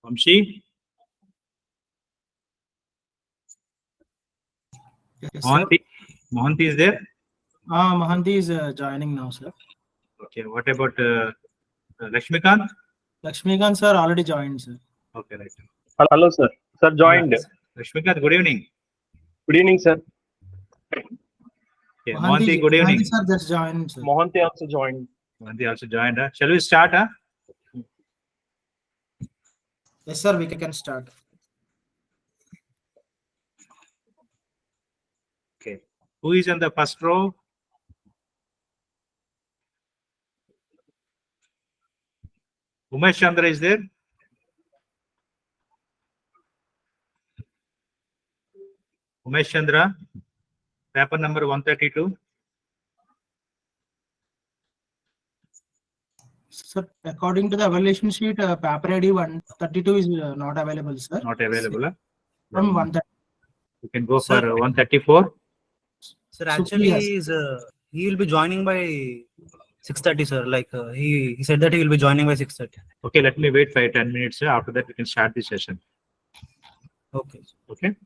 Vamshi? Yes, sir. Mohanty is there? Mohanty is joining now, sir. Okay, what about Lakshmikant? Lakshmikant, sir, already joined, sir. Okay, right. Hello, sir. Sir joined. Yeah. Lakshmikant, good evening. Good evening, sir. Okay, Mohanty, good evening. Mohanty, sir, just joined, sir. Mohanty also joined. Mohanty also joined. Shall we start? Yes, sir, we can start. Okay. Who is on the first row? Umesh Chandra is there? Umesh Chandra, paper number 132. Sir, according to the evaluation sheet, paper ID 132 is not available, sir. Not available. From 130. You can go Sir. for 134. Sir, actually, SUPRIYA, he will be joining by 6:30, sir. Like he said that he will be joining by 6:30. Okay, let me wait 5-10 minutes. After that, we can start the session. Okay. Okay.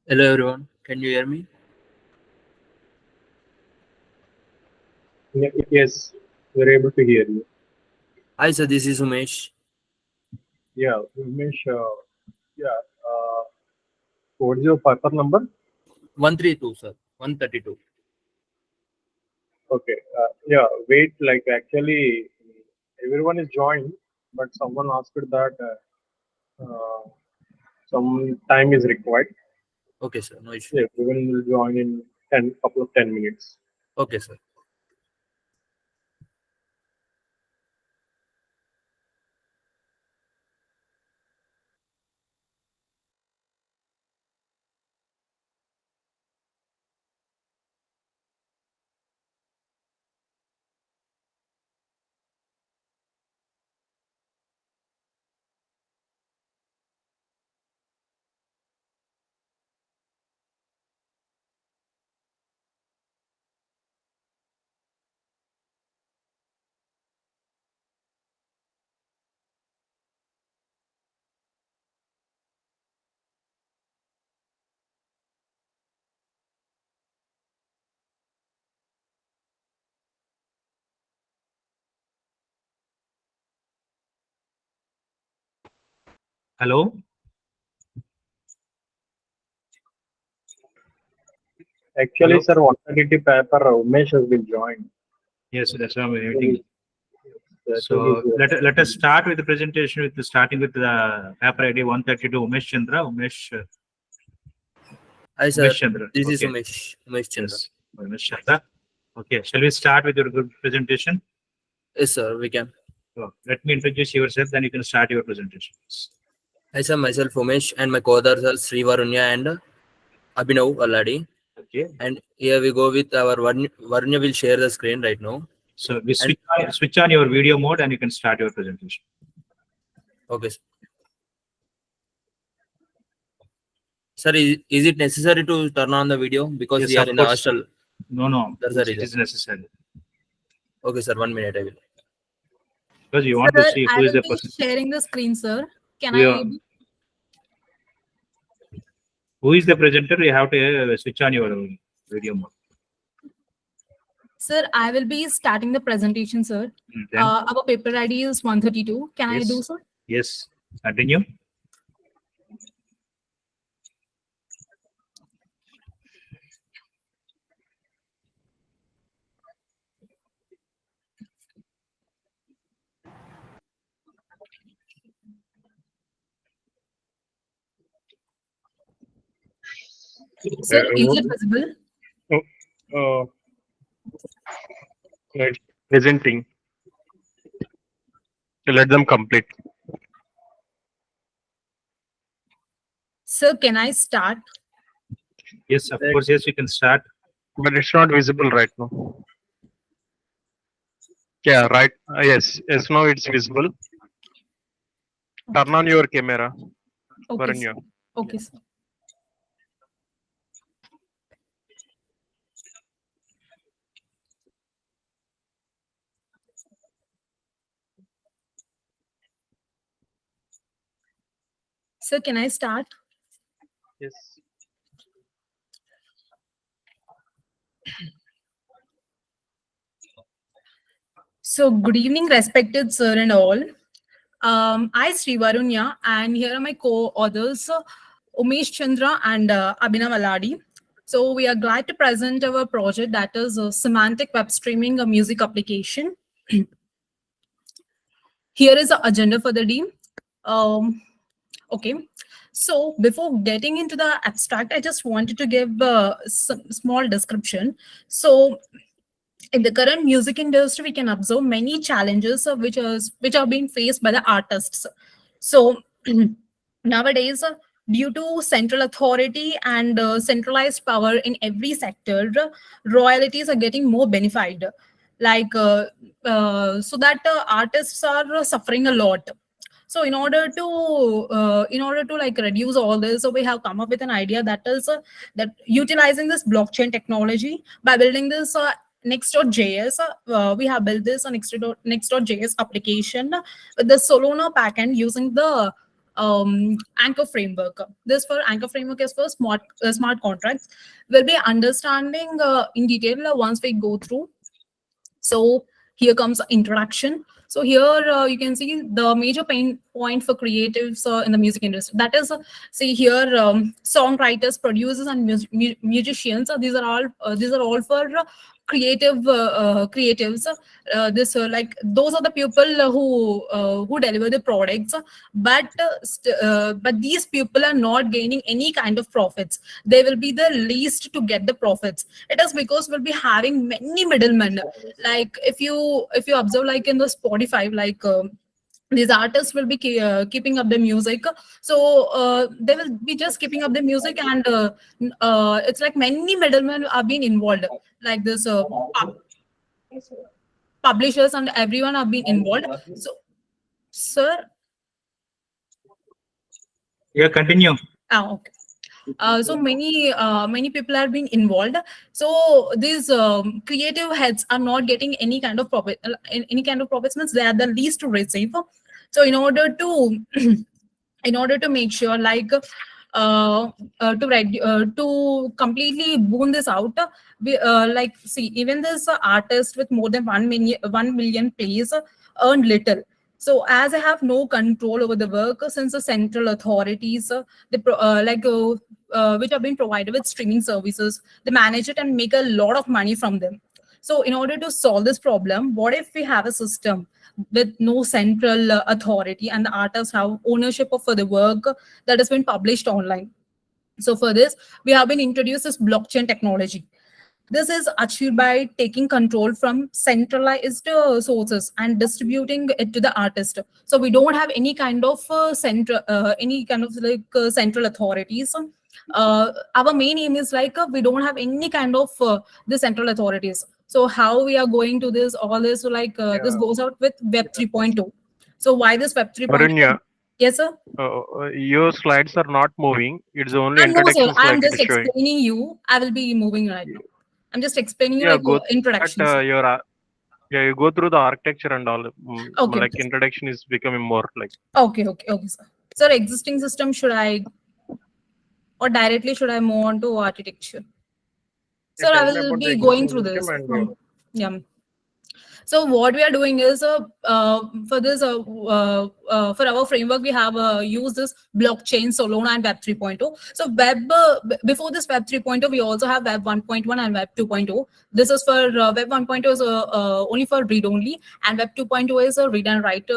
Hello everyone, can you hear me? Yes, we're able to hear you. Hi sir, this is Umesh. Yeah, Umesh, yeah, what's your paper number? 132 sir, 132. Okay, yeah, wait, like actually everyone is joined, but someone asked that some time is required. Okay sir, no issue. Yeah, everyone will join in couple of 10 minutes. Okay sir. Hello. Actually, Hello? sir, 132 paper, Umesh has been joined. Yes, that's why I'm waiting. I think So he's, let us start with the presentation with starting with the paper ID 132 Umesh Chandra. Hi sir, Umesh Chandra. this is Okay. Umesh Chandra. Yes, Umesh Chandra. Okay, shall we start with your good presentation? Yes sir, we can. So let me introduce yourself, then you can start your presentation. Hi sir, myself Umesh and my co-authors are Sri Varunya and Abhinav already. Okay. And here we go with our Varunya will share the screen right now. So we switch on your video mode and you can start your presentation. Okay sir. Sir, is it necessary to turn on the video because Yes, we are of in the course. hostel? No, That's the it reason. is necessary. Okay sir, 1 minute I will. Because you want to Sir, see I who is will the be person. sharing the screen, sir. Can We I? are- Who is the presenter? You have to switch on your video mode. Sir, I will be starting the presentation, sir. Then, Our paper ID is 132. Can I Yes. do so? yes, continue. Sir, is it visible? right, presenting. So let them complete. Sir, can I start? Yes, of course, yes, you can start. But it's not visible right now. Yeah, right. Yes, now it's visible. Turn on your camera. Okay, sir. Varanya. Okay, sir. Sir, can I start? Yes. So, good evening, respected sir and all. I, Sri Varunya, and here are my co-authors, Umesh Chandra and Abhinav Aladi. So, we are glad to present our project that is Semantic Web Streaming, a music application. Here is the agenda for the day. Okay. So before getting into the abstract, I just wanted to give some small description. So in the current music industry, we can observe many challenges which are being faced by the artists. So nowadays, due to central authority and centralized power in every sector, royalties are getting more benefited. Like so that artists are suffering a lot. So in order to like reduce all this, so we have come up with an idea that is that utilizing this blockchain technology by building this next.js. We have built this on next.js application with the Solana backend using the anchor framework. This for anchor framework is for smart contracts. We'll be understanding in detail once we go through. So here comes introduction. So here you can see the major pain point for creatives in the music industry. That is, see here, songwriters, producers, and musicians. These are all for creatives. This like those are the people who deliver the products, but these people are not gaining any kind of profits. They will be the least to get the profits. It is because we'll be having many middlemen. Like if you observe, like in the Spotify, like these artists will be keeping up the music, so they will be just keeping up the music, and it's like many middlemen are being involved, like this publishers and everyone have been involved. So sir, Yeah, continue. okay. So many people are being involved. So these creative heads are not getting any kind of profit. Any kind of profits means they are the least to receive. So in order to make sure, like to completely boon this out, we like see even this artist with more than 1 million plays earn little. So as I have no control over the work, since the central authorities, which have been provided with streaming services, they manage it and make a lot of money from them. So in order to solve this problem, what if we have a system with no central authority, and the artists have ownership of the work that has been published online? So for this, we have been introduced this blockchain technology. This is achieved by taking control from centralized sources and distributing it to the artist. So we don't have any kind of central authorities. Our main aim is like we don't have any kind of the central authorities. So how we are going to this, all this, so like this goes out with Web 3.2. So why this Web 3.2? Varunya, Yes, sir. your slides are not moving. It's only No, sir. introduction slide I'm just it is showing. explaining you. I will be moving right now. I'm just explaining you Yeah, like go introduction. But you go through the architecture and all. Okay, Like okay. introduction is becoming more like. Okay, sir. Sir, existing system should I, or directly should I move on to architecture? Sir, I Tell me will about the be going through existing this. system and, Yeah. So what we are doing is for this for our framework, we have used this blockchain, Solana, and Web 3.0. So before this Web 3.0, we also have Web 1.1 and Web 2.0. This is for Web 1.0 is only for read only, and Web 2.0 is a read and write.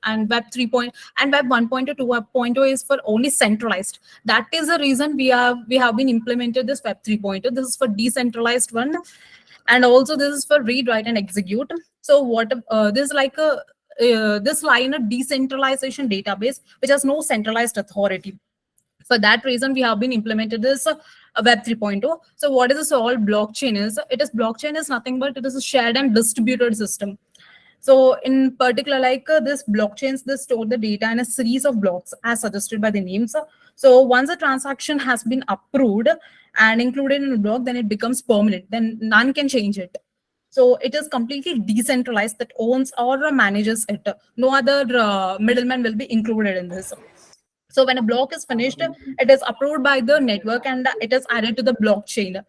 And Web 3.0 and Web 1.0 to Web 0.0 is for only centralized. That is the reason we have been implemented this Web 3.0. This is for decentralized one, and also this is for read, write, and execute. So what this is like a this line a decentralization database which has no centralized authority. For that reason, we have been implemented this Web 3.0. So what is this all blockchain is? Blockchain is nothing but it is a shared and distributed system. So in particular, like this blockchains, they store the data in a series of blocks as suggested by the names. So once a transaction has been approved and included in a block, then it becomes permanent. Then none can change it. So it is completely decentralized, that owns or manages it. No other middleman will be included in this. So when a block is finished, it is approved by the network and it is added to the blockchain.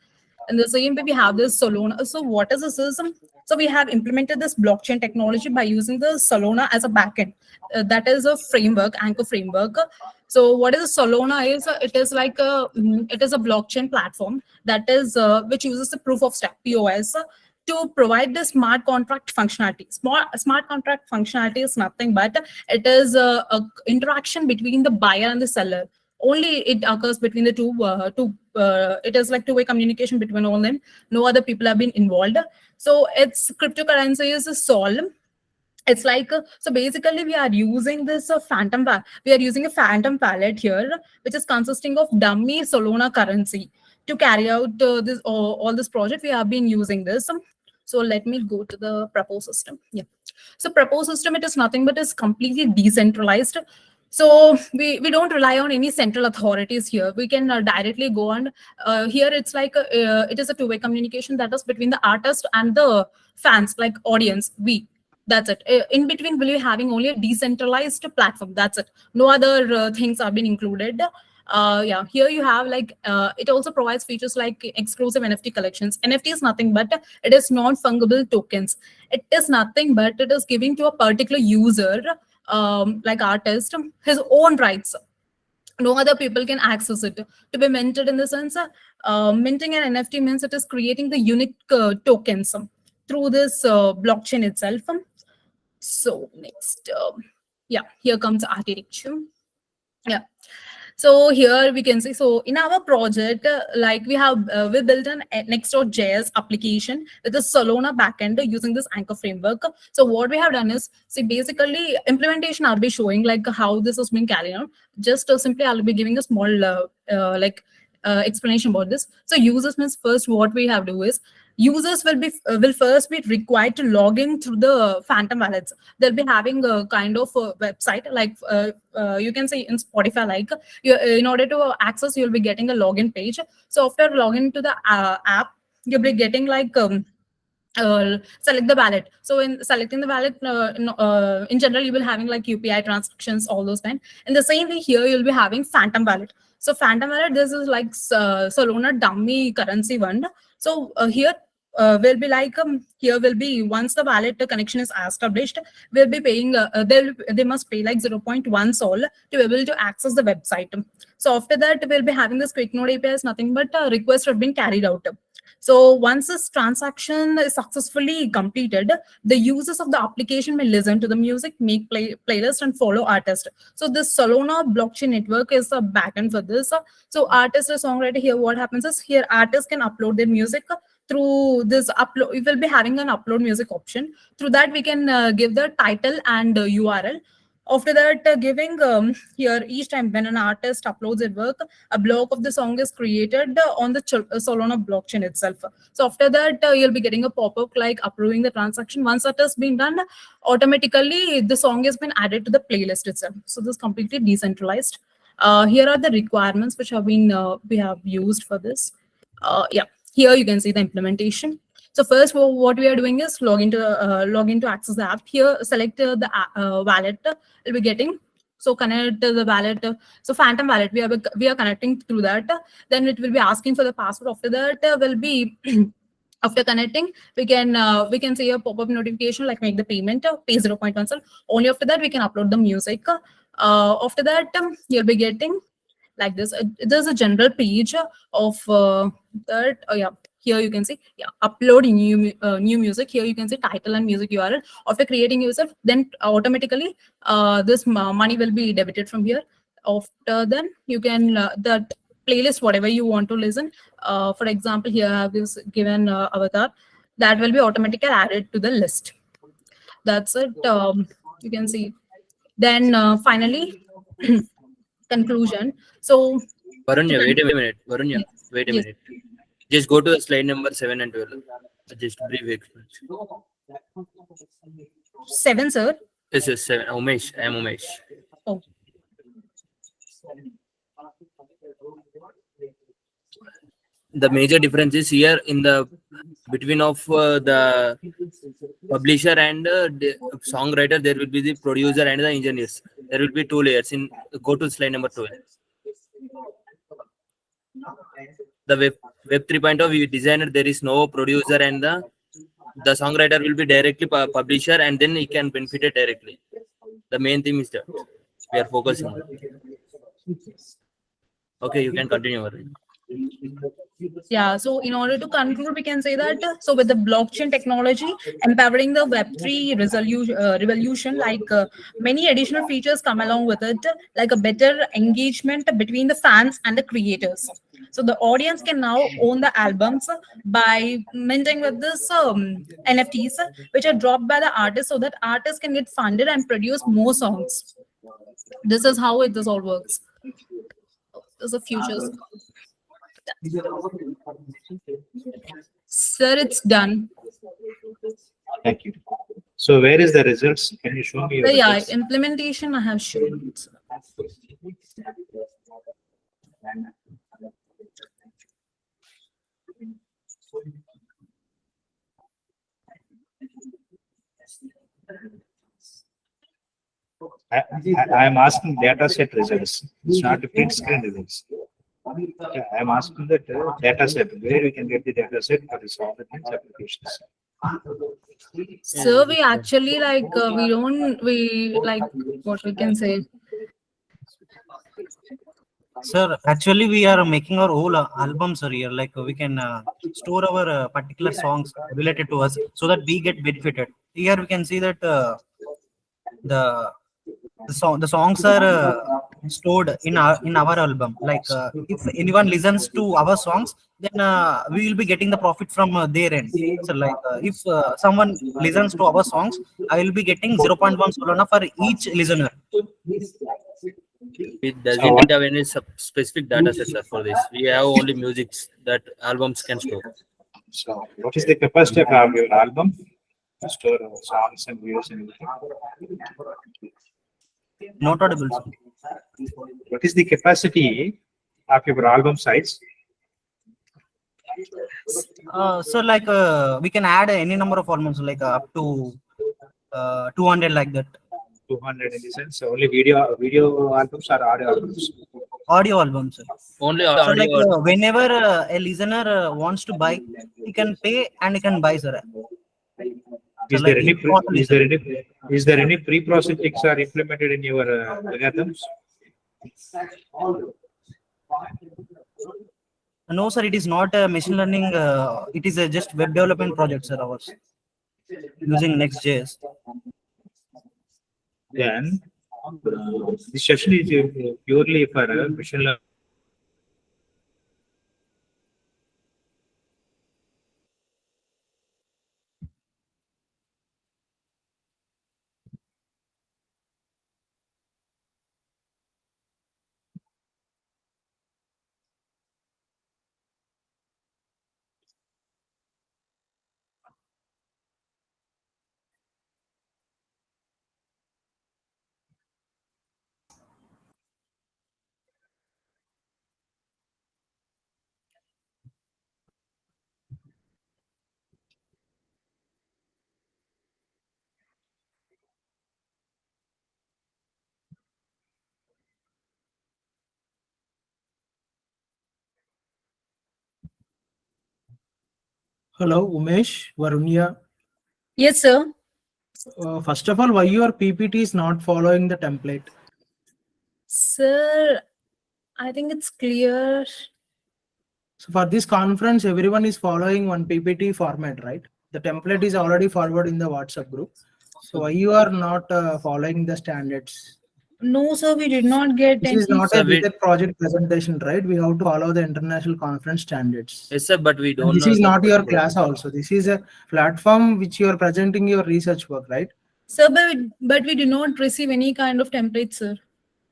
And the same way we have this Solana. So what is the system? So we have implemented this blockchain technology by using the Solana as a backend. That is a framework, anchor framework. So what is a Solana is? It is like it is a blockchain platform that is which uses the proof of stake (POS) to provide the smart contract functionality. Smart contract functionality is nothing but it is a interaction between the buyer and the seller. Only it occurs between the two. It is like two-way communication between all them. No other people have been involved. So its cryptocurrency is Sol. It's like so basically we are using this we are using a phantom wallet here, which is consisting of dummy Solana currency to carry out this all this project. We have been using this. So let me go to the proposed system. Yeah. So proposed system, it is nothing but is completely decentralized. So we don't rely on any central authorities here. We can directly go on. Here it's like it is a two-way communication that is between the artist and the fans, like audience, we. That's it. In between, will be having only a decentralized platform. That's it. No other things have been included. Yeah, here you have like it also provides features like exclusive NFT collections. NFT is nothing but it is non-fungible tokens. It is nothing but it is giving to a particular user, like artist, his own rights. No other people can access it. To be minted in the sense, minting an NFT means it is creating the unique tokens through this blockchain itself. So next, yeah, here comes architecture. Yeah. So here we can see, so in our project, like we built an Next.js application with a Solana backend using this Anchor framework. So what we have done is, see, basically implementation I'll be showing like how this has been carried out. Just simply I'll be giving a small explanation about this. So users means first what we have to do is users will first be required to log in through the phantom wallets. They'll be having a kind of a website like you can say in Spotify, like in order to access you'll be getting a login page. So after login to the app, you'll be getting like select the wallet. So in selecting the wallet, in general you will having like UPI transactions, all those kind. In the same way here you'll be having phantom wallet. So phantom wallet, this is like Solana dummy currency one. So here will be like here will be, once the wallet connection is established, we'll be paying they must pay like 0.1 sol to be able to access the website. So after that we'll be having this quick node API is nothing but requests have been carried out. So once this transaction is successfully completed, the users of the application may listen to the music, make playlist and follow artist. So this Solana blockchain network is a backend for this. So artist or songwriter, here what happens is here artists can upload their music through this upload. We will be having an upload music option. Through that we can give the title and URL. After that, giving here each time when an artist uploads their work, a block of the song is created on the Solana blockchain itself. So after that, you'll be getting a pop-up like approving the transaction. Once that has been done, automatically the song has been added to the playlist itself. So this is completely decentralized. Here are the requirements which have been we have used for this. Yeah, here you can see the implementation. So first, what we are doing is log into access the app. Here, select the wallet we'll be getting. So connect the wallet. So phantom wallet, we are connecting through that. Then it will be asking for the password. After that, will be after connecting, we can see a pop-up notification like make the payment, pay 0.1 cent. Only after that we can upload the music. After that, you'll be getting like this. There's a general page of that. Yeah. Here you can see, yeah, upload new music. Here you can see title and music URL. After creating yourself, then automatically this money will be debited from here. After then you can that playlist whatever you want to listen. For example, here I have this given avatar that will be automatically added to the list. That's it. You can see. Then finally conclusion. So Varunya, wait a minute. Varunya, wait a Yes. minute. Just go to slide number 7 and 12. Just brief explanation. 7, sir. Yes, yes, 7. Umesh, I am Umesh. Oh. The major difference is here in the between of the publisher and the songwriter. There will be the producer and the engineers. There will be 2 layers. Go to slide number 12. The web 3.0 designer, there is no producer, and the songwriter will be directly publisher, and then he can benefit it directly. The main thing is that we are focusing on. Okay, you can continue. Varun. Yeah, so in order to conclude, we can say that so with the blockchain technology empowering the Web3 revolution, like many additional features come along with it, like a better engagement between the fans and the creators. So the audience can now own the albums by minting with this NFTs, which are dropped by the artist, so that artists can get funded and produce more songs. This is how this all works. This is a future. Sir, it's done. Thank you. So where is the results? Can you show me your So, yeah, results? implementation I have shown. I am asking data set results. It's not the print screen results. Yeah, I am asking that data set, where we can get the data set for the software applications. So we actually what we can say. Sir, actually, we are making our whole albums here. Like we can store our particular songs related to us, so that we get benefited. Here we can see that the songs are stored in our album. Like if anyone listens to our songs, then we will be getting the profit from their end. So like if someone listens to our songs, I will be getting 0.1 Solana for each listener. It doesn't have any specific data sets for this. We have only music that albums can store. So, what is the capacity of your album? To store songs and views and everything. Not audible, sir. What is the capacity of your album size? So like we can add any number of albums, like up to 200, like that. 200 in the sense only video albums or audio albums? Audio albums, sir. Only So audio. like whenever a listener wants to buy, he can pay and he can buy, sir. Is like there any if you want to listen. is there any pre-processing are implemented in your algorithms? No, sir, it is not a machine learning. It is a just web development project, sir, ours, using Next.js. Then this session is purely for machine learning. Hello, Umesh, Varunya. Yes, sir. First of all, why your PPT is not following the template? Sir, I think it's clear. So for this conference, everyone is following one PPT format, right? The template is already forwarded in the WhatsApp group. So why you are not following the standards? No, sir, we did not get This any. is not Sir, a bigger project presentation, right? We have to follow the international conference standards. Yes, sir, but we And don't this know. is the not your particular- class also. This is a platform which you are presenting your research work, right? Sir, but we do not receive any kind of template, sir.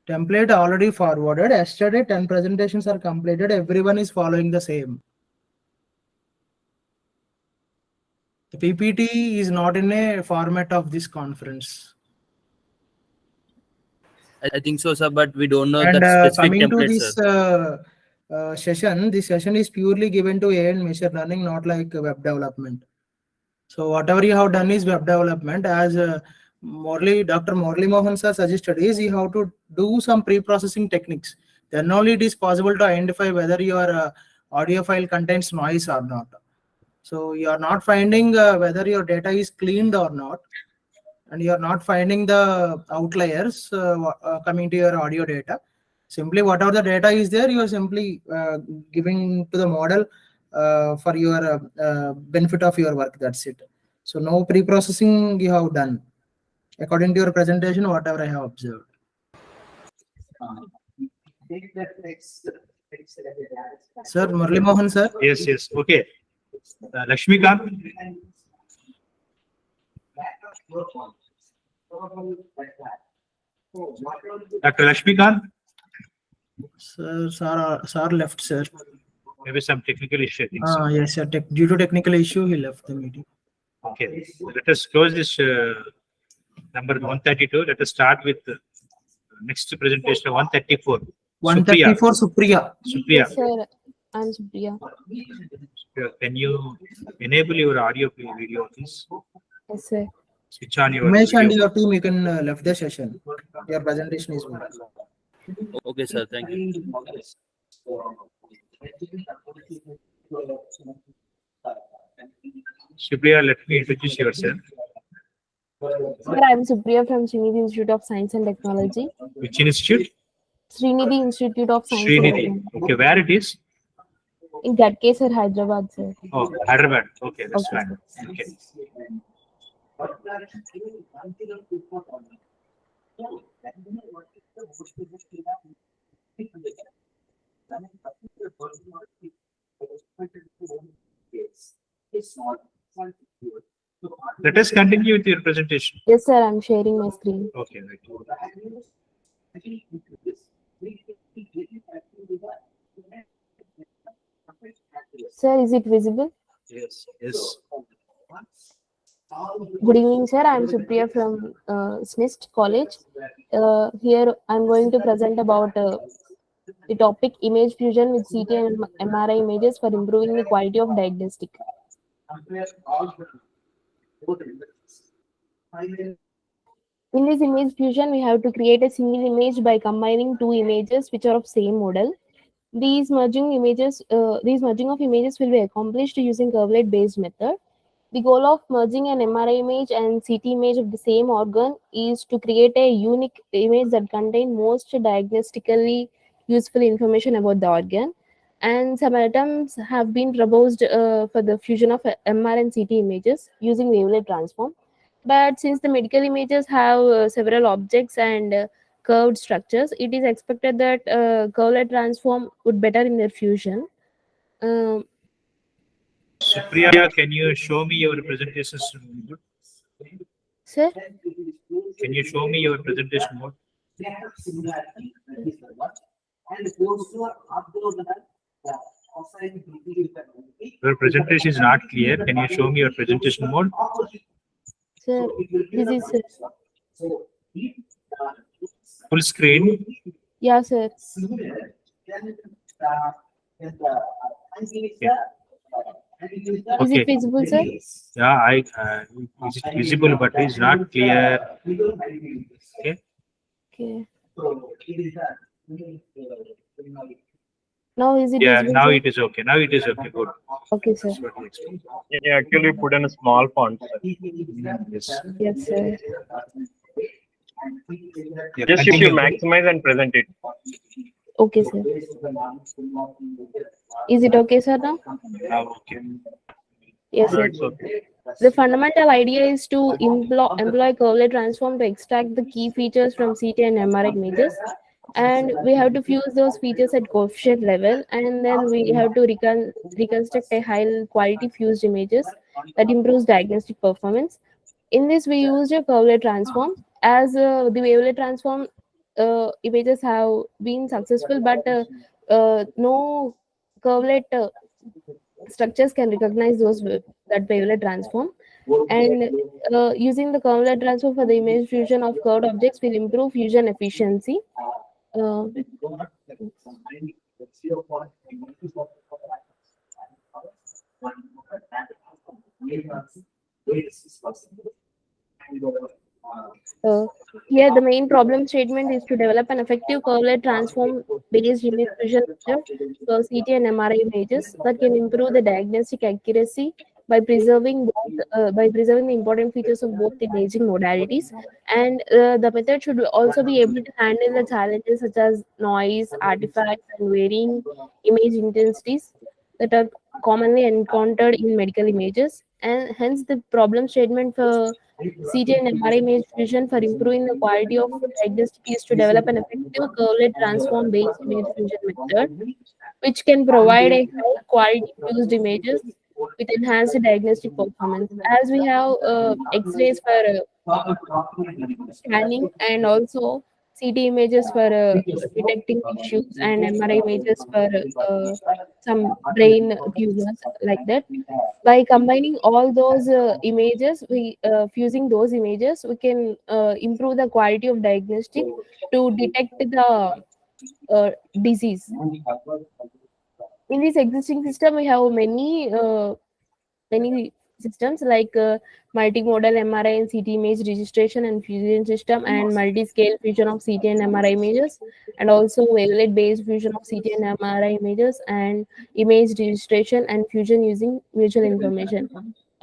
Template already forwarded. Yesterday, 10 presentations are completed. Everyone is following the same. The PPT is not in a format of this conference. I think so, sir, but we don't know And that specific coming to template, this sir. session, this session is purely given to AI and machine learning, not like web development. So whatever you have done is web development. As Dr. Morley Mohan sir suggested, is you have to do some pre-processing techniques. Then only it is possible to identify whether your audio file contains noise or not. So you are not finding whether your data is cleaned or not, and you are not finding the outliers coming to your audio data. Simply whatever the data is there, you are simply giving to the model for your benefit of your work. That's it. So no pre-processing you have done according to your presentation, whatever I have observed. Sir, Murli Mohan sir. Yes. Okay. Lakshmikant. Dr. Lakshmikant. Sir left, sir. Maybe some technical issue. I think so. Yes, sir. Due to technical issue, he left the meeting. Okay. Let us close this number 132. Let us start with next presentation 134. 134, Supriya. Supriya. Yes, sir. I'm Supriya. Can you enable your audio video, please? Yes, sir. Switch on your Umesh and video. your team, you can left the session. Your presentation is over. Okay, sir. Thank you. Supriya, let me introduce yourself. Sir, I am Supriya from Srinidhi Institute of Science and Technology. Which institute? Srinidhi Institute of Science and Srinidhi. Technology. Okay, where it is? In that case, sir, Hyderabad, sir. Oh, Hyderabad. Okay, that's Okay, fine. sir. Okay. Let us continue with your presentation. Yes, sir, I am sharing my screen. Okay, right. Sir, is it visible? Yes, yes. Good evening, sir. I am Supriya from SNIST College. Here, I am going to present about the topic image fusion with CT and MRI images for improving the quality of diagnostic. In this image fusion, we have to create a single image by combining two images which are of same model. These merging of images will be accomplished using curvelet-based method. The goal of merging an MRI image and CT image of the same organ is to create a unique image that contains most diagnostically useful information about the organ. And some attempts have been proposed for the fusion of MR and CT images using wavelet transform. But since the medical images have several objects and curved structures, it is expected that curvelet transform would better in their fusion. Supriya, can you show me your presentation mode? Sir? Can you show me your presentation mode? Your presentation is not clear. Can you show me your presentation mode? Sir, this is Full screen. yeah, sir. Is it visible, sir? Yeah, is it visible, but it's not clear. Okay. Okay. Now is it Yeah, visible? now Sir? it is okay. Now it is okay. Good. Okay, sir. That's what we expect. You actually put in a small font. Sir. Yes. Yes, sir. Yeah, Just if you continue. maximize and present it. Okay, sir. Is it okay, sir, now? Now, okay. Yes, No, sir. it's okay. The fundamental idea is to employ curvelet transform to extract the key features from CT and MRI images. And we have to fuse those features at coefficient level, and then we have to reconstruct a high quality fused images that improves diagnostic performance. In this, we used a curvelet transform as the wavelet transform images have been successful, but no curvelet structures can recognize that wavelet transform. And using the curvelet transform for the image fusion of curved objects will improve fusion efficiency. Uh, Here, the main problem statement is to develop an effective curvelet transform based image fusion method for CT and MRI images that can improve the diagnostic accuracy by preserving the important features of both imaging modalities. And the method should also be able to handle the challenges such as noise, artifacts, and varying image intensities that are commonly encountered in medical images. And hence, the problem statement for CT and MRI image fusion for improving the quality of diagnostic is to develop an effective curvelet transform based image fusion method, which can provide a high quality fused images with enhanced diagnostic performance. As we have X-rays for scanning and also CT images for detecting tissues and MRI images for some brain tumors like that. By combining all those images, we fusing those images, we can improve the quality of diagnostic to detect the disease. In this existing system, we have many systems like multimodal MRI and CT image registration and fusion system, and multi-scale fusion of CT and MRI images, and also wavelet-based fusion of CT and MRI images, and image registration and fusion using mutual information.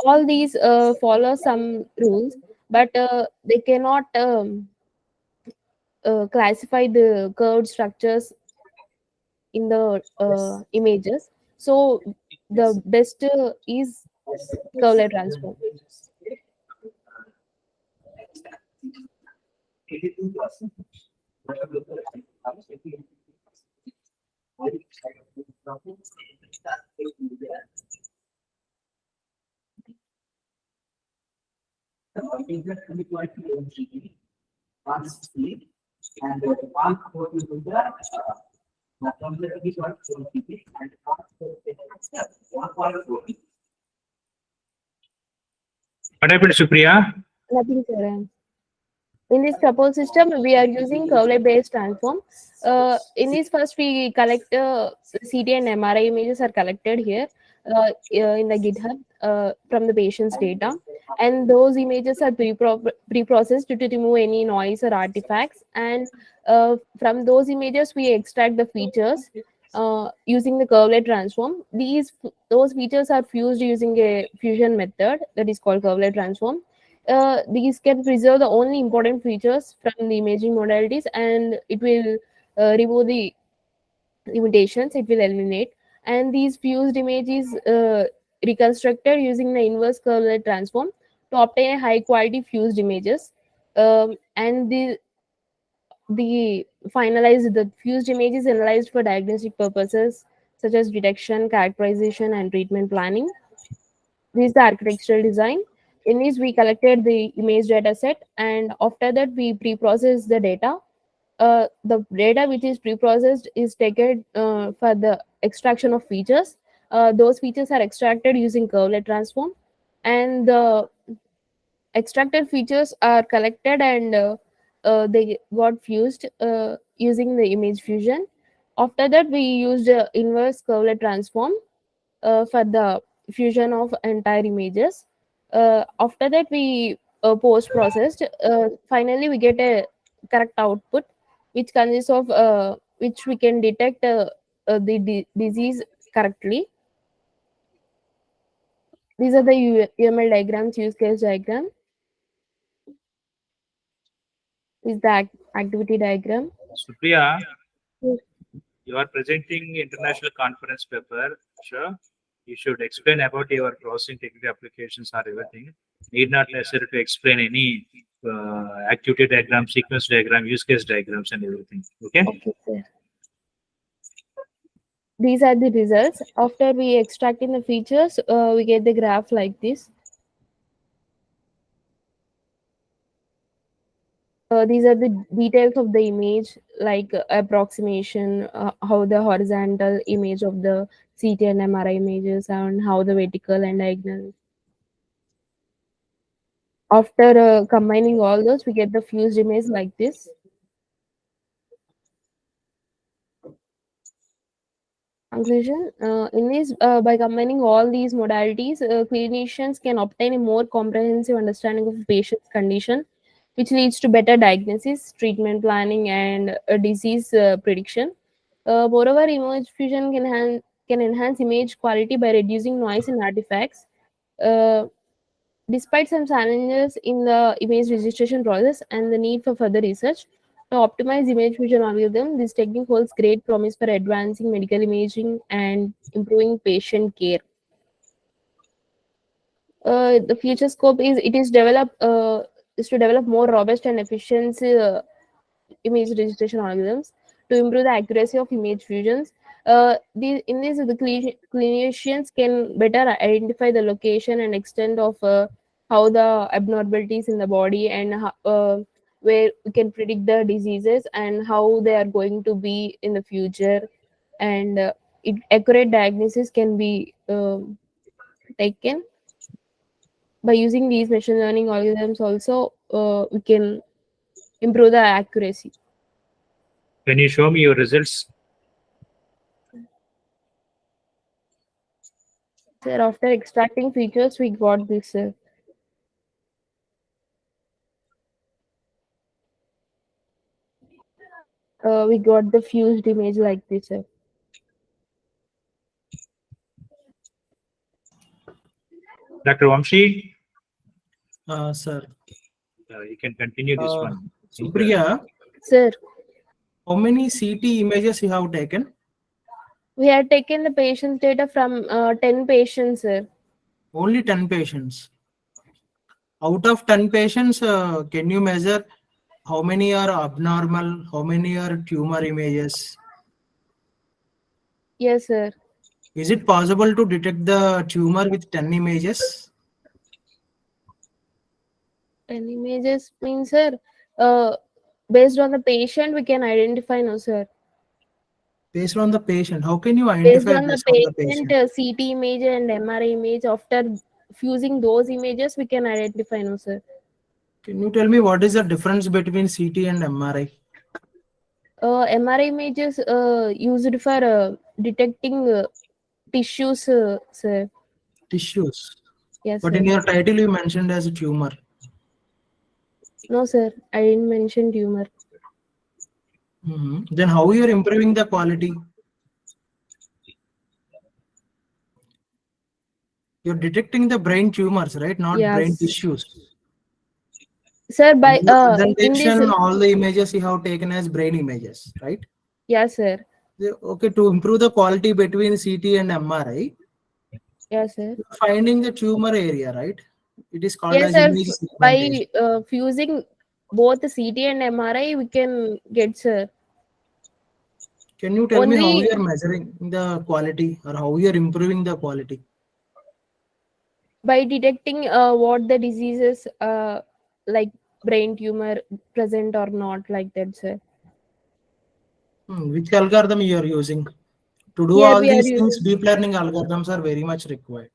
All these follow some rules, but they cannot classify the curved structures in the images. So the best is curve transform. What happened, Supriya? Nothing, sir. In this proposed system, we are using curve-based transform. In this first, we collect CT and MRI images are collected here in the GitHub from the patient's data, and those images are pre-processed to remove any noise or artifacts. And from those images, we extract the features using the curve transform. Those features are fused using a fusion method that is called curve transform. These can preserve the only important features from the imaging modalities, and it will remove the limitations, it will eliminate. And these fused images reconstructed using the inverse curve transform to obtain high quality fused images. And the finalized, the fused image is analyzed for diagnostic purposes such as detection, characterization, and treatment planning. This is the architectural design. In this, we collected the image data set, and after that, we pre-process the data. The data which is pre-processed is taken for the extraction of features. Those features are extracted using curve transform, and the extracted features are collected and they got fused using the image fusion. After that, we used inverse curve transform for the fusion of entire images. After that, we post processed. Finally, we get a correct output, which consists of which we can detect the disease correctly. These are the UML diagrams, use case diagram. This is the activity diagram. Supriya, Yes. you are presenting international conference paper. Sure. You should explain about your processing technical applications or everything. Need not necessary to explain any activity diagram, sequence diagram, use case diagrams, and everything. Okay. Okay, sir. These are the results. After we extract in the features, we get the graph like this. These are the details of the image, like approximation, how the horizontal image of the CT and MRI images, and how the vertical and diagonal. After combining all those, we get the fused image like this. Conclusion, in this, by combining all these modalities, clinicians can obtain a more comprehensive understanding of a patient's condition, which leads to better diagnosis, treatment planning, and disease prediction. Moreover, image fusion can enhance image quality by reducing noise and artifacts. Uh, Despite some challenges in the image registration process and the need for further research, to optimize image fusion algorithm, this technique holds great promise for advancing medical imaging and improving patient care. The future scope is to develop more robust and efficient image registration algorithms to improve the accuracy of image fusions. In this, the clinicians can better identify the location and extent of how the abnormalities in the body, and where we can predict the diseases and how they are going to be in the future. And accurate diagnosis can be taken by using these machine learning algorithms. Also, we can improve the accuracy. Can you show me your results? Sir, after extracting features, we got this, sir. We got the fused image like this, sir. Dr. Vamshi, Sir. you can continue this one. Supriya, Sir, how many CT images you have taken? we had taken the patient's data from 10 patients, sir. Only 10 patients. Out of 10 patients, can you measure how many are abnormal, how many are tumor images? Yes, sir. Is it possible to detect the tumor with 10 images? 10 images means, sir, based on the patient, we can identify, no, sir. Based on the patient, how can you Based identify on the based on the patient, patient? CT image and MRI image, after fusing those images, we can identify, no, sir. Can you tell me what is the difference between CT and MRI? MRI images used for detecting tissues, sir. Tissues. Yes, But sir. in your title, you mentioned as a tumor. No, sir. I didn't mention tumor. Then how you are improving the quality? You're detecting the brain tumors, right? Not brain Yes. tissues. Sir, by In the in this, presentation, all the images you have taken as brain images, right? yes, sir. Okay, to improve the quality between CT and MRI, Yes, sir. finding the tumor area, right? It is called Yes, as sir. image By segmentation. fusing both the CT and MRI, we can get, sir. Can you tell me how Only you are measuring the quality or how you are improving the quality? by detecting what the diseases like brain tumor present or not, like that, sir. Which algorithm you are using? To do Here all we are these things, using, deep learning algorithms are very much required.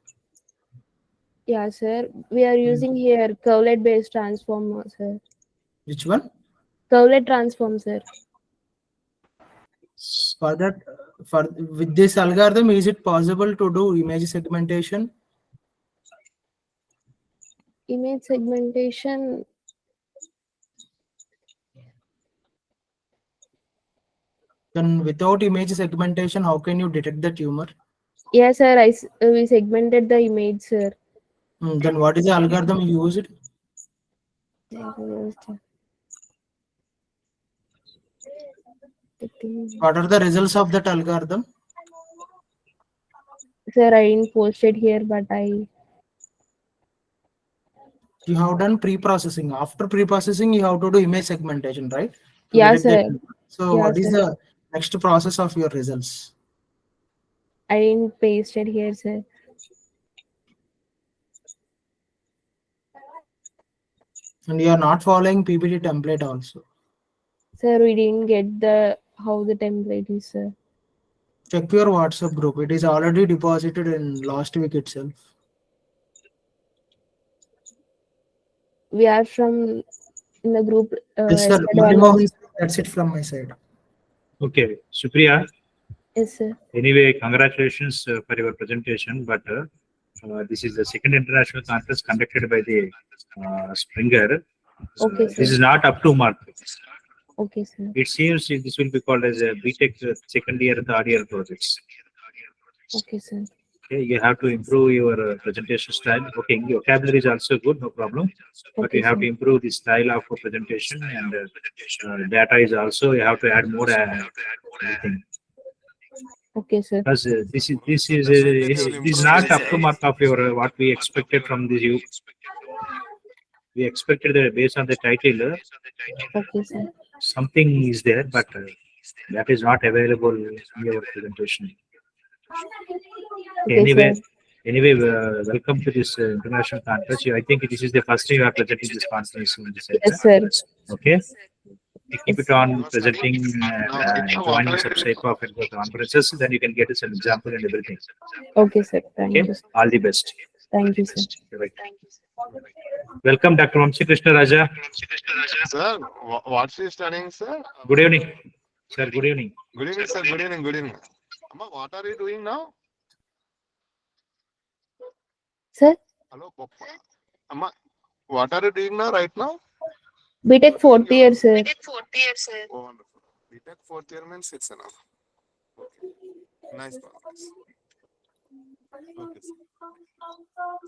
yeah, sir. We are using here curvelet based transform, sir. Which one? Curvelet transform, sir. For that, for with this algorithm, is it possible to do image segmentation? Image segmentation. Then without image segmentation, how can you detect the tumor? Yes, sir. We segmented the image, sir. Then what is the algorithm used? What are the results of that algorithm? Sir, I didn't post it here, but You have done pre-processing. After pre-processing, you have to do image segmentation, right? To yeah, detect the sir. tumor. So Yeah, what is sir. the next process of your results? I didn't paste it here, sir. And you are not following PPT template also. Sir, we didn't get the how the template is, sir. Check your WhatsApp group. It is already deposited in last week itself. We are from in the group. Yes, sir. yesterday onwards. That's it from my side. Okay, Supriya. Yes, sir. Anyway, congratulations for your presentation. But this is the second international conference conducted by the Springer. Okay, This sir. is not up to mark. Okay, sir. It seems this will be called as a BTech second year third year projects. Okay, sir. Okay, you have to improve your presentation style. Okay, your vocabulary is also good, no problem. But Okay, you have sir. to improve the style of presentation, and data is also you have to add more everything. Okay, sir. Because this is not up to mark of your what we expected from this. We expected that based on the title, Okay, sir. something is there, but that is not available in your presentation. Okay, sir. Anyway, welcome to this international conference. I think this is the first time you are presenting this conference in this Yes, sir. Okay. You keep Yes. it on presenting and joining such type of conferences, then you can get some example and everything. Okay, sir. Thank Okay. you, sir. All the best. Thank you, sir. Right. Welcome, Dr. Vamshi Krishna Raja. Sir, what's he studying, sir? Good evening. Sir, good evening. Good evening, sir. Good evening. Good evening. Amma, what are you doing now? Sir, Hello, what are you doing now, right now? BTech fourth year, sir. Oh, wonderful. BTech fourth year means it's enough. Okay. Nice progress. Okay, sir.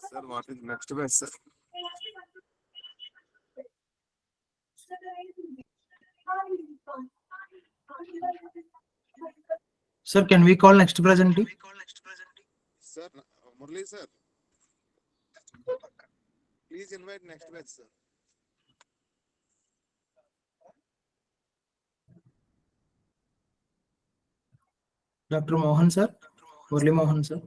Sir, what is next best, sir? Sir, can we call next presentee? Sir, Murli, sir. Please invite next batch, sir. Dr. Mohan, sir. Murli Mohan, sir.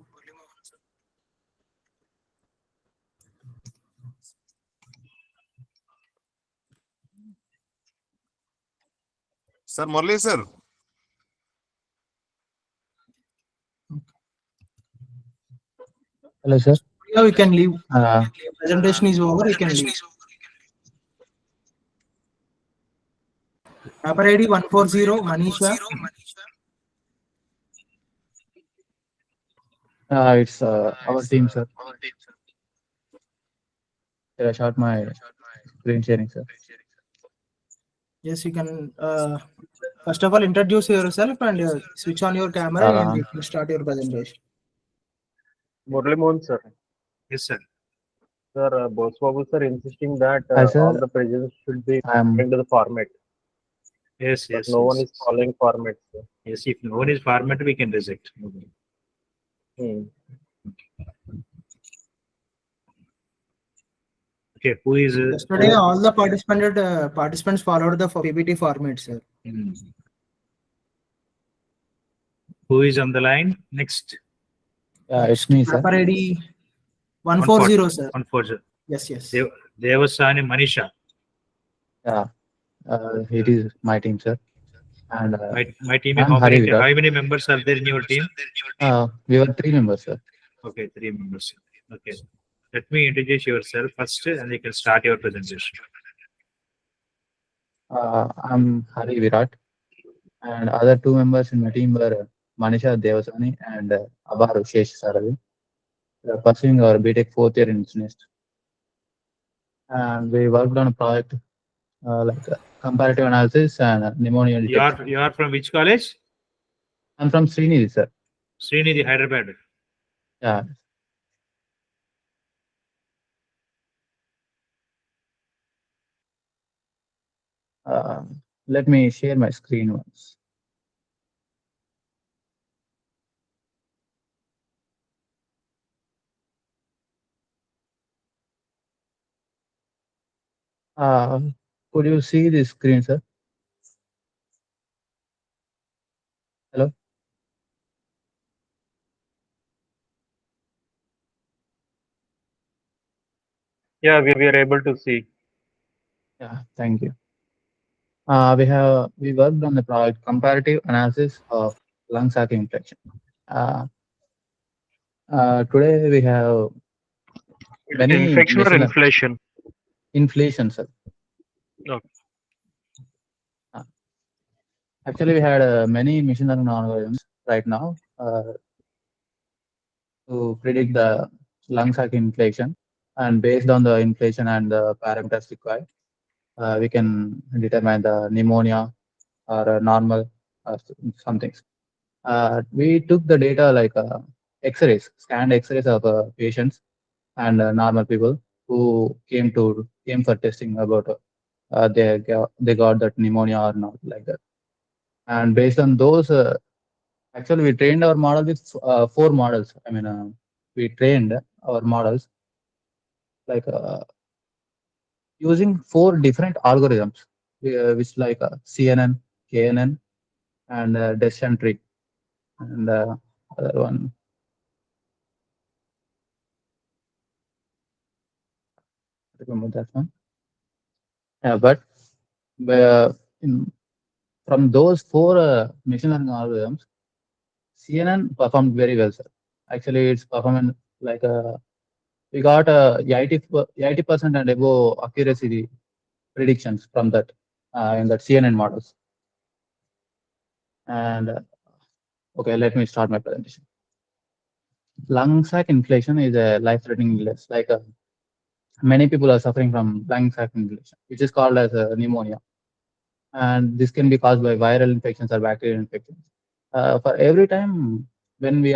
Sir, Murli, sir. Hello, sir. Yeah, we can leave. Uh, Presentation is over. We can leave. Paper ID 140, Manisha. it's our team, sir. I shot my screen sharing, sir. Yes, you can. First of all, introduce yourself and switch on your camera and you can start your presentation. Murli Mohan, sir. Yes, sir. Sir, Bose Babu, sir, insisting that Hi, sir. all the presents should be I'm into the format. Yes, But yes. no one yes. is following format, sir. Yes, if no one is format, we can reject. Okay, who is? Yesterday, all the participants followed the PPT format, sir. Who is on the line? Next. it's me, sir. Paper ID 140, sir. 140. Yes, yes. Devasani, Manisha. Yeah, it is my team, sir. And My team. I'm How Hari many, Virat. how many members are there in your team? We were 3 members, sir. Okay, 3 members. Okay. Let me introduce yourself first, and you can start your presentation. I'm Hari Virat, and other 2 members in my team were Manisha Devasani and Abaru Shesh Saravi. We are pursuing our BTech 4th year in business. And we worked on a project like comparative analysis and pneumonia detection. You are from which college? I'm from Srinidhi, sir. Srinidhi, Hyderabad. Yeah. Let me share my screen once. Could you see this screen, sir? Hello? Yeah, we are able to see. Yeah, thank you. We worked on the project comparative analysis of lung sac infection. Today we have many Infection or machine- inflation? inflation, sir. Okay. Actually, we had many machine learning algorithms right now to predict the lung sac inflation, and based on the inflation and the parameters required, we can determine the pneumonia or normal some things. We took the data like X-rays, scanned X-rays of patients and normal people who came for testing about they got that pneumonia or not, like that. And based on those, actually we trained our model with 4 models. I mean, we trained our models like using 4 different algorithms, which like CNN, KNN, and decision tree, and other one. Remember that one. Yeah, but from those 4 machine learning algorithms, CNN performed very well, sir. Actually, its performance like we got 80% and above accuracy predictions from that in that CNN models. And okay, let me start my presentation. lung sac inflammation is a life-threatening illness. Like many people are suffering from lung sac inflammation, which is called as pneumonia, and this can be caused by viral infections or bacterial infections. For every time when we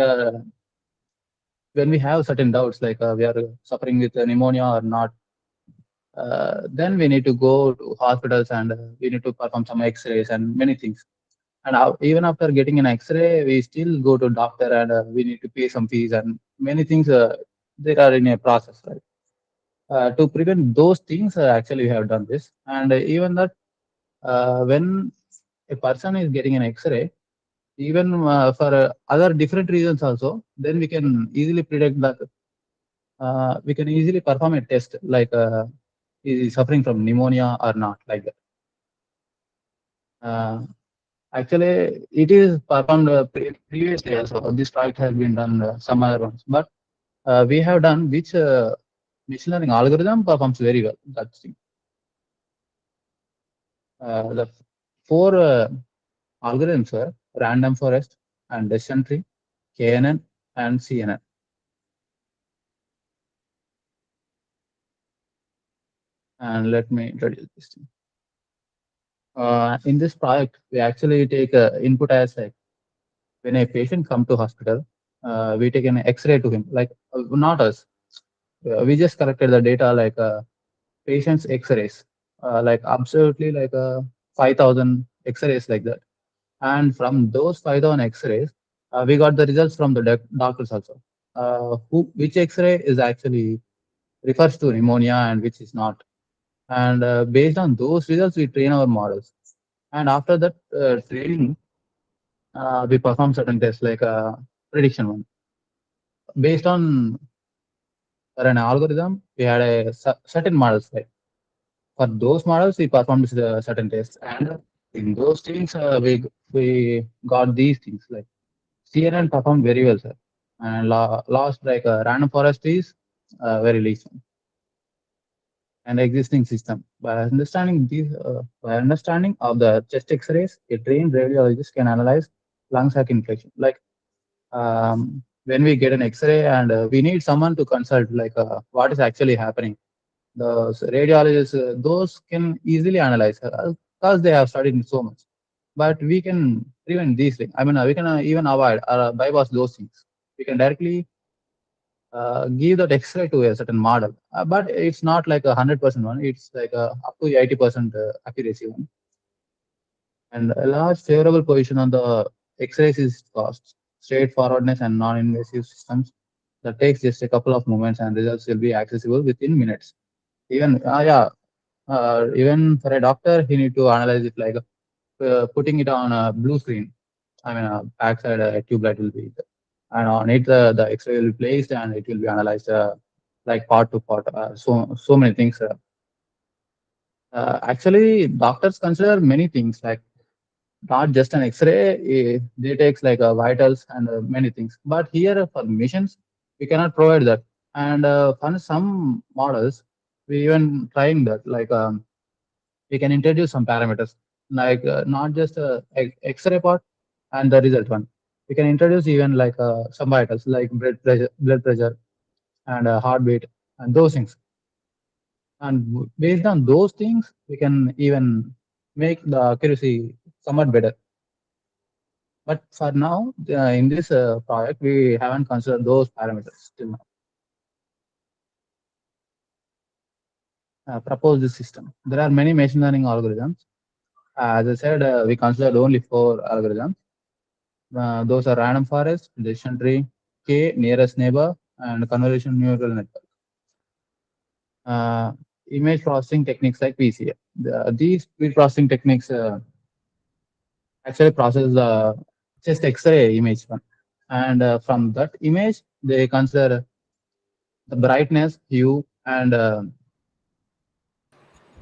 have certain doubts, like we are suffering with pneumonia or not, then we need to go to hospitals and we need to perform some X-rays and many things. And even after getting an X-ray, we still go to doctor and we need to pay some fees and many things. They are in a process, right? To prevent those things, actually, we have done this. And even that, when a person is getting an X-ray, even for other different reasons also, then we can easily predict that. We can easily perform a test like is he suffering from pneumonia or not, like that. Actually, it is performed previously also. This project has been done some other ones, but we have done which machine learning algorithm performs very well. That's thing. The four algorithms were random forest and decision tree, KNN, and CNN. And let me introduce this thing. In this project, we actually take input as like when a patient come to hospital, we take an X-ray to him, like not us. We just collected the data like patient's X-rays, like absolutely like 5,000 X-rays like that. And from those 5,000 X-rays, we got the results from the doctors also. Which X-ray is actually refers to pneumonia and which is not. And based on those results, we train our models. And after that training, we perform certain tests like prediction one. Based on for an algorithm, we had a certain models. Like for those models, we performed certain tests, and in those things, we got these things. Like CNN performed very well, sir, and lost like random forest is very least. And existing system. By understanding of the chest X-rays, a trained radiologist can analyze lung sac infection. Like when we get an X-ray and we need someone to consult, like what is actually happening. The radiologists, those can easily analyze because they have studied so much. But we can prevent these things. I mean, we can even avoid or bypass those things. We can directly give that X-ray to a certain model, but it's not like 100% one. It's like up to 80% accuracy one. And a large favorable position on the X-rays is cost, straightforwardness, and non-invasive systems that takes just a couple of moments and results will be accessible within minutes. Even even for a doctor, he need to analyze it like putting it on a blue screen. I mean, backside a tube light will be there. And on it the X-ray will be placed and it will be analyzed like part to part. So many things. Actually, doctors consider many things like not just an X-ray. They takes like vitals and many things. But here for missions, we cannot provide that. And for some models, we even trying that like we can introduce some parameters like not just X-ray part and the result one. We can introduce even like some vitals like blood pressure, and heartbeat, and those things. And based on those things, we can even make the accuracy somewhat better. But for now, in this project, we haven't considered those parameters till now. Propose this system. There are many machine learning algorithms. As I said, we considered only 4 algorithms. Those are random forest, decision tree, K, nearest neighbor, and convolution neural network. Image processing techniques like PCA. These speed processing techniques actually process the chest X-ray image one. And from that image, they consider the brightness, hue, and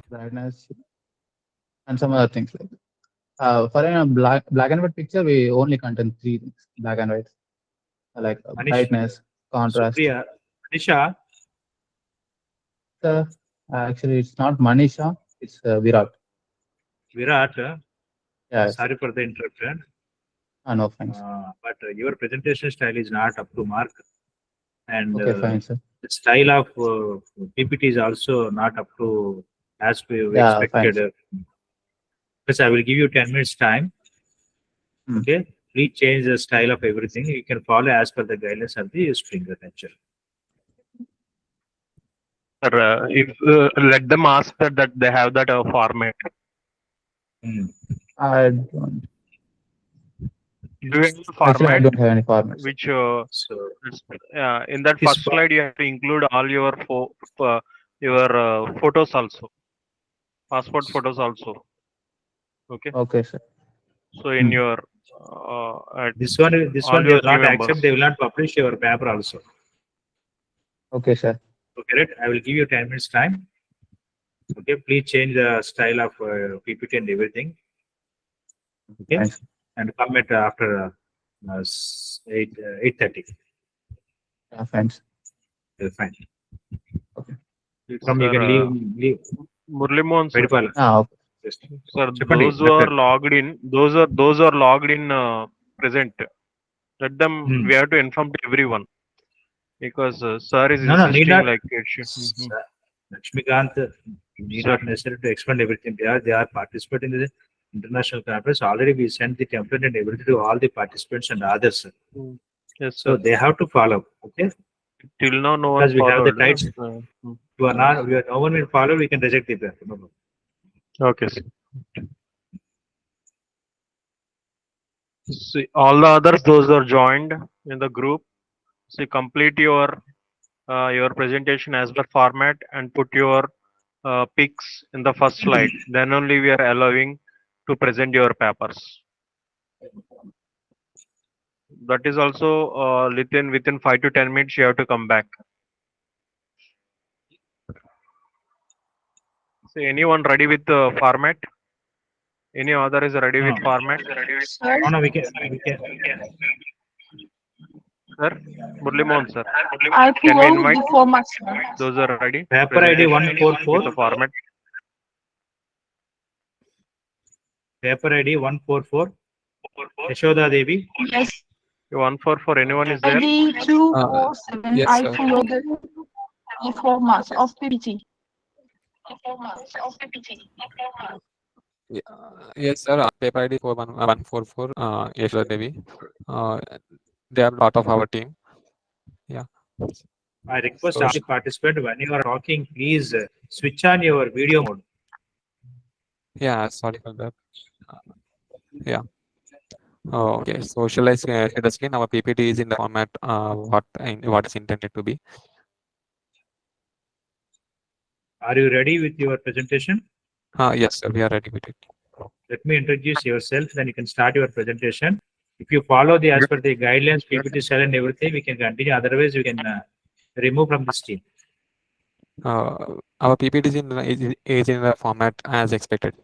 brightness, and some other things like that. For a black and white picture, we only contain 3 things: black and white, like brightness, contrast. Supriya, Manisha, Actually, it's not Manisha, it's Virat. Virat, Yeah, sorry for the interruption. no thanks. But your presentation style is not up to mark. and Okay, fine, sir. the style of PPT is also not up to as we Yeah, fine. expected. Because I will give you 10 minutes time. Hmm. Okay, please change the style of everything. You can follow as per the guidelines of the Springer lecture. Sir, if let them ask that they have that format. I don't, Do you have a actually, I format don't have any formats. which So in that This first slide you have to include all your photos also, passport photos also. Okay. Okay, sir. So in Hmm. your this one they all will your not team accept. members. They will not publish your paper also. Okay, sir. Okay, right? I will give you 10 minutes time. Okay, please change the style of PPT and everything. Okay, Fine, sir. and come at after 8:30. Yeah, fine, sir. Fine. Okay. From you Sir, can leave. Murli Mohan sir. Reddy. Okay. Sir, Cheppandi, those who are Doctor. logged in, those are logged in present. Let them. We have to inform to everyone because sir is No, need insisting not. like it should. Lakshmikant, you need Sir. not necessary to explain everything. They are participating in the international conference. Already we sent the template and everything to all the participants and others. Yes, So sir. they have to follow. Okay. Till now, no one Because we have the followed. types. You are not. No one will follow. We can reject the paper. No problem. Okay, sir. See, all the others, those are joined in the group. See, complete your presentation as per format and put your pics in the first slide. Then only we are allowing to present your papers. That is also within 5 to 10 minutes you have to come back. So anyone ready with the format? Any other is ready with format? Oh, no, we can. Sir, Murli Mohan sir. I Can we provide invite the format. those are ready? Paper ID Presentation 144. with the format. Paper ID 144. Yasoda Devi. Yes. 144. Anyone is there? ID 247. yes, I sir. followed the formats of PPT. Yes, sir. Paper ID 144. Yasoda Devi. They are part of our team. Yeah. I request So, all the participants when you are talking, please switch on your video mode. yeah, sorry for that. Yeah. Oh, okay. So shall I share the screen? Our PPT is in the format what is intended to be. Are you ready with your presentation? Yes, sir. We are ready with it. Let me introduce yourself, then you can start your presentation. If you follow the as per the guidelines, PPT cell and everything, we can continue. Otherwise, we can remove from this team. Our PPT is in the format as expected.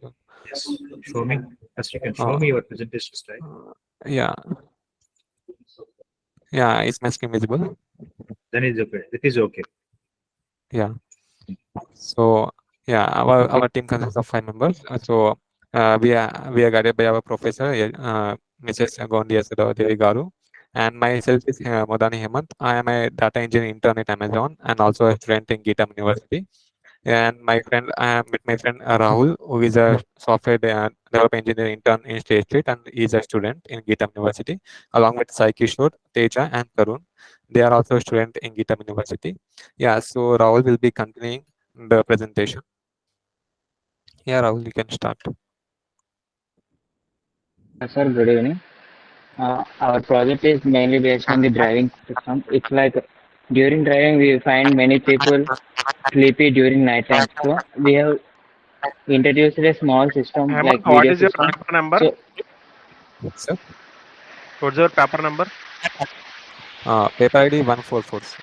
Yes. Show me. First, you can show me your presentation style. Yeah. Yeah, is my screen visible? Then it's okay. It is okay. Yeah. So yeah, our team consists of 5 members. So we are guided by our professor, Mrs. Gondi Devi Garu, and myself is Modani Hemant. I am a data engineer intern at Amazon and also a student in Geetam University. And I am with my friend Rahul, who is a software developer engineer intern in State Street, and he is a student in Geetam University, along with Sai Kishore, Teja, and Karun. They are also a student in Geetam University. Yeah, so Rahul will be continuing the presentation. Yeah, Rahul, you can start. Sir, good evening. Our project is mainly based on the driving system. It's like during driving, we find many people sleepy during night time. So we have introduced a small system Hemant, like what video is your system. paper number? So Sir? What's your paper number? Paper ID 144. Sir.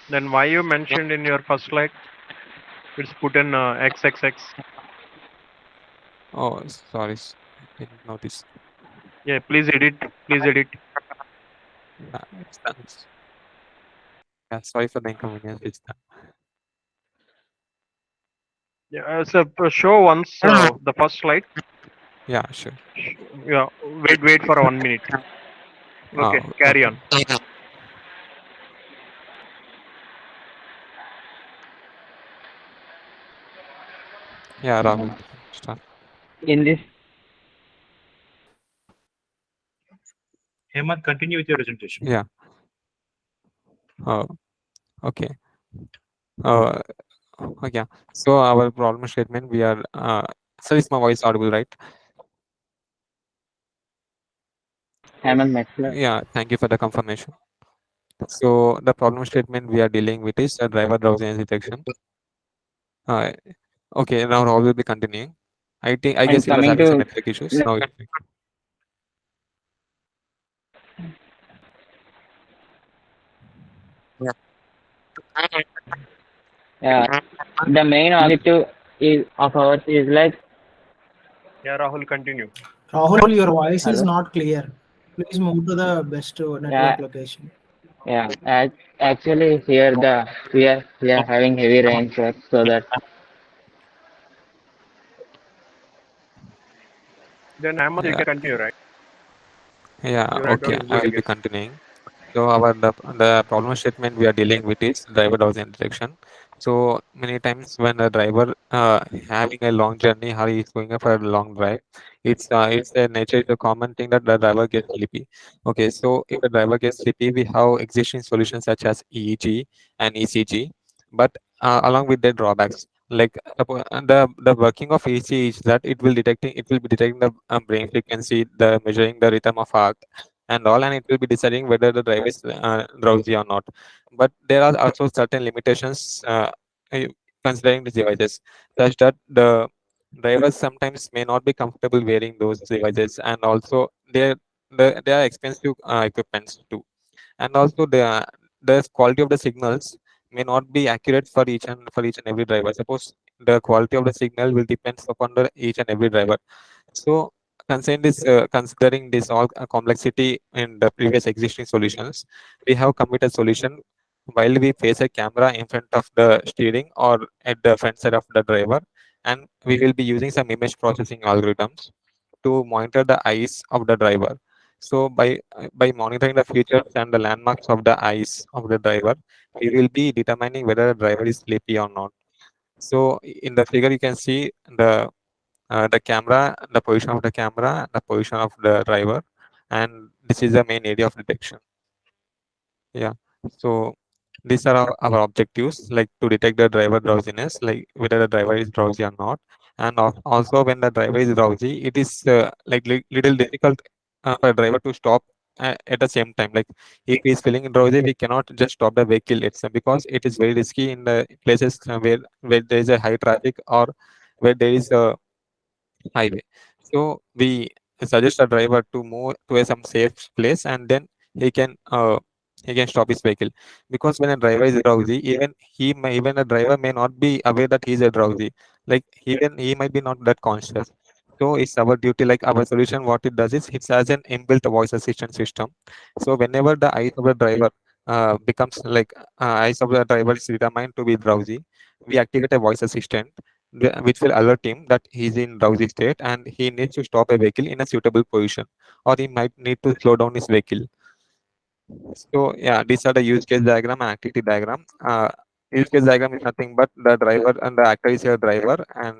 Then why you mentioned in your first slide? It's put in XXX. Oh, sorry. I didn't notice. Yeah, please edit. Please edit. Thanks. Yeah, sorry for the inconvenience. It's done. Yeah, so show once the first slide. Yeah, sure. Yeah, wait for 1 minute. Okay, carry on. Yeah, Rahul. Start. In this, Hemant, continue with your presentation. Yeah. Okay. Uh, okay. So our problem statement, we are. So is my voice audible, right? Hemant Metzler. Yeah. Thank you for the confirmation. So the problem statement we are dealing with is a driver drowsiness detection. Uh, okay. Now Rahul will be continuing. I And guess he was coming having some to network issues. Now it's the main objective is of ours is like Yeah, Rahul, continue. Rahul, your voice is hello. not clear. Please move to the best network Yeah, location. yeah. Actually, here we are having heavy rain, sir. So that Then Hemant, you yeah. can continue, right? Yeah. Your Okay. network is I good, I will be guess. continuing. So our the problem statement we are dealing with is driver drowsiness detection. So many times when a driver having a long journey or he is going for a long drive, it's a nature, it's a common thing that the driver gets sleepy. Okay, so if the driver gets sleepy, we have existing solutions such as EEG and ECG, but along with the drawbacks. Like the working of EEG is that it will be detecting the brain frequency, the measuring the rhythm of heart and all, and it will be deciding whether the driver is drowsy or not. But there are also certain limitations uh, considering these devices, such that the drivers sometimes may not be comfortable wearing those devices, and also they are expensive equipments too, and also the quality of the signals may not be accurate for each and every driver. Suppose the quality of the signal will depend upon the each and every driver. So considering this all complexity in the previous existing solutions, we have committed a solution while we face a camera in front of the steering or at the front side of the driver, and we will be using some image processing algorithms to monitor the eyes of the driver. So by monitoring the features and the landmarks of the eyes of the driver, we will be determining whether the driver is sleepy or not. So in the figure, you can see the camera, the position of the camera, the position of the driver, and this is the main area of detection. Yeah. So these are our objectives, like to detect the driver drowsiness, like whether the driver is drowsy or not. And also when the driver is drowsy, it is like little difficult for a driver to stop at the same time. Like if he is feeling drowsy, we cannot just stop the vehicle itself because it is very risky in the places where there is a high traffic or where there is a highway. So we suggest a driver to move to some safe place, and then he can uh, he can stop his vehicle. Because when a driver is drowsy, even a driver may not be aware that he is a drowsy. Like even he might be not that conscious. So it's our duty, like our solution, what it does is it has an inbuilt voice assistant system. So whenever the eyes of the driver becomes like eyes of the driver is determined to be drowsy, we activate a voice assistant which will alert him that he's in drowsy state and he needs to stop a vehicle in a suitable position, or he might need to slow down his vehicle. So yeah, these are the use case diagram and activity diagram. Use case diagram is nothing but the driver and the actor is your driver. And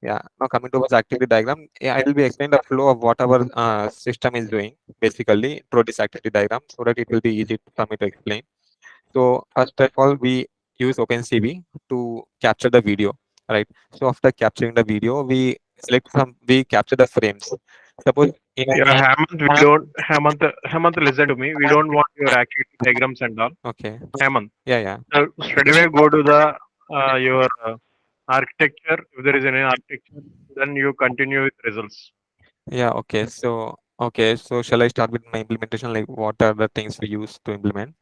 yeah, now coming towards activity diagram, yeah, I will be explaining the flow of what our system is doing basically through this activity diagram, so that it will be easy for me to explain. So first of all, we use OpenCV to capture the video, right? So after capturing the video, we capture the frames. Suppose in Yeah, a, Hemant, we don't Hemant, listen to me. We don't want your activity diagrams and all. okay, Hemant, yeah, yeah, so straight away go to the your architecture. If there is any architecture, then you continue with results. yeah, okay, so shall I start with my implementation? Like what are the things we use to implement?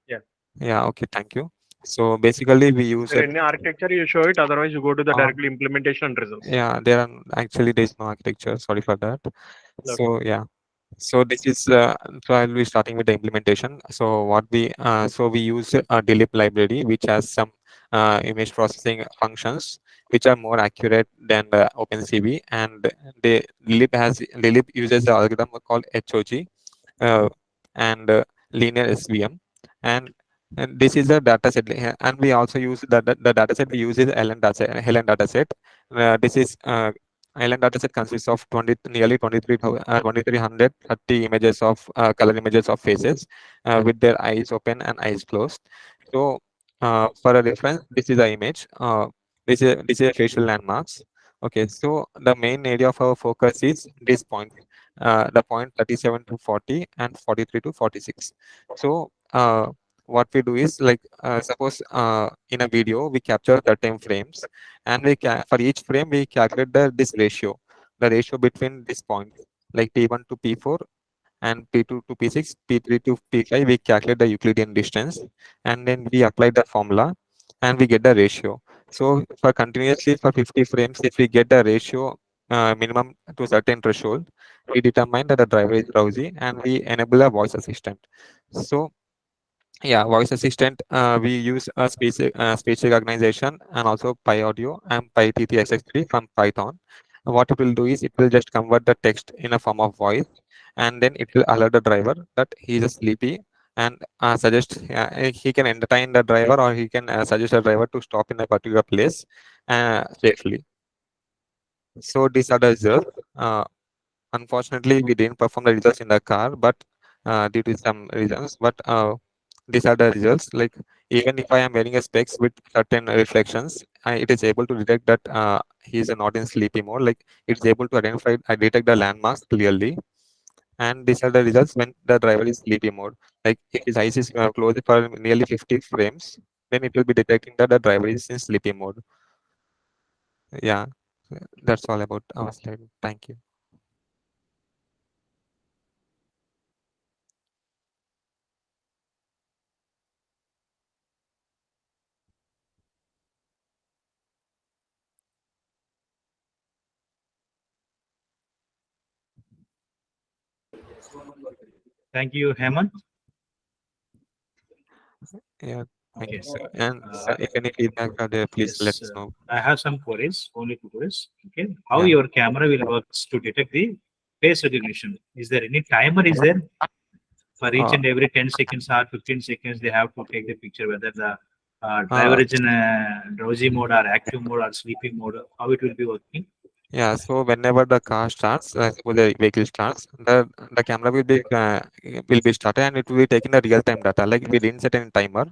Yeah. Yeah, okay, thank you. So basically we If use there a is any architecture, you show it. Otherwise, you go to the uh, directly implementation and results. yeah, there's no architecture, sorry for that. Okay. So yeah, so this is so I'll be starting with the implementation. So we use a DLIP library which has some image processing functions which are more accurate than the OpenCV, and the DLIP uses the algorithm called HOG and linear SVM, and And this is a data set, and we also use the data set we use is LN data set. This is LN data set consists of nearly 2330 images of color images of faces with their eyes open and eyes closed. So for a reference, this is the image. This is a facial landmarks. Okay, so the main area of our focus is this point, the point 37 to 40 and 43 to 46. So what we do is like suppose in a video we capture 13 frames, and for each frame we calculate this ratio, the ratio between this point, like p1 to p4 and p2 to p6, p3 to p5. We calculate the Euclidean distance, and then we apply the formula and we get the ratio. So for continuously for 50 frames, if we get the ratio minimum to a certain threshold, we determine that the driver is drowsy and we enable a voice assistant. So yeah, voice assistant, we use a speech recognition and also PyAudio and PyTTSX3 from Python. What it will do is it will just convert the text in a form of voice, and then it will alert the driver that he is sleepy, and suggest he can entertain the driver, or he can suggest the driver to stop in a particular place safely. So these are the results. Unfortunately, we didn't perform the results in the car, but due to some reasons. But these are the results. Like even if I am wearing a specs with certain reflections, it is able to detect that he is not in sleepy mode. Like it's able to detect the landmarks clearly. And these are the results when the driver is sleepy mode. Like if his eyes is closed for nearly 50 frames, then it will be detecting that the driver is in sleepy mode. Yeah, that's all about our slide. Thank you. Thank you, Hemant. Yeah, thank you, Okay. sir. And if any feedback are there, please let us know. I have some queries, only two queries. Okay. How Yeah. your camera will work to detect the face recognition? Is there any timer? Is there for each and every 10 seconds or 15 seconds they have to take the picture whether the driver is in a drowsy mode or active mode or sleeping mode? How it will be working? Yeah, so whenever the car starts, suppose the vehicle starts, the camera will be started, and it will be taking the real time data. Like we didn't set any timer.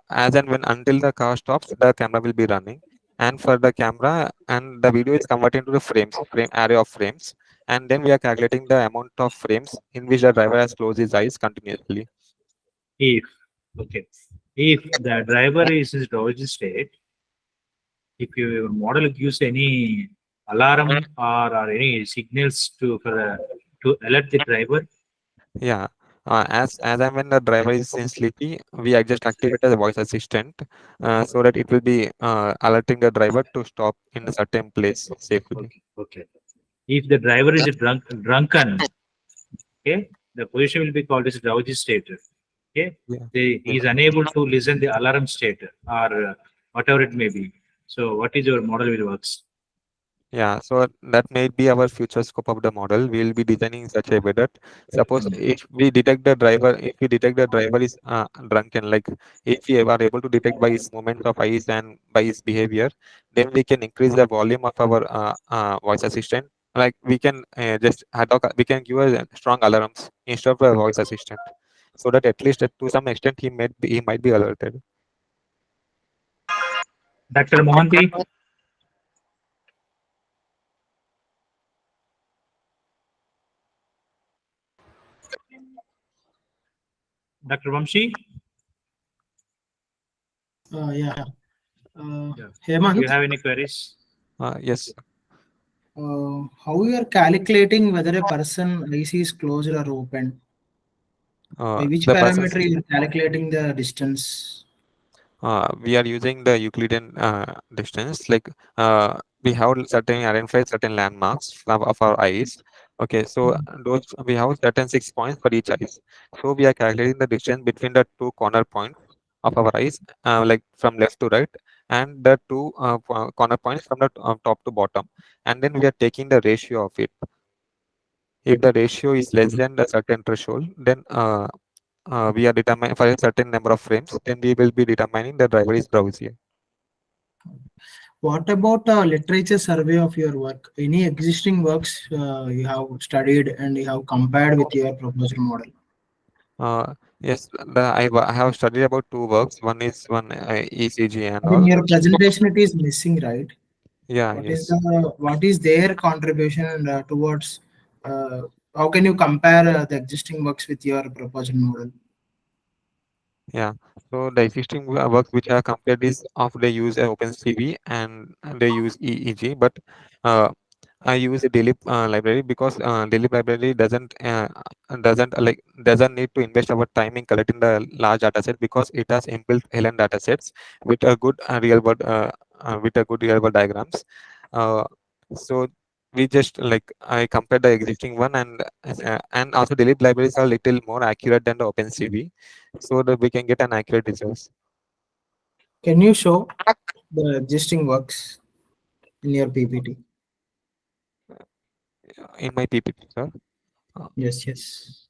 As and when until the car stops, the camera will be running. And for the camera, and the video is converted into the frame array of frames, and then we are calculating the amount of frames in which the driver has closed his eyes continuously. If the driver is in drowsy state, if your model gives any alarm or any signals to alert the driver. Yeah, as and when the driver is in sleepy, we just activate the voice assistant so that it will be alerting the driver to stop in a certain place safely. Okay. If the driver is drunken, okay, the position will be called as drowsy state. Okay, he is unable to listen the alarm state or whatever it may be. So, what is your model will works? Yeah, so that may be our future scope of the model. We will be designing in such a way that suppose if we detect the driver is drunken, like if we are able to detect by his movement of eyes and by his behavior, then we can increase the volume of our voice assistant. Like we can just we can give a strong alarms instead of a voice assistant, so that at least to some extent he might be alerted. Dr. Mohanty. Dr. Vamshi? Yeah. Yeah. Hemant? Do you have any queries? Yes. How you are calculating whether a person eyes is closed or open? By which parameter you are calculating the distance? We are using the Euclidean distance. Like we have identified certain landmarks of our eyes. Okay, so those we have certain 6 points for each eyes. So we are calculating the distance between the two corner points of our eyes, like from left to right, and the two corner points from the top to bottom, and then we are taking the ratio of it. If the ratio is less than the certain threshold, then we are determining for a certain number of frames, then we will be determining the driver is drowsy. What about literature survey of your work? Any existing works you have studied and you have compared with your proposed model? Yes, I have studied about two works. One is ECG and In all. your presentation, it is missing, right? Yeah, What yes. is what is their contribution towards? How can you compare the existing works with your proposed model? Yeah. So the existing works which are compared is of they use OpenCV and they use EEG, but I use a Delip library because Delip library doesn't need to invest our time in collecting the large data set because it has inbuilt LN data sets with a good real world diagrams. So we just like I compared the existing one and also Delip libraries are little more accurate than the OpenCV, so that we can get an accurate results. Can you show the existing works in your PPT? In my PPT, sir. Yes, yes.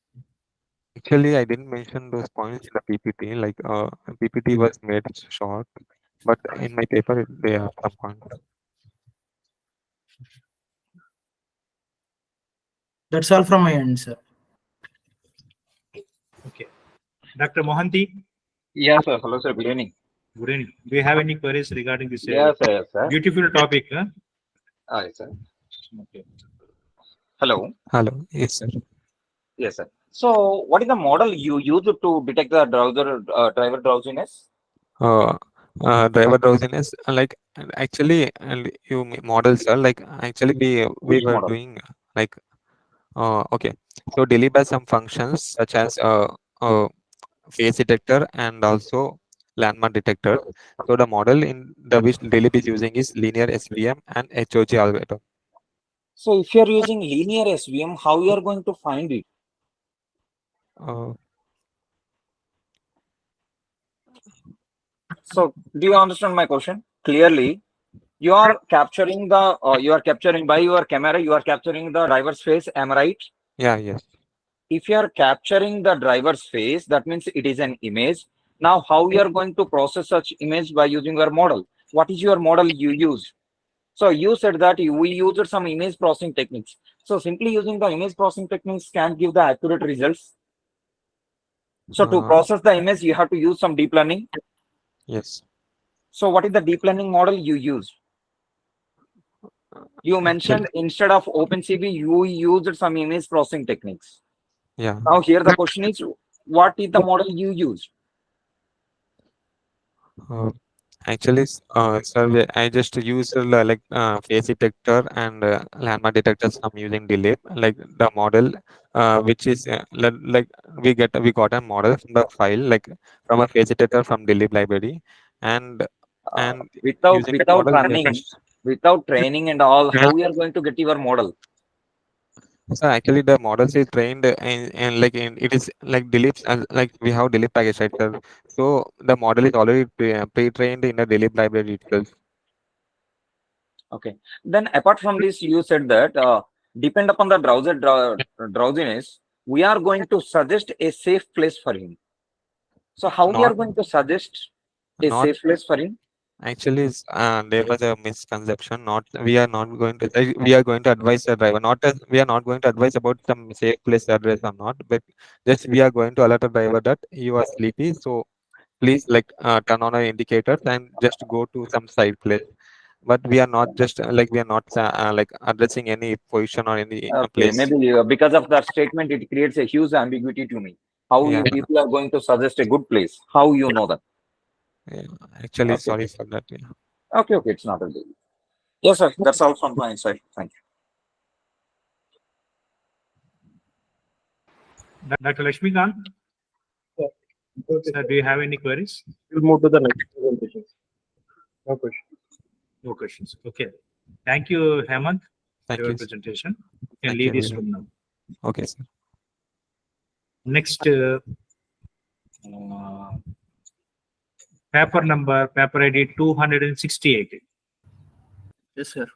Actually, I didn't mention those points in the PPT. Like PPT was made short, but in my paper they have some points. That's all from my end, sir. Okay. Dr. Mohanty? Yes, sir. Hello, sir. Good evening. Good evening. Do you have any queries regarding this? Yes, sir. Yes, sir. Beautiful topic, huh? Yes, sir. Okay. Hello. Hello. Yes, sir. Yes, sir. So, what is the model you use to detect the driver drowsiness? Driver drowsiness, like actually, models are like actually we Which were model? doing like okay. So Delip has some functions such as face detector and also landmark detector. So the model in the which Delip is using is linear SVM and HOG algorithm. So, if you are using linear SVM, how you are going to find it? So, do you understand my question clearly? You are capturing by your camera. You are capturing the driver's face. Am I right? Yeah. Yes. If you are capturing the driver's face, that means it is an image. Now, how you are going to process such image by using your model? What is your model you use? So you said that we used some image processing techniques. So simply using the image processing techniques can give the accurate results. So to process the image, you have to use some deep learning. Yes. So what is the deep learning model you use? You mentioned instead of OpenCV, you used some image processing techniques. Yeah. Now here the question is, what is the model you use? Actually, sir, I just use face detector and landmark detectors. I'm using Delip, like the model, which is like we got a model from the file, like from a face detector from Delip library, and without using the model, running, without training and all, how we are going to get your model? So actually, the models is trained and like it is like Delip, like we have Delip package, right, sir? So the model is already pre-trained in the Delip library itself. Okay. Then apart from this, you said that depend upon the drowsiness, we are going to suggest a safe place for him. So how we are going to suggest a Not safe place for him? actually, there was a misconception. Not we are not going to we are going to advise the driver. Not as we are not going to advise about some safe place address or not, but just we are going to alert the driver that you are sleepy. So please turn on our indicators and just go to some side place. But we are not just we are not addressing any position or any Okay, place. maybe because of that statement, it creates a huge ambiguity to me. How Yeah. you people are going to suggest a good place? How you know that? Yeah. Actually, Okay. sorry for that. Yeah. Okay, it's not a big deal. Yes, sir. That's all from my side. Thank you. Dr. Lakshmikant? Sir, do you have any queries? We'll move to the next presentation. No questions. No questions. Okay. Thank you, Hemant, Thank for your you. presentation. You can Thank leave you. this room now. Okay, sir. Next, paper ID 268. Yes, sir.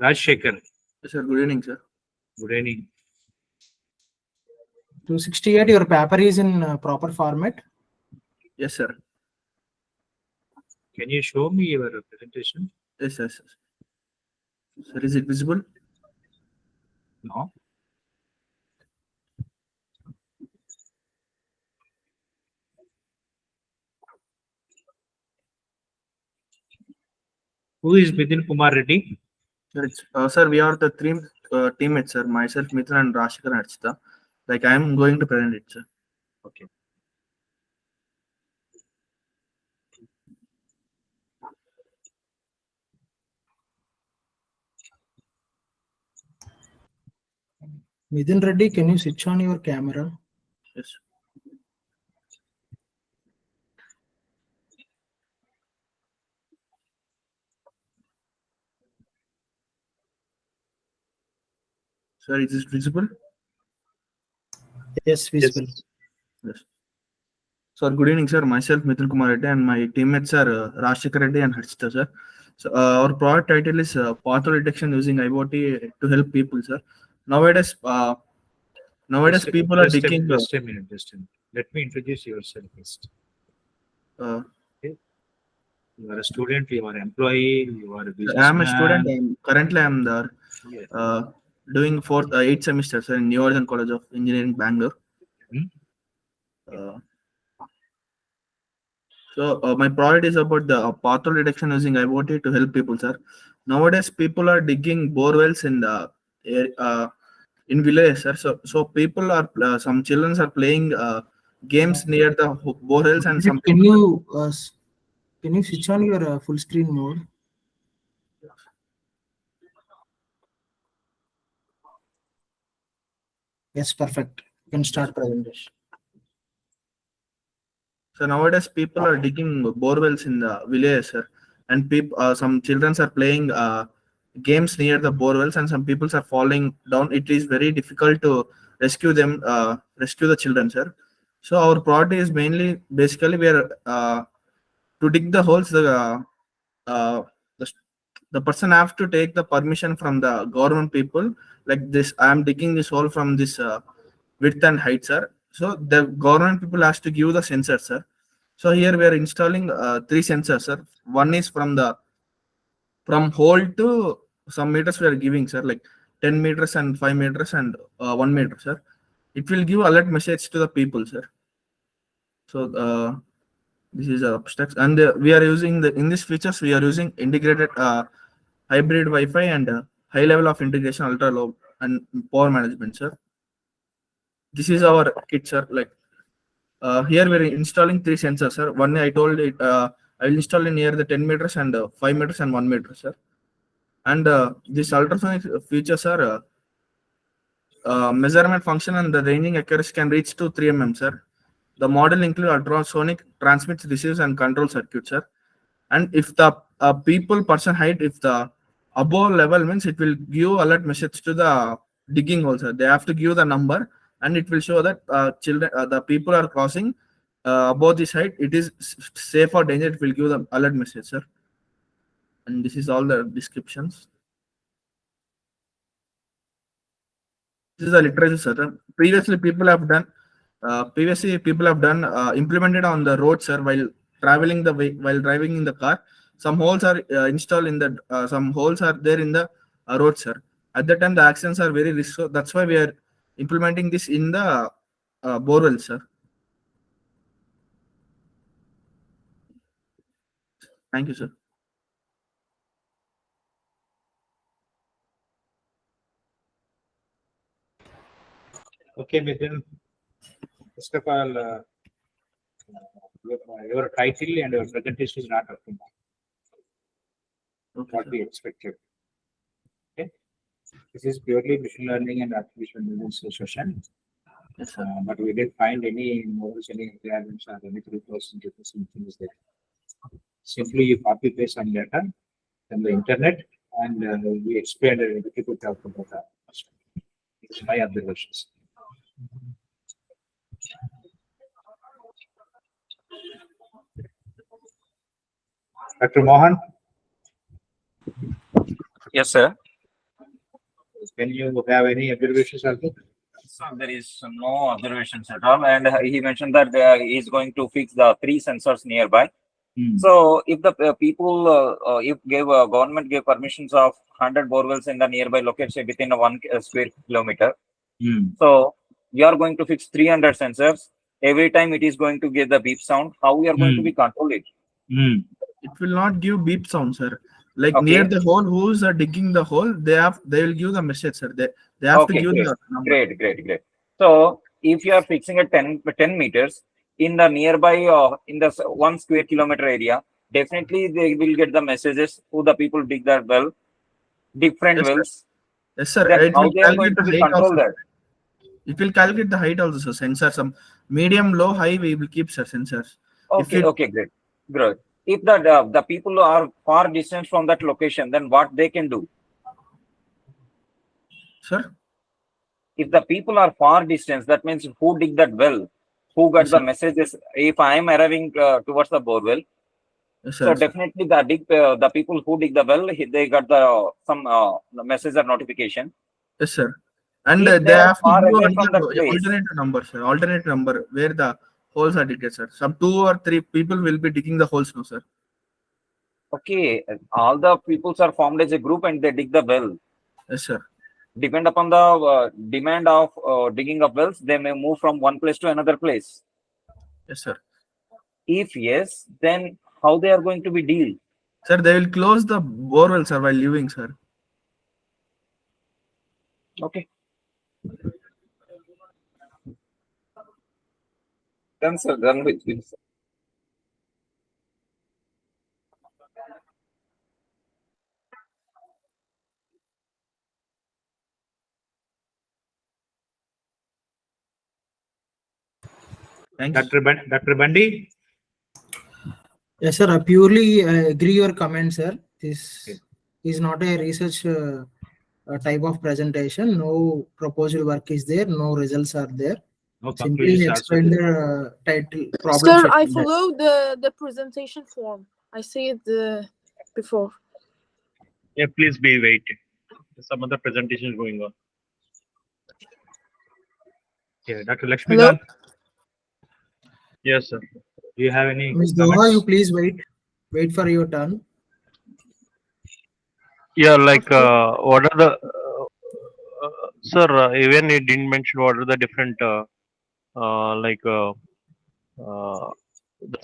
Rajasekhar. Yes, sir. Good evening, sir. Good evening. 268, your paper is in proper format? Yes, sir. Can you show me your presentation? Yes, yes. Sir, is it visible? No. Who is Midin Kumar Reddy? Sir, we are the three teammates, sir. Myself, Mithun, and Rajasekhar and Archita. Like, I am going to present it, sir. Okay. Midin Reddy, can you switch on your camera? Yes. Sir, is it visible? Yes, visible. Yes. Sir, good evening, sir. Myself, Mithun Kumar Reddy, and my teammates are Rajasekhar Reddy and Harshita, sir. So, our product title is Pothole detection using IoT to help people, sir. Nowadays, people are digging. Just a minute. Let me introduce yourself first. Okay. You are a student, you are an employee, you are a businessman. I am a student. Currently, I am there. Doing 8th semester, sir, in Lorawan College of Engineering, Bangalore. So my product is about the pothole detection using IoT to help people, sir. Nowadays, people are digging bore wells in the in villages, sir. So people are some children are playing games near the bore wells, and some. Can you switch on your full screen mode? Yes, perfect. You can start presentation. So nowadays people are digging bore wells in the villages, sir, and some children are playing games near the bore wells, and some people are falling down. It is very difficult to rescue them, rescue the children, sir. So our product is basically we are to dig the holes. The person have to take the permission from the government people. Like this, I am digging this hole from this width and height, sir. So the government people has to give the sensor, sir. So here we are installing 3 sensors, sir. One is from hole to some meters we are giving, sir, like 10 meters and 5 meters and 1 meter, sir. It will give alert message to the people, sir. So this is abstract, and we are using in these features we are using integrated hybrid Wi-Fi and high level of integration, ultra low and power management, sir. This is our kit, sir. Like here we are installing 3 sensors, sir. One I told it I will install in near the 10 meters and 5 meters and 1 meter, sir. And this ultrasonic features are measurement function and the ranging accuracy can reach to 3 mm, sir. The model includes ultrasonic transmits, receives, and control circuit, sir. And if the person height, if the above level means it will give alert message to the digging hole, sir. They have to give the number, and it will show that the people are crossing above this height. It is safe or danger. It will give the alert message, sir. And this is all the descriptions. This is the literature, sir. Previously, people have done implemented on the road, sir, while traveling while driving in the car. Some holes are installed in the some holes are there in the road, sir. At that time, the accidents are very risky. So that's why we are implementing this in the borewell, sir. Thank you, sir. Okay, Mithun. First of all, your title and your presentation is not up to mark. What we expected. Okay. This is purely machine learning and artificial intelligence session. Yes, sir. But we didn't find any models, any requirements, or any things there. Simply you copy paste some data from the internet, and we explained a little bit of data. It's my observations. Dr. Mohan? Yes, sir. Can you have any observations also? So there is no observations at all, and he mentioned that he is going to fix the 3 sensors nearby. So if the people, if government gave permissions of 100 borewells in the nearby location within a 1 square kilometer, so we are going to fix 300 sensors. Every time it is going to give the beep sound. How we are going to be control it? It will not give beep sound, sir. Like Okay. near the hole, who's digging the hole, they will give the message, sir. They have to Okay, give great, the number. great. So if you are fixing at 10 meters in the nearby in the 1 square kilometer area, definitely they will get the messages who the people dig that well, different Yes, sir. wells. Yes, sir. Then It how will they are going calculate to the be height control also. that? It will calculate the height also, sir. Sensor, some medium, low, high, we will keep, sir, sensors. Okay, okay, great. If the people are far distance from that location, then what they can do? Sir? If the people are far distance, that means who dig that well, who got Yes, the sir. messages. If I am arriving towards the borewell, Yes, so sir. definitely the people who dig the well, they got some message or notification. Yes, sir. And If they they are have to far give away from that another place, alternate number, sir. Alternate number where the holes are digged, sir. Some 2 or 3 people will be digging the holes now, sir. okay, all the peoples are formed as a group and they dig the well. Yes, sir. Depend upon the demand of digging of wells, they may move from one place to another place. Yes, sir. If yes, then how they are going to be deal? Sir, they will close the borewell, sir, while leaving, sir. Okay. Done, sir. Done with you. Thanks. Dr. Bundy? Yes, sir. I purely agree your comment, sir. This is not a research type of presentation. No proposal work is there. No results are there. No Simply conclusions also explain there. the title problem. Sir, I statement. follow the presentation form. I see it before. Yeah, please be waiting. Some other presentation is going on. Yeah, Dr. Lakshmikant, Yes, sir. do you have any Ms. Doha, comments? you please wait. Wait for your turn. Yeah, like what are the sir? Even he didn't mention what are the different the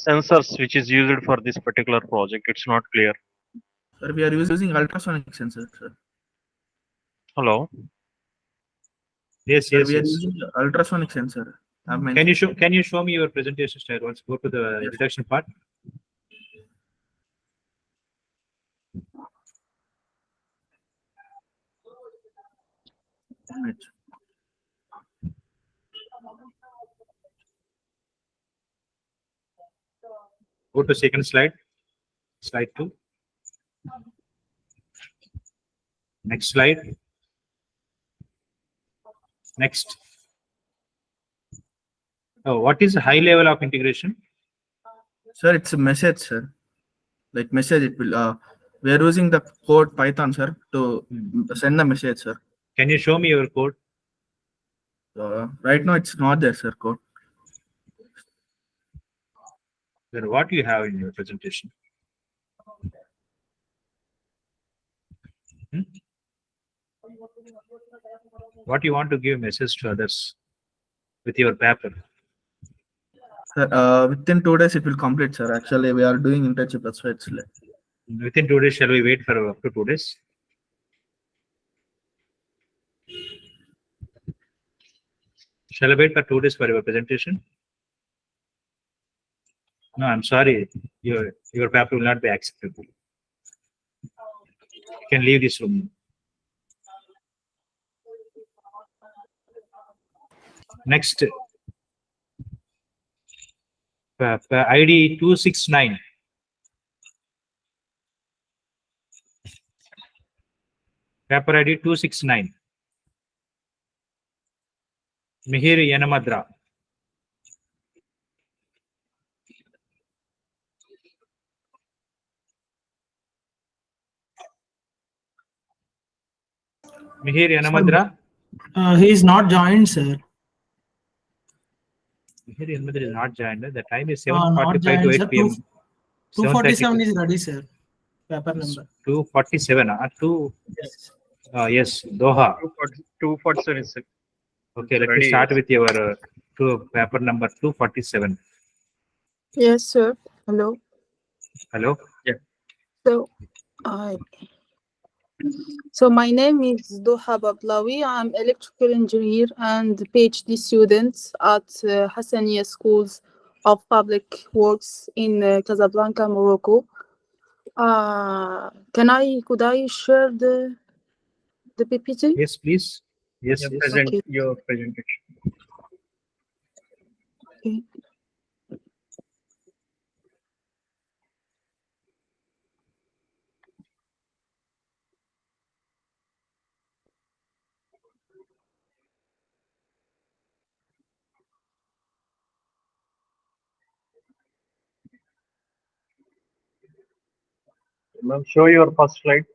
sensors which is used for this particular project. It's not clear. Sir, we are using ultrasonic sensor, sir. Hello. Yes, Sir, yes, we are yes. using ultrasonic sensor. I've Can mentioned. you show me your presentation style? Let's go to the introduction part. Go to second slide. Slide 2. Next slide. Next. Oh, what is high level of integration? Sir, it's a message, sir. Like message, it will. We are using the code Python, sir, to send the message, sir. Can you show me your code? Right now, it's not there, sir. Code. Then what you have in your presentation? What you want to give message to others with your paper? Sir, within 2 days, it will complete, sir. Actually, we are doing internship. That's why it's late. Within 2 days, shall we wait for up to 2 days? Shall I wait for 2 days for your presentation? No, I'm sorry. Your paper will not be acceptable. You can leave this room. Next. ID 269. Paper ID 269. Mihir Yanamandra. Mihir Yanamandra. He is not joined, sir. Here Yanamandra is not joined. The time is Not 7:45 to joined, 8 sir. p.m. 247 is ready, sir. Paper number. 247. Yes. Yes, Doha. 247 is Okay, let me ready, start yes. with your paper number 247. Yes, sir. Hello. Hello. Yeah. So, I. So my name is Doha Bablawi. I'm electrical engineer and PhD student at Hassaniya Schools of Public Works in Casablanca, Morocco. Could I share the PPT? Yes, please. Yes, Yeah, yes. present Okay. your presentation. Okay. Ma'am, show your first slide.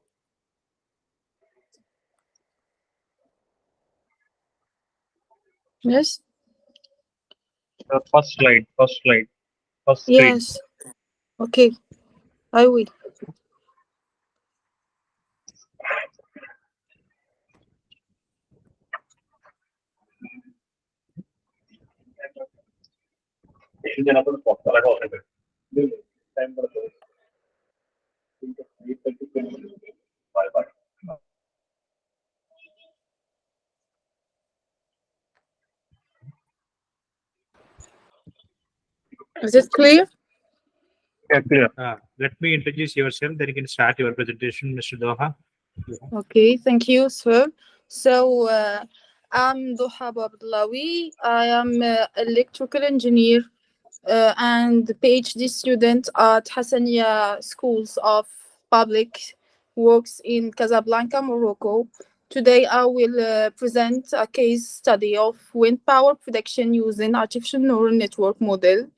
Yes. Your first slide. First slide. First screen. Yes. Okay. I will. Is it clear? Yeah, clear. Let me introduce yourself, then you can start your presentation, Mr. Doha. Okay, thank you, sir. So, I'm Doha Bablawi. I am electrical engineer and PhD student at Hassaniya Schools of Public Works in Casablanca, Morocco. Today, I will present a case study of wind power production using artificial neural network model.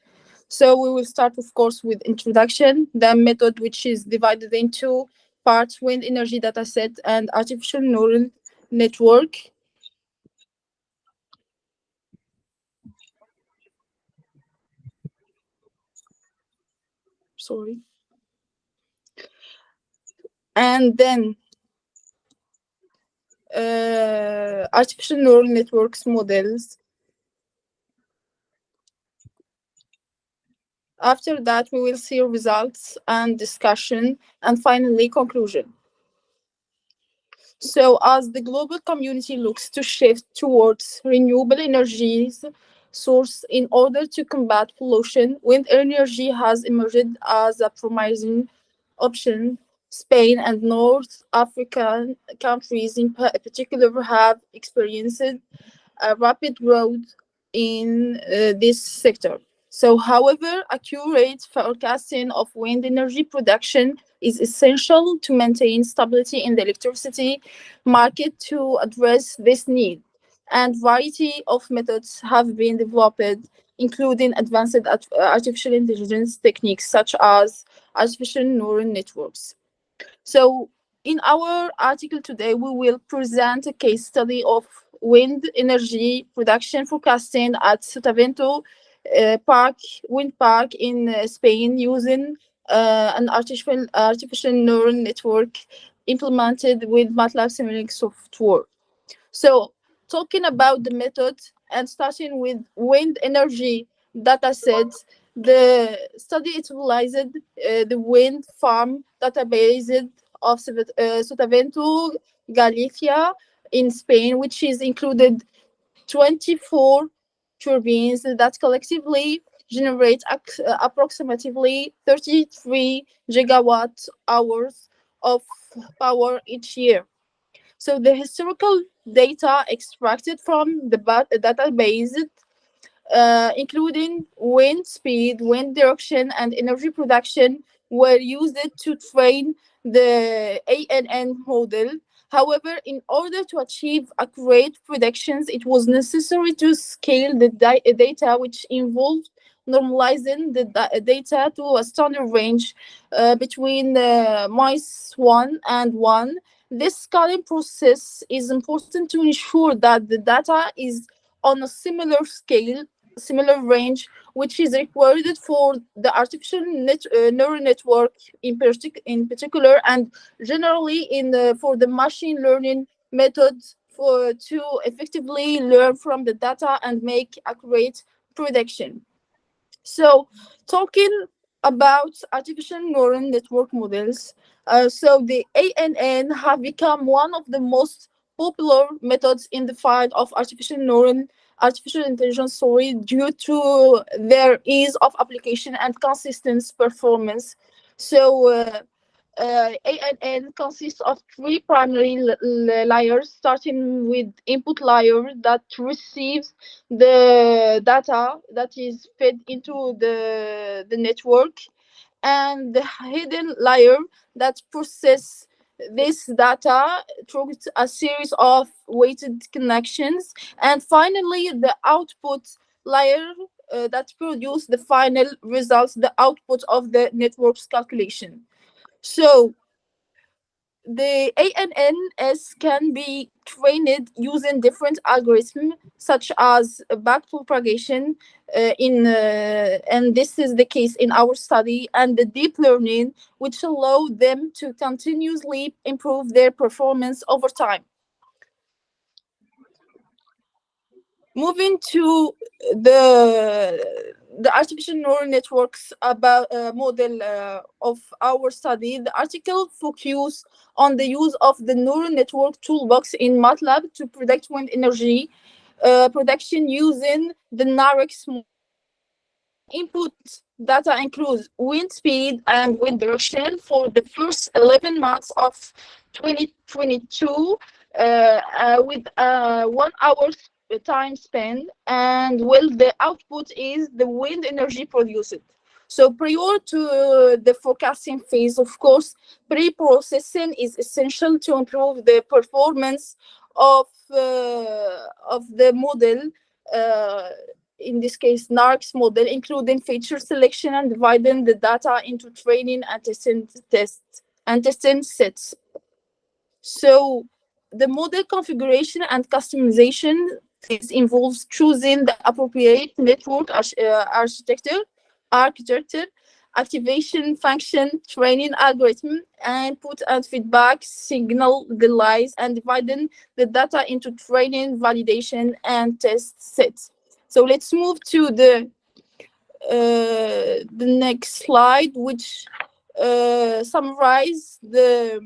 So we will start, of course, with introduction, the method which is divided into parts: wind energy dataset and artificial neural network. Sorry. And then artificial neural networks models. After that, we will see results and discussion, and finally conclusion. So as the global community looks to shift towards renewable energies source in order to combat pollution, wind energy has emerged as a promising option. Spain and North African countries in particular have experienced a rapid growth in this sector. So, however, accurate forecasting of wind energy production is essential to maintain stability in the electricity market to address this need. And variety of methods have been developed, including advanced artificial intelligence techniques such as artificial neural networks. So, in our article today, we will present a case study of wind energy production forecasting at Sotavento wind park in Spain using an artificial neural network implemented with MATLAB Simulink software. So, talking about the method and starting with wind energy data sets, the study utilized the wind farm database of Sotavento, Galicia in Spain, which is included 24 turbines that collectively generate approximately 33 gigawatt hours of power each year. So the historical data extracted from the database, including wind speed, wind direction, and energy production, were used to train the ANN model. However, in order to achieve accurate predictions, it was necessary to scale the data, which involved normalizing the data to a standard range between -1 and 1, This scaling process is important to ensure that the data is on a similar scale, similar range, which is required for the artificial neural network in particular, and generally for the machine learning methods to effectively learn from the data and make accurate prediction. So, talking about artificial neural network models, so the ANN have become one of the most popular methods in the field of artificial intelligence, due to their ease of application and consistent performance. So, ANN consists of three primary layers, starting with input layer that receives the data that is fed into the network, and the hidden layer that processes this data through a series of weighted connections, and finally the output layer that produces the final results, the output of the network's calculation. So the ANNs can be trained using different algorithms, such as backpropagation, and this is the case in our study, and the deep learning, which allow them to continuously improve their performance over time. Moving to the artificial neural networks about model of our study, the article focuses on the use of the neural network toolbox in MATLAB to predict wind energy production using the NAREX model. Input data includes wind speed and wind direction for the first 11 months of 2022 with 1 hour time spent, and the output is the wind energy produced. So prior to the forecasting phase, of course, pre-processing is essential to improve the performance of the model, in this case NAREX model, including feature selection and dividing the data into training and testing sets. So the model configuration and customization phase involves choosing the appropriate network architecture, activation function, training algorithm, input and feedback, signal delays, and dividing the data into training, validation, and test sets. So let's move to the next slide, which summarize the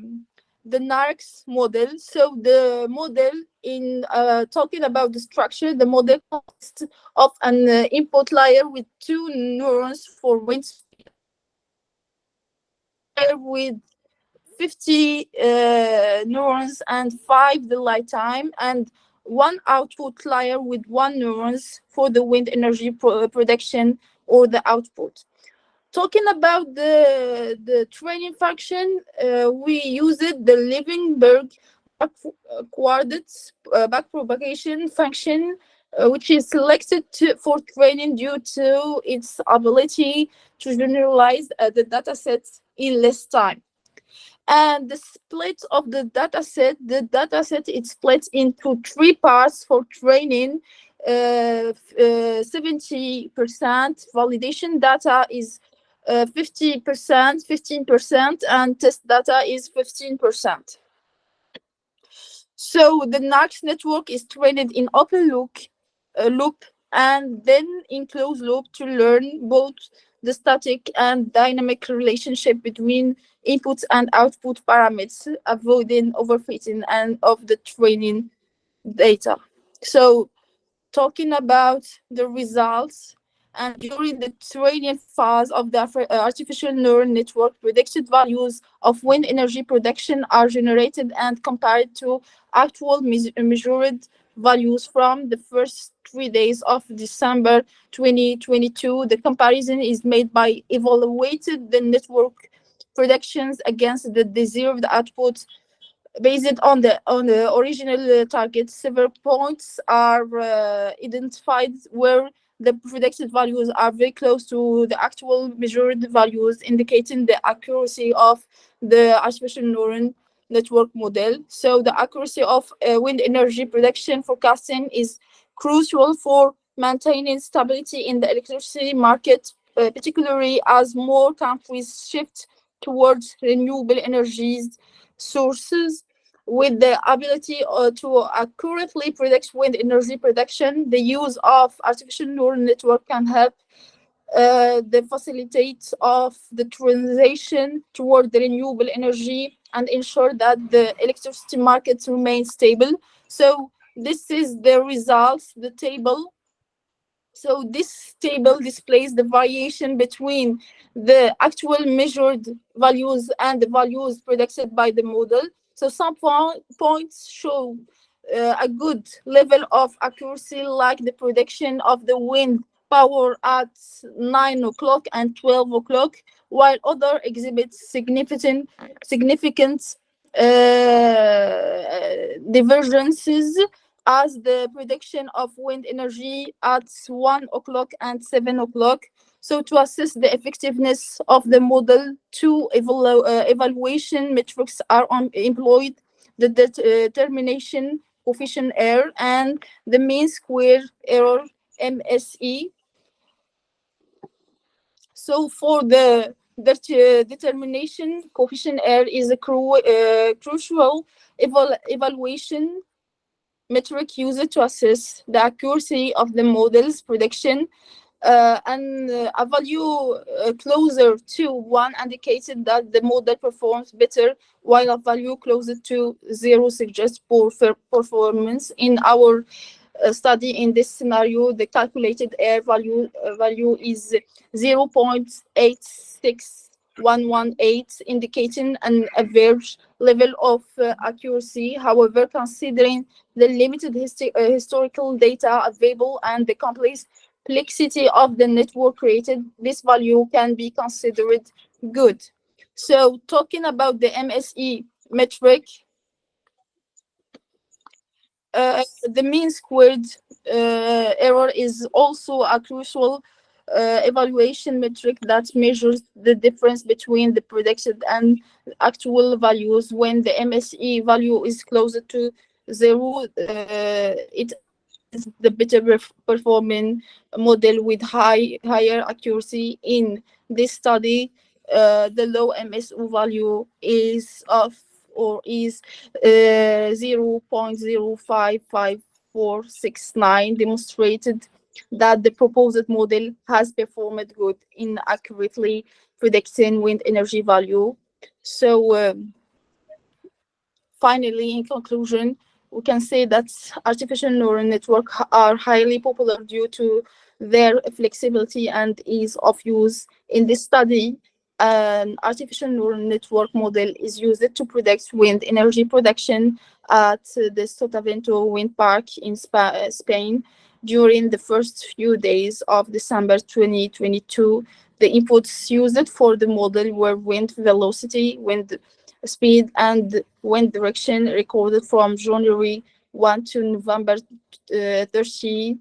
NAREX model. So the model, in talking about the structure, the model consists of an input layer with 2 neurons for wind speed, with 50 neurons and 5 delay time, and 1 output layer with 1 neurons for the wind energy production or the output. Talking about the training function, we used the Levenberg backpropagation function, which is selected for training due to its ability to generalize the datasets in less time. And the split of the dataset is split into 3 parts for training. 70% validation data is 50%, 15%, and test data is 15%. So the NAREX network is trained in open loop and then in closed loop to learn both the static and dynamic relationship between inputs and output parameters, avoiding overfitting and of the training data. So talking about the results, and during the training phase of the artificial neural network, predicted values of wind energy production are generated and compared to actual measured values from the first 3 days of December 2022. The comparison is made by evaluating the network predictions against the desired output. Based on the original target, several points are identified where the predicted values are very close to the actual measured values, indicating the accuracy of the artificial neural network model. So the accuracy of wind energy production forecasting is crucial for maintaining stability in the electricity market, particularly as more countries shift towards renewable energies sources. With the ability to accurately predict wind energy production, the use of artificial neural network can help the facilitate of the transition toward the renewable energy and ensure that the electricity markets remain stable. So this is the results, the table. So this table displays the variation between the actual measured values and the values predicted by the model. So some points show a good level of accuracy, like the prediction of the wind power at 9 o'clock and 12 o'clock, while other exhibit significant divergences, as the prediction of wind energy at 1 o'clock and 7 o'clock. So to assess the effectiveness of the model, two evaluation metrics are employed: the determination coefficient error and the mean square error, MSE. So for the determination coefficient error is a crucial evaluation metric used to assess the accuracy of the model's prediction, and a value closer to 1 indicated that the model performs better, while a value closer to 0 suggests poor performance. In our study, in this scenario, the calculated error value is 0.86118, indicating an average level of accuracy. However, considering the limited historical data available and the complexity of the network created, this value can be considered good. So talking about the MSE metric, the mean squared error is also a crucial evaluation metric that measures the difference between the predicted and actual values. When the MSE value is closer to 0, it is the better performing model with higher accuracy. In this study, the low MSE value is 0.055469, demonstrated that the proposed model has performed good in accurately predicting wind energy value. So finally, in conclusion, we can say that artificial neural networks are highly popular due to their flexibility and ease of use. In this study, an artificial neural network model is used to predict wind energy production at the Sotavento wind park in Spain. During the first few days of December 2022, the inputs used for the model were wind velocity, wind speed, and wind direction, recorded from January 1 to November 30,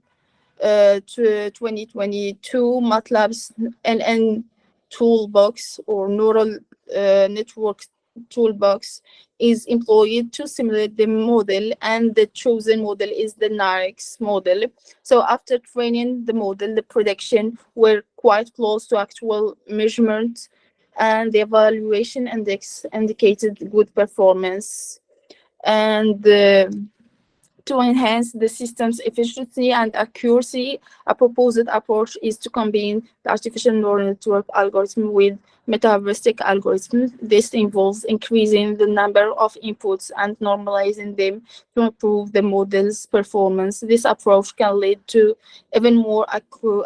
2022. MATLAB's NN toolbox, or neural network toolbox, is employed to simulate the model, and the chosen model is the NARIX model. So after training the model, the prediction were quite close to actual measurement, and the evaluation index indicated good performance. And to enhance the system's efficiency and accuracy, a proposed approach is to combine the artificial neural network algorithm with meta-heuristic algorithms. This involves increasing the number of inputs and normalizing them to improve the model's performance. This approach can lead to even more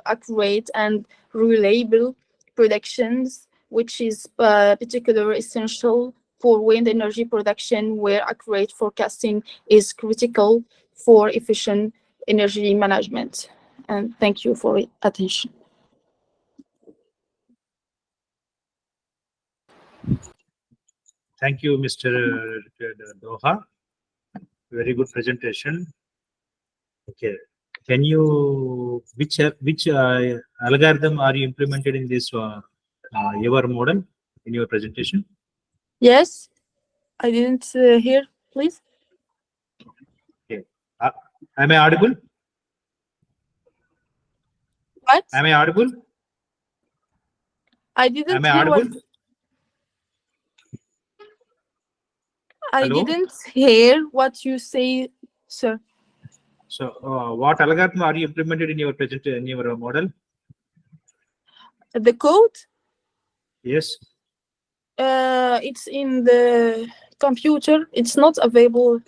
accurate and reliable predictions, which is particularly essential for wind energy production, where accurate forecasting is critical for efficient energy management. And thank you for your attention. Thank you, Mr. Doha. Very good presentation. Okay. Can you, which algorithm are you implemented in this your model in your presentation? Yes. I didn't hear, please. Okay. Am I audible? What? Am I audible? I didn't Am I hear what. audible? I Hello? didn't hear what you say, sir. So, what algorithm are you implemented in your model? The code? Yes. It's in the computer. It's not available.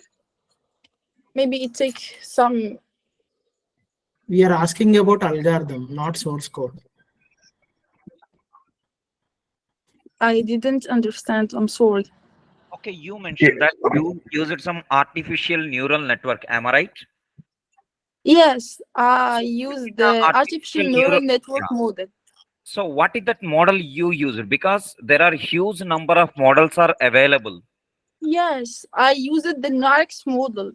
Maybe it takes some. We are asking about algorithm, not source code. I didn't understand. I'm sorry. Okay, you mentioned that you used some artificial neural network. Am I right? Yes, I use the artificial neural network model. So what is that model you used? Because there are huge number of models are available. Yes, I used the NARX model.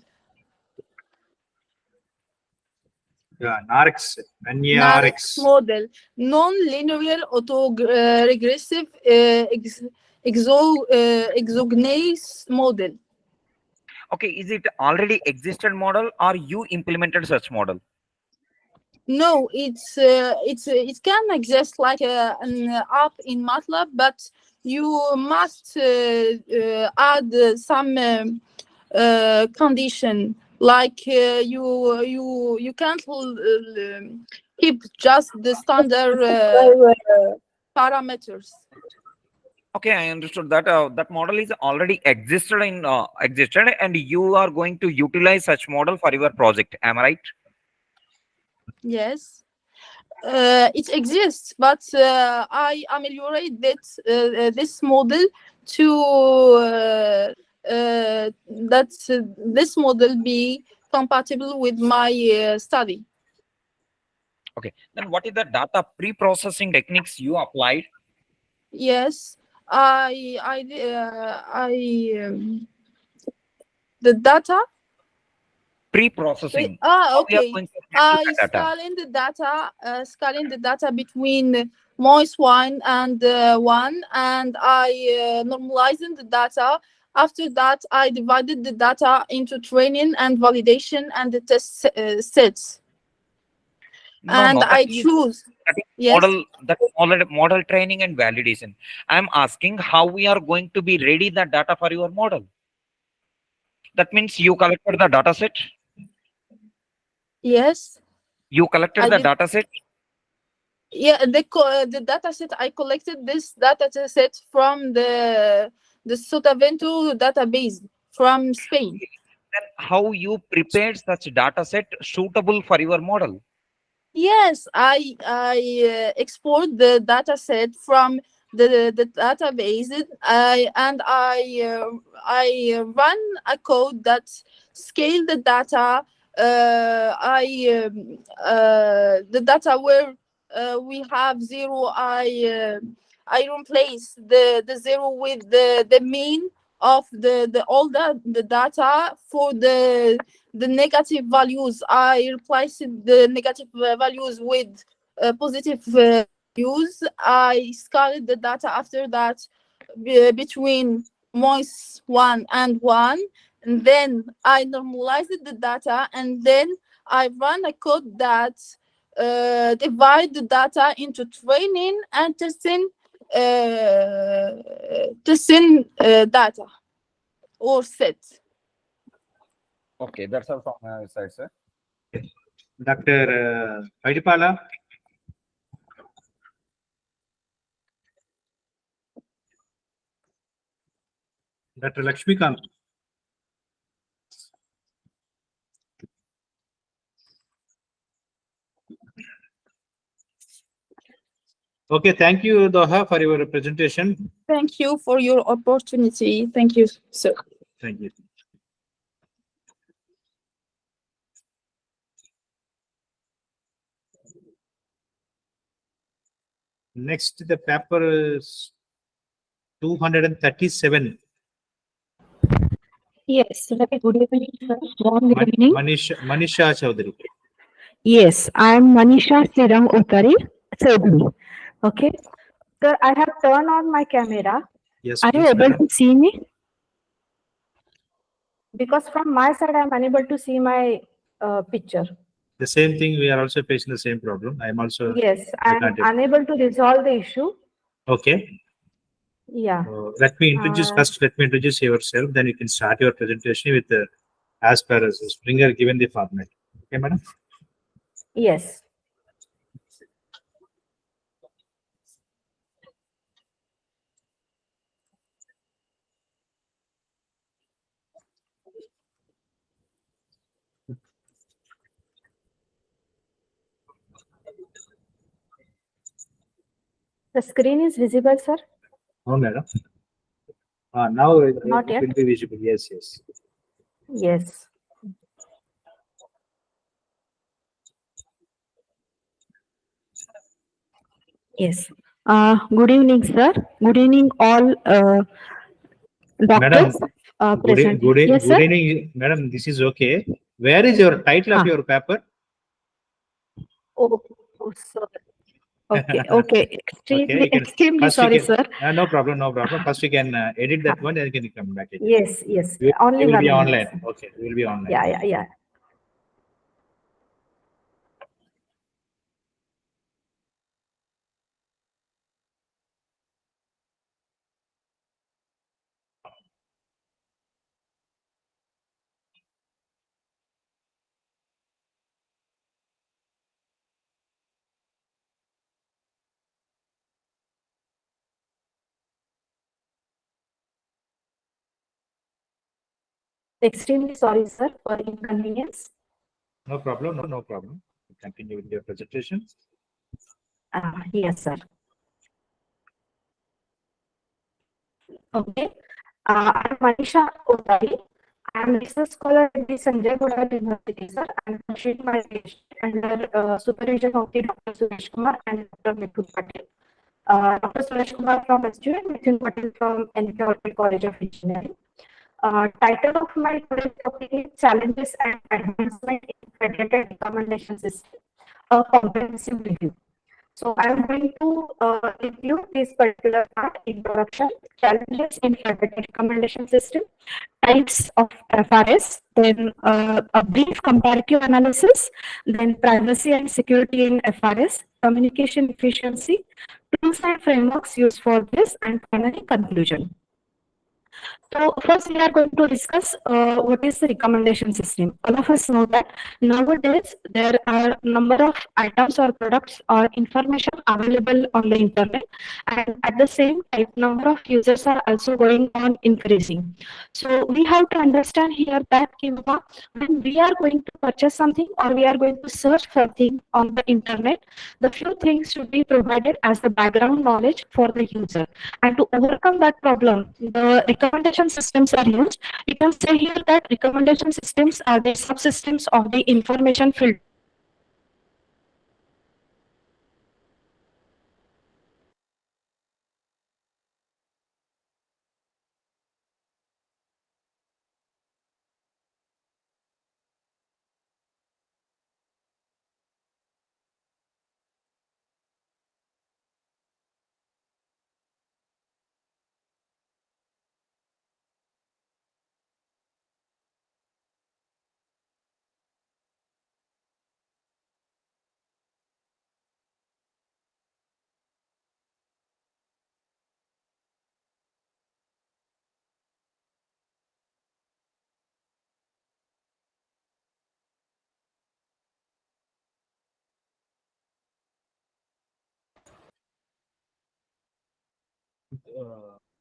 Yeah, NARX, NARX model, non-linear auto-regressive exogenous model. Okay, is it already existed model or you implemented such model? No, it can exist like an app in MATLAB, but you must add some condition, like you can't keep just the standard parameters. Okay, I understood that that model is already existed and you are going to utilize such model for your project. Am I right? Yes. It exists, but I ameliorate this model to that this model be compatible with my study. Okay, then what is the data pre-processing techniques you applied? Yes, the data pre-processing. Okay. Scaling the data between moist one and one, and I normalizing the data. After that, I divided the data into training and validation and the test sets. I choose. Yes. Model training and validation. I'm asking how we are going to be ready the data for your model. That means you collected the data set. Yes. You collected the data set. Yeah, the data set, I collected this data set from the Sotavento database from Spain. Then how you prepared such data set suitable for your model? Yes, I export the data set from the database, and I run a code that scale the data. The data where we have zero, I replace the zero with the mean of all the data. For the negative values, I replace the negative values with positive values. I scaled the data after that between moist 1 and 1, and then I normalized the data, and then I run a code that divide the data into training and testing data or set. Okay, that's all from my side, sir. Dr. Vaidipala. Dr. Lakshmikant. Okay, thank you, Doha, for your presentation. Thank you for your opportunity. Thank you, sir. Thank you. Next, the paper is 237. Yes, very good evening, sir. Good evening. Manisha Chaudhary. Yes, I am Manisha Srirang Chaudhary. Okay. Sir, I have turned on my camera. Yes, Are you please, able madam. to see me? Because from my side, I'm unable to see my picture. The same thing, we are also facing the same problem. I am also. Yes, I I'm can't. unable to resolve the issue. Okay. Yeah. Let me introduce first. Let me introduce yourself. Then you can start your presentation with as per as Springer given the format. Okay, madam. Yes. The screen is visible, sir? No, madam. Now it Not will yet. be visible. Yes, yes. Yes. Yes. Good evening, sir. Good evening, all Madam, doctors present. Yes, good sir. evening, madam. This is okay. Where is your title of your paper? Oh, sorry. Okay, okay. Okay, you can Extremely first you sorry, can. sir. No problem, no problem. First you can edit that one, and you can come back again. Yes, yes. You Only will 1 be minute. online. Sir. Okay, we will be online. Yeah, yeah, yeah. Extremely sorry, sir, for inconvenience. No problem, no problem. Continue with your presentation. Yes, sir. Okay. I'm Manisha Udari. I'm research scholar at the Sanjay Ghoda University, sir. I'm pursuing my PhD under supervision of the Dr. Suresh Kumar and Dr. Mithun Patel. Dr. Suresh Kumar from SUPRIYA and Mithun Patel from Environment College of Engineering. Title of my today's topic is Challenges and Advancement in Federated Recommendation System, a comprehensive review. So I am going to include this particular part: introduction, challenges in federated recommendation system, types of FRS, then a brief comparative analysis, then privacy and security in FRS, communication efficiency, tools and frameworks used for this, and finally conclusion. So first we are going to discuss what is the recommendation system. All of us know that nowadays there are number of items or products or information available on the internet, and at the same time number of users are also going on increasing. So we have to understand here that when we are going to purchase something or we are going to search something on the internet, the few things should be provided as the background knowledge for the user. And to overcome that problem, the recommendation systems are used. You can say here that recommendation systems are the subsystems of the information field.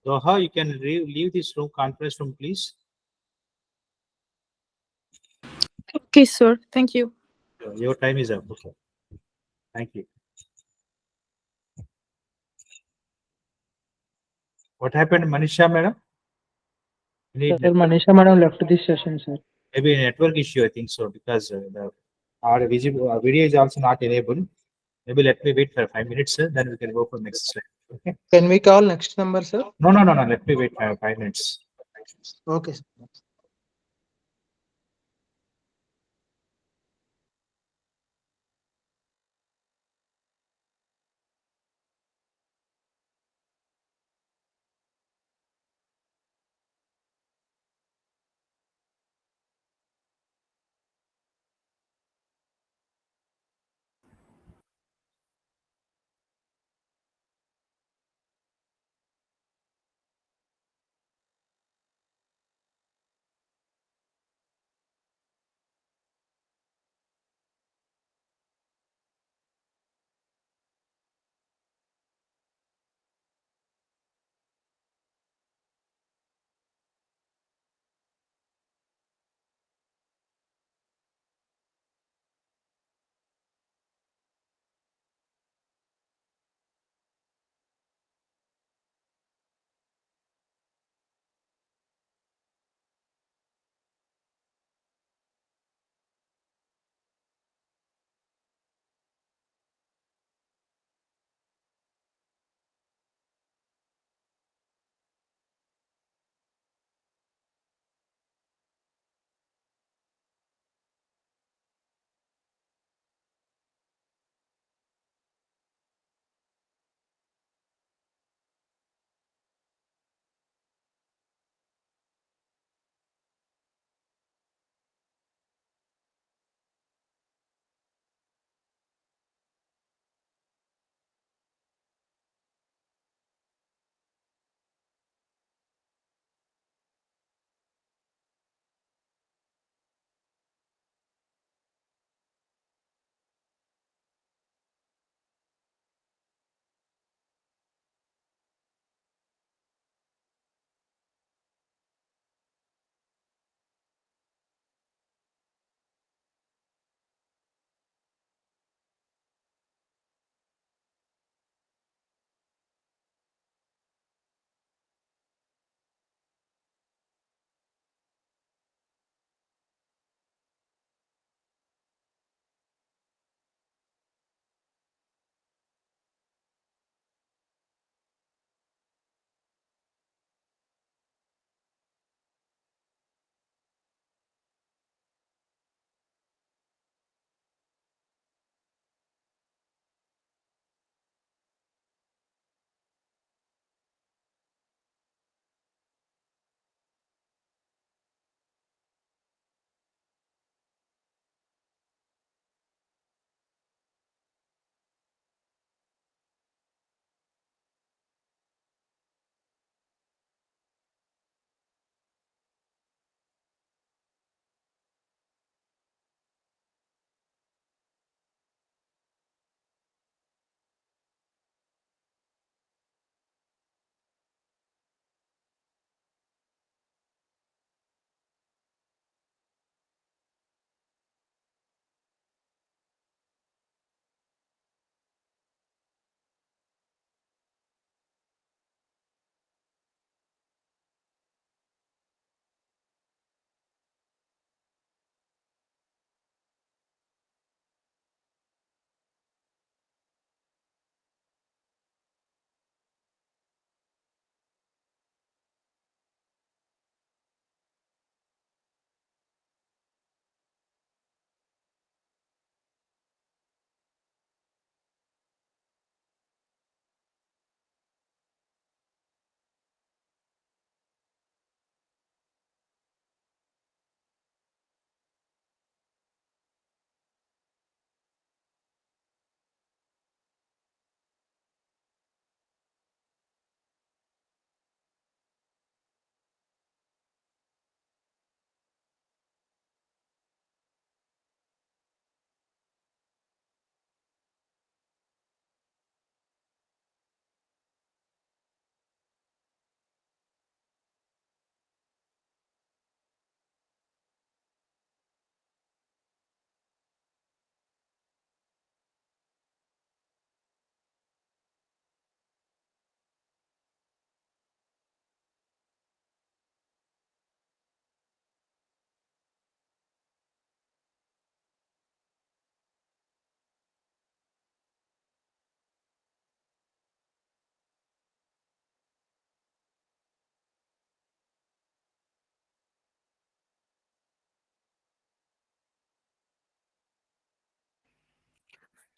Doha, you can leave this room, conference room, please. Okay, sir. Thank you. Your time is up. Okay. Thank you. What happened, Manisha, madam? Sir, Manisha madam left this session, sir. Maybe a network issue, I think so, because our video is also not enabled. Maybe let me wait for 5 minutes, sir, then we can go for next slide. Okay. Can we call next number, sir? No, no, no, no. Let me wait 5 minutes. Okay.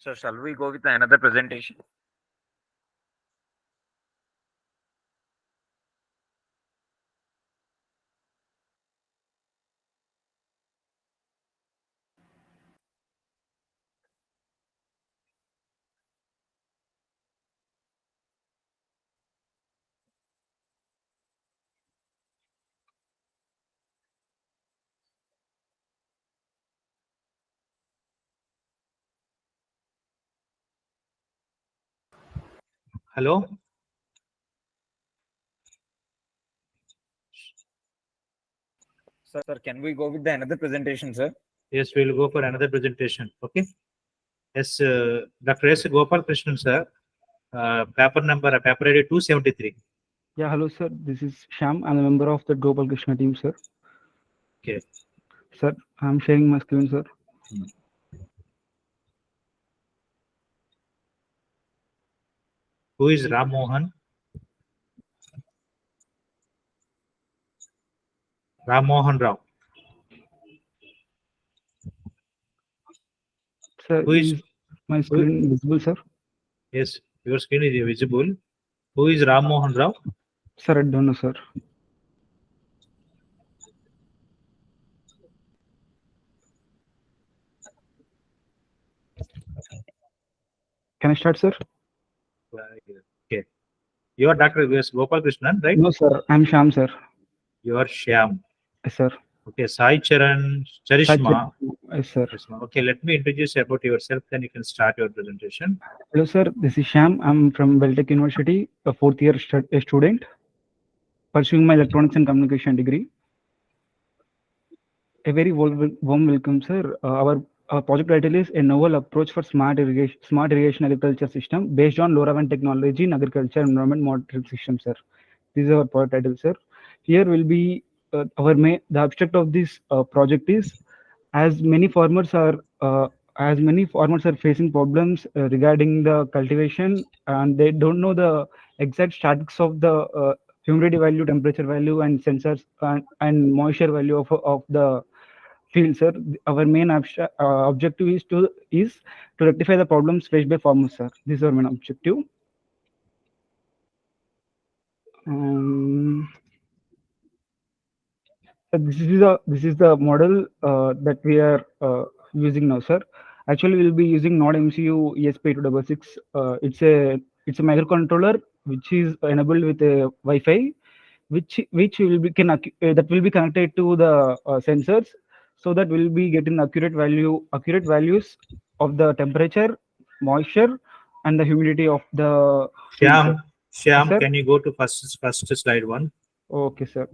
So shall we go with another presentation? Hello? Sir, can we go with the another presentation, sir? Yes, we'll go for another presentation. Okay. Yes, Dr. S. Gopalakrishnan, sir. Paper ID 273. Yeah, hello, sir. This is Sham. I'm a member of the Gopalakrishnan team, sir. Okay. Sir, I'm sharing my screen, sir. Who is Ram Mohan? Ram Mohan Rao. Sir, Who is is my screen visible, sir? Yes, your screen is visible. Who is Ram Mohan Rao? Sir, I don't know, sir. Can I start, sir? Okay. You are Dr. S. Gopalakrishnan, right? No, sir. I'm Sham, sir. You are Shyam. Yes, sir. Okay, Sai Charan Charishma. Yes, sir. Okay, let me introduce you about yourself, then you can start your presentation. Hello, sir. This is Sham. I'm from Beltech University, a fourth year student, pursuing my electronics and communication degree. A very warm welcome, sir. Our project title is A Novel Approach for Smart Irrigation Agriculture System based on Lorawan Technology in Agriculture Environment Monitoring System, sir. This is our project title, sir. Here will be the abstract of this project is as many farmers are facing problems regarding the cultivation, and they don't know the exact statics of the humidity value, temperature value, and sensors and moisture value of the field, sir. Our main objective is to rectify the problems faced by farmers, sir. This is our main objective. This is the model that we are using now, sir. Actually, we'll be using Node MCU ESP8266. It's a microcontroller which is enabled with a Wi-Fi, which will be that will be connected to the sensors, so that we'll be getting accurate values of the temperature, moisture, and the humidity of the field, Shyam, sir. can you go to first slide 1? Okay, sir.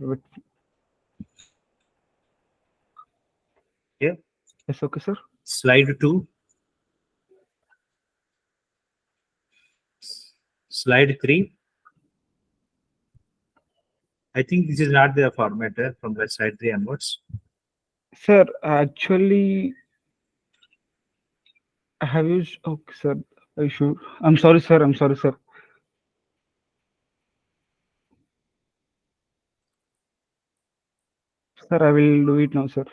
Yeah. Yes, okay, sir. Slide 2. Slide 3. I think this is not the formatter from the slide 3 onwards. Sir, actually, I have used. Okay, sir. I'm sorry, sir. I'm sorry, sir. Sir, I will do it now, sir.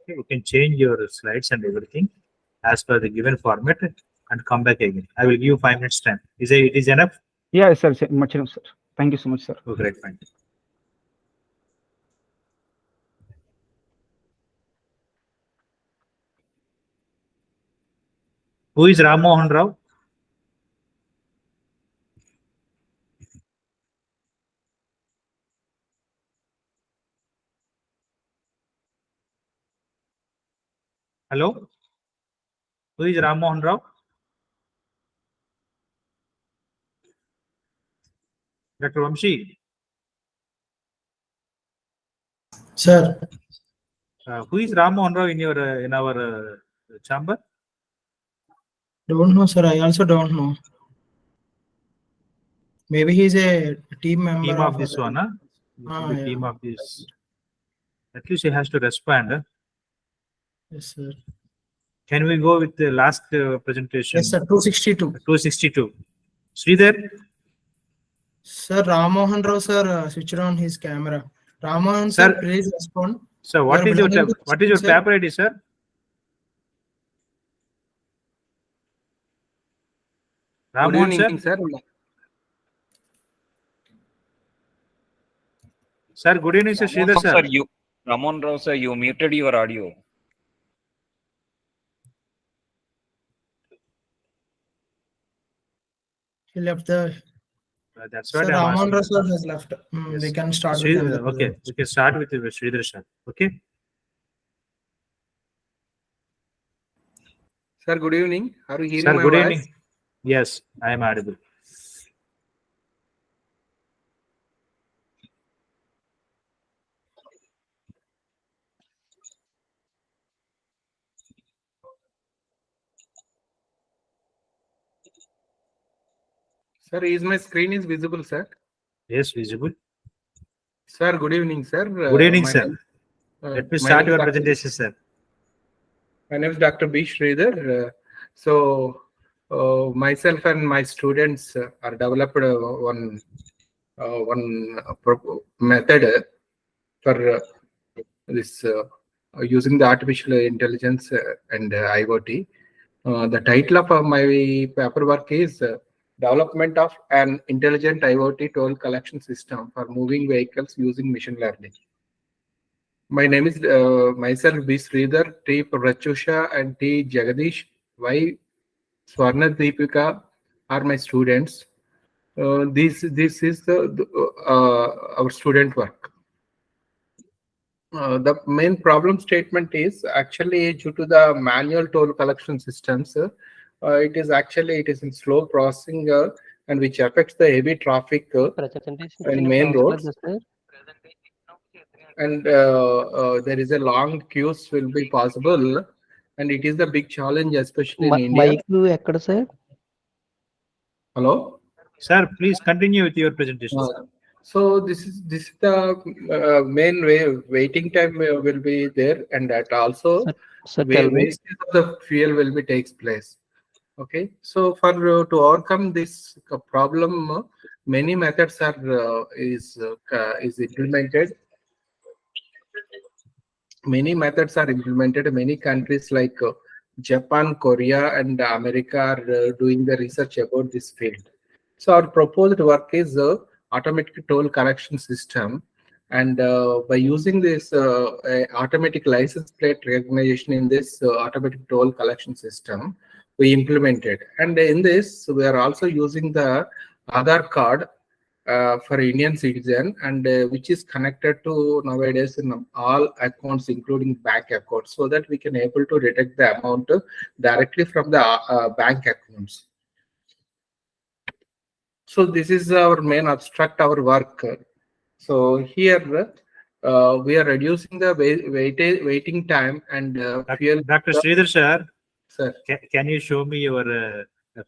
You can change your slides and everything as per the given format and come back again. I will give you 5 minutes time. It is enough? Yeah, sir. Much enough, sir. Thank you so much, sir. Oh, great, fine. Who is Ram Mohan Rao? Hello? Who is Ram Mohan Rao? Dr. Vamshi? Sir. Who is Ram Mohan Rao in our chamber? Don't know, sir. I also don't know. Maybe he's a team member. Team of this one, huh? Yeah. Team of this. At least he has to respond. Huh? Yes, sir. Can we go with the last presentation? Yes, sir. 262. 262. Sridhar? Sir, Ram Mohan Rao, sir, switched on his camera. Ram Mohan, sir, please respond. Sir, what is your paper ID, sir? Ramon, sir. sir. Sir, good evening, sir. Sridhar, sir. Ramon Rao, sir, you muted your audio. He left the. That's Sir, what I'm Ramon asking. Rao has left. Yes. We can start with Sridhar, another okay, presentation. we can start with Sridhar, sir. Okay. Sir, good evening. Are you hearing Sir, my good voice? evening. Yes, I am audible. Sir, is my screen is visible, sir? Yes, visible. Sir, good evening, sir. Good evening, My sir. name- Let me my start name is your Dr. presentation, sir. My name is Dr. B. Sridhar. Myself and my students are developed one method for this using the artificial intelligence and IoT. The title of my paperwork is Development of an Intelligent IoT Toll Collection System for Moving Vehicles Using Machine Learning. My name is myself B. Sridhar, T. Prachusha, and T. Jagadish. Y. Swarna Deepika are my students. This is our student work. The main problem statement is actually due to the manual toll collection systems. It is in slow processing and which affects the heavy traffic in main roads. And there is a long queues will be possible, and it is a big challenge, especially in India. Hello. Sir, please continue with your presentation. So this is the main way. Waiting time will be there, and that also wastage of the fuel will be takes place. Okay, so for to overcome this problem, many methods are is implemented. Many methods are implemented. Many countries like Japan, Korea, and America are doing the research about this field. So our proposed work is automatic toll collection system, and by using this automatic license plate recognition in this automatic toll collection system, we implemented. And in this, we are also using the Aadhaar card for Indian citizen, and which is connected to nowadays in all accounts, including bank accounts, so that we can able to detect the amount directly from the bank accounts. So this is our main abstract, our work. So here we are reducing the waiting time and fuel. Dr. Sridhar, sir. Sir. Can you show me your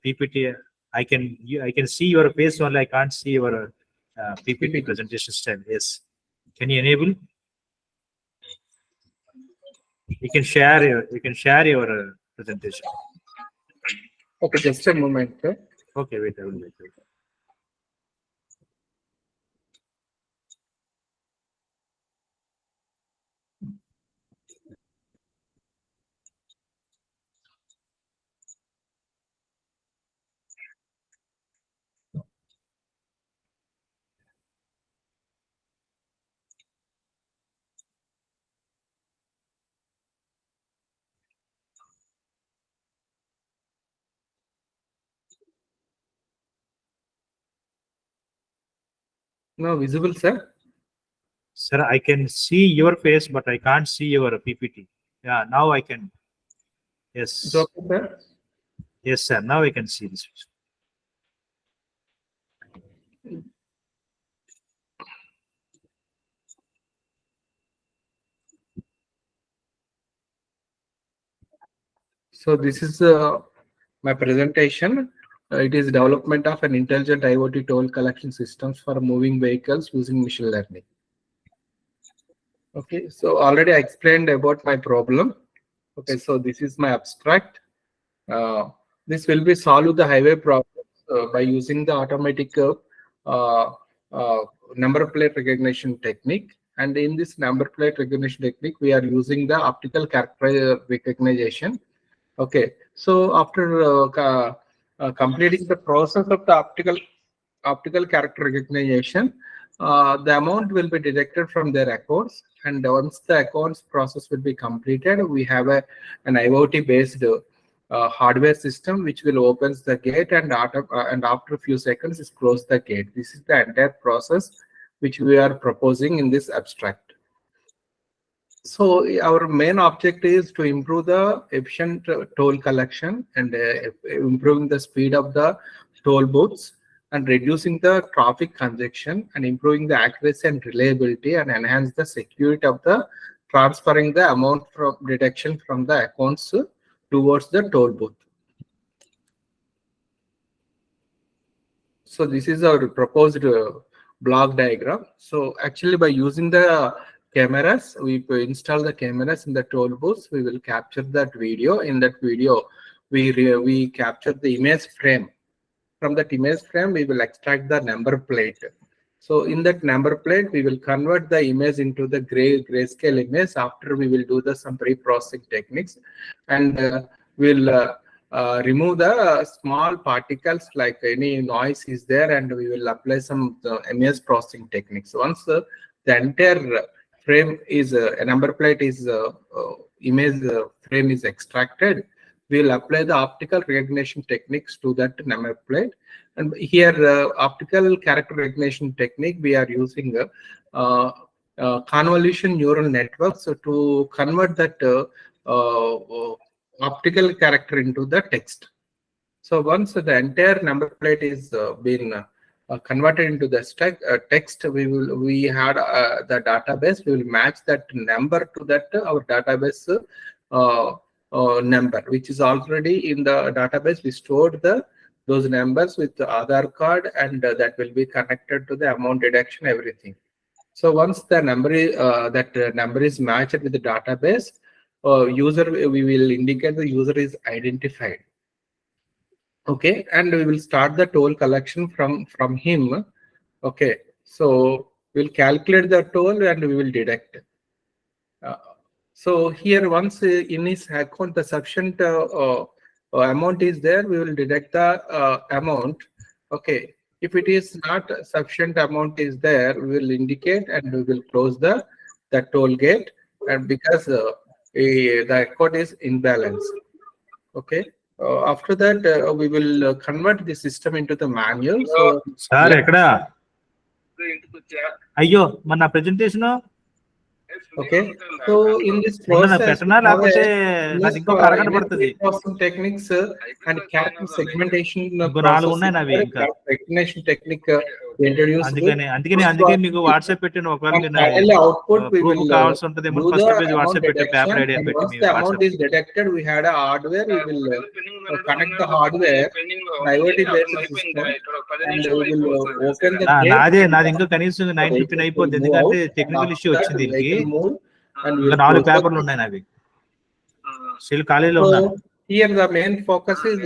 PPT? I can see your face only. I can't see your PPT presentation style. Yes. Can you enable? You can share your presentation. Okay, just a moment. Okay, wait. I will wait. No, visible, sir. Sir, I can see your face, but I can't see your PPT. Yeah, now I can. Yes. It's okay, sir. Yes, sir. Now I can see this. So this is my presentation. It is development of an intelligent IoT toll collection systems for moving vehicles using machine learning. Okay, so already I explained about my problem. Okay, so this is my abstract. This will be solve the highway problems by using the automatic number plate recognition technique. And in this number plate recognition technique, we are using the optical character recognition. Okay, so after completing the process of the optical character recognition, the amount will be deducted from their accounts, and once the accounts process will be completed, we have an IoT based hardware system which will opens the gate and after a few seconds is close the gate. This is the entire process which we are proposing in this abstract. So our main objective is to improve the efficient toll collection and improving the speed of the toll booths and reducing the traffic congestion and improving the accuracy and reliability and enhance the security of the transferring the amount from deduction from the accounts towards the toll booth. So this is our proposed block diagram. So actually by using the cameras, we install the cameras in the toll booths. We will capture that video. In that video, we capture the image frame. From that image frame, we will extract the number plate. So in that number plate, we will convert the image into the grayscale image. After we will do some pre-processing techniques, and we'll remove the small particles like any noise is there, and we will apply some image processing techniques. Once the entire frame is a number plate is image frame is extracted, we will apply the optical recognition techniques to that number plate. And here optical character recognition technique, we are using convolution neural networks to convert that optical character into the text. So once the entire number plate is been converted into the text, we had the database. We will match that number to that our database number, which is already in the database. We stored those numbers with the Aadhaar card, and that will be connected to the amount deduction, everything. So once the number is matched with the database, we will indicate the user is identified. Okay, and we will start the toll collection from him. Okay, so we'll calculate the toll and we will deduct. So here, once in his account the sufficient amount is there, we will deduct the amount. Okay, if it is not sufficient amount is there, we will indicate and we will close the toll gate, and because the account is imbalance. Okay. After that, we will convert the system into the manual. So, sir, ekada? Ayyo, mana presentation? Okay. So in this process, processing techniques and character segmentation recognition technique introduced. Output we will do the amount detection, and once the amount is detected, we had a hardware. We will connect the hardware, IoT based system, and we will open the technical issue వచ్చింది. And నాలుగు పేపర్లు ఉన్నాయి నావి. Still ఖాళీలో ఉన్నాను. Here the main focus is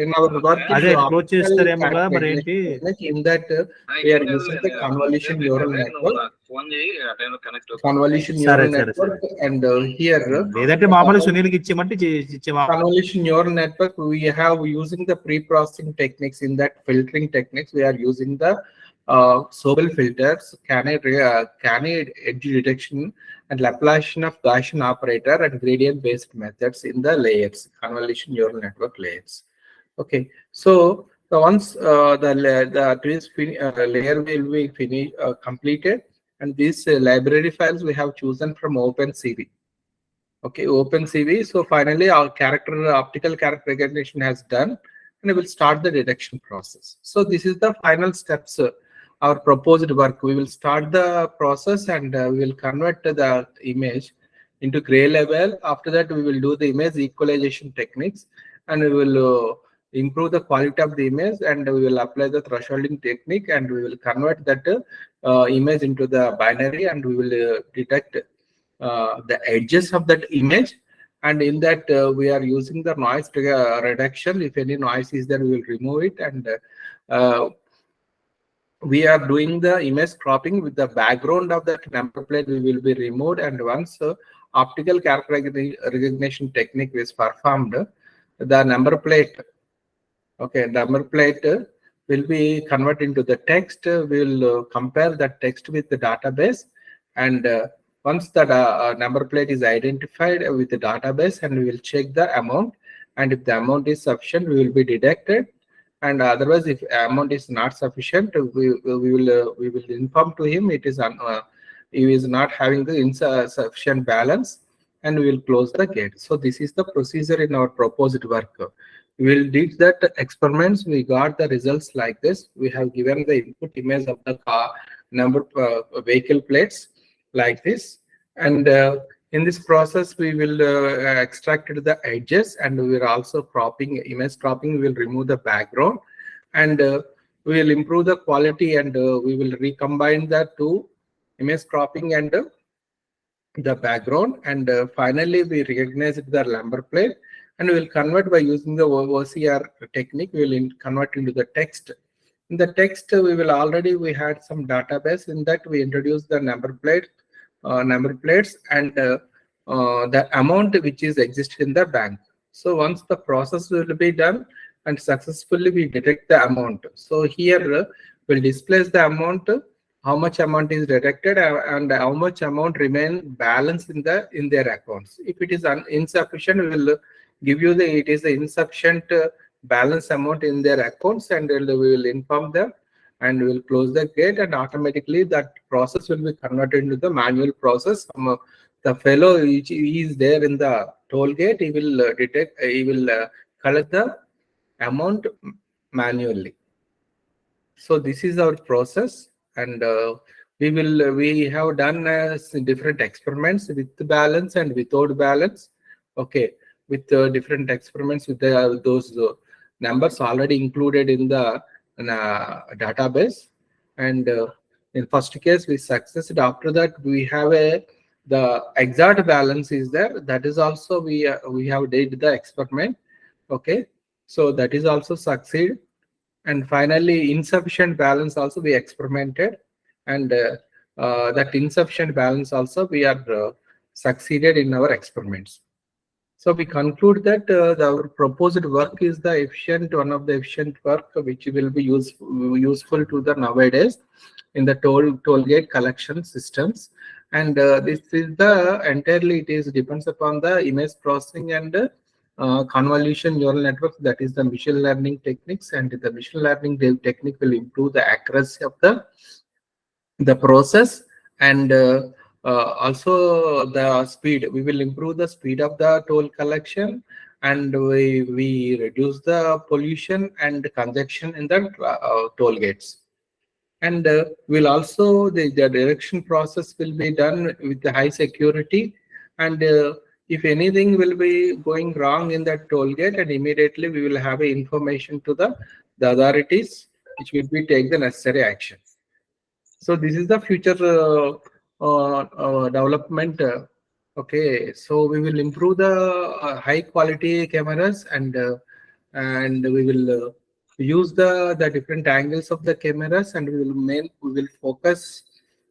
in our work. అదే close చేస్తారేమో కదా, మరి ఏంటి? In that we are using the convolution neural network. Convolution neural network, and here లేదంటే మామూలు సునీల్కి ఇచ్చేమంటే ఇచ్చేమా. Convolution neural network, we have using the pre-processing techniques. In that filtering techniques, we are using the Sobel filters, canny edge detection, and Laplacian of Gaussian operator, and gradient based methods in the layers, convolution neural network layers. Okay, so once the layer will be completed, and these library files we have chosen from OpenCV. Okay, OpenCV. So finally our optical character recognition has done, and we will start the detection process. So this is the final steps. Our proposed work, we will start the process, and we will convert the image into gray level. After that, we will do the image equalization techniques, and we will improve the quality of the image, and we will apply the thresholding technique, and we will convert that image into the binary, and we will detect the edges of that image. And in that, we are using the noise reduction. If any noise is there, we will remove it, and we are doing the image cropping with the background of that number plate. We will be removed, and once optical character recognition technique is performed, the number plate Okay, number plate will be converted into the text. We'll compare that text with the database, and once the number plate is identified with the database, and we will check the amount, and if the amount is sufficient, we will be deducted, and otherwise, if amount is not sufficient, we will inform to him it is he is not having the insufficient balance, and we will close the gate. So this is the procedure in our proposed work. We will did that experiments. We got the results like this. We have given the input image of the car number vehicle plates like this, and in this process we will extract the edges, and we are also cropping, image cropping. We will remove the background, and we will improve the quality, and we will recombine that to image cropping and the background, and finally we recognize the number plate, and we will convert by using the OCR technique. We will convert into the text. In the text, we had some database. In that, we introduced the number plates, and the amount which is existed in the bank. So once the process will be done and successfully we detect the amount. So here we'll displace the amount, how much amount is detected, and how much amount remain balance in their accounts. If it is insufficient, we will give you it is the insufficient balance amount in their accounts, and we will inform them, and we will close the gate, and automatically that process will be converted into the manual process. The fellow which is there in the toll gate, he will collect the amount manually. So this is our process, and we have done different experiments with the balance and without balance. Okay, with different experiments with those numbers already included in the database, and in first case we succeeded. After that, we have the exact balance is there. That is also we have did the experiment. Okay, so that is also succeed. And finally, insufficient balance also we experimented, and that insufficient balance also we are succeeded in our experiments. So we conclude that our proposed work is the efficient, one of the efficient work which will be useful to the nowadays in the toll gate collection systems. And this is the entirely, it is depends upon the image processing and convolution neural networks, that is the machine learning techniques, and the machine learning technique will improve the accuracy of the process, and also the speed. We will improve the speed of the toll collection, and we reduce the pollution and congestion in the toll gates. And will also the direction process will be done with the high security, and if anything will be going wrong in that toll gate, and immediately we will have information to the authorities, which will be take the necessary action. So this is the future development. Okay, so we will improve the high quality cameras, and we will use the different angles of the cameras, and we will focus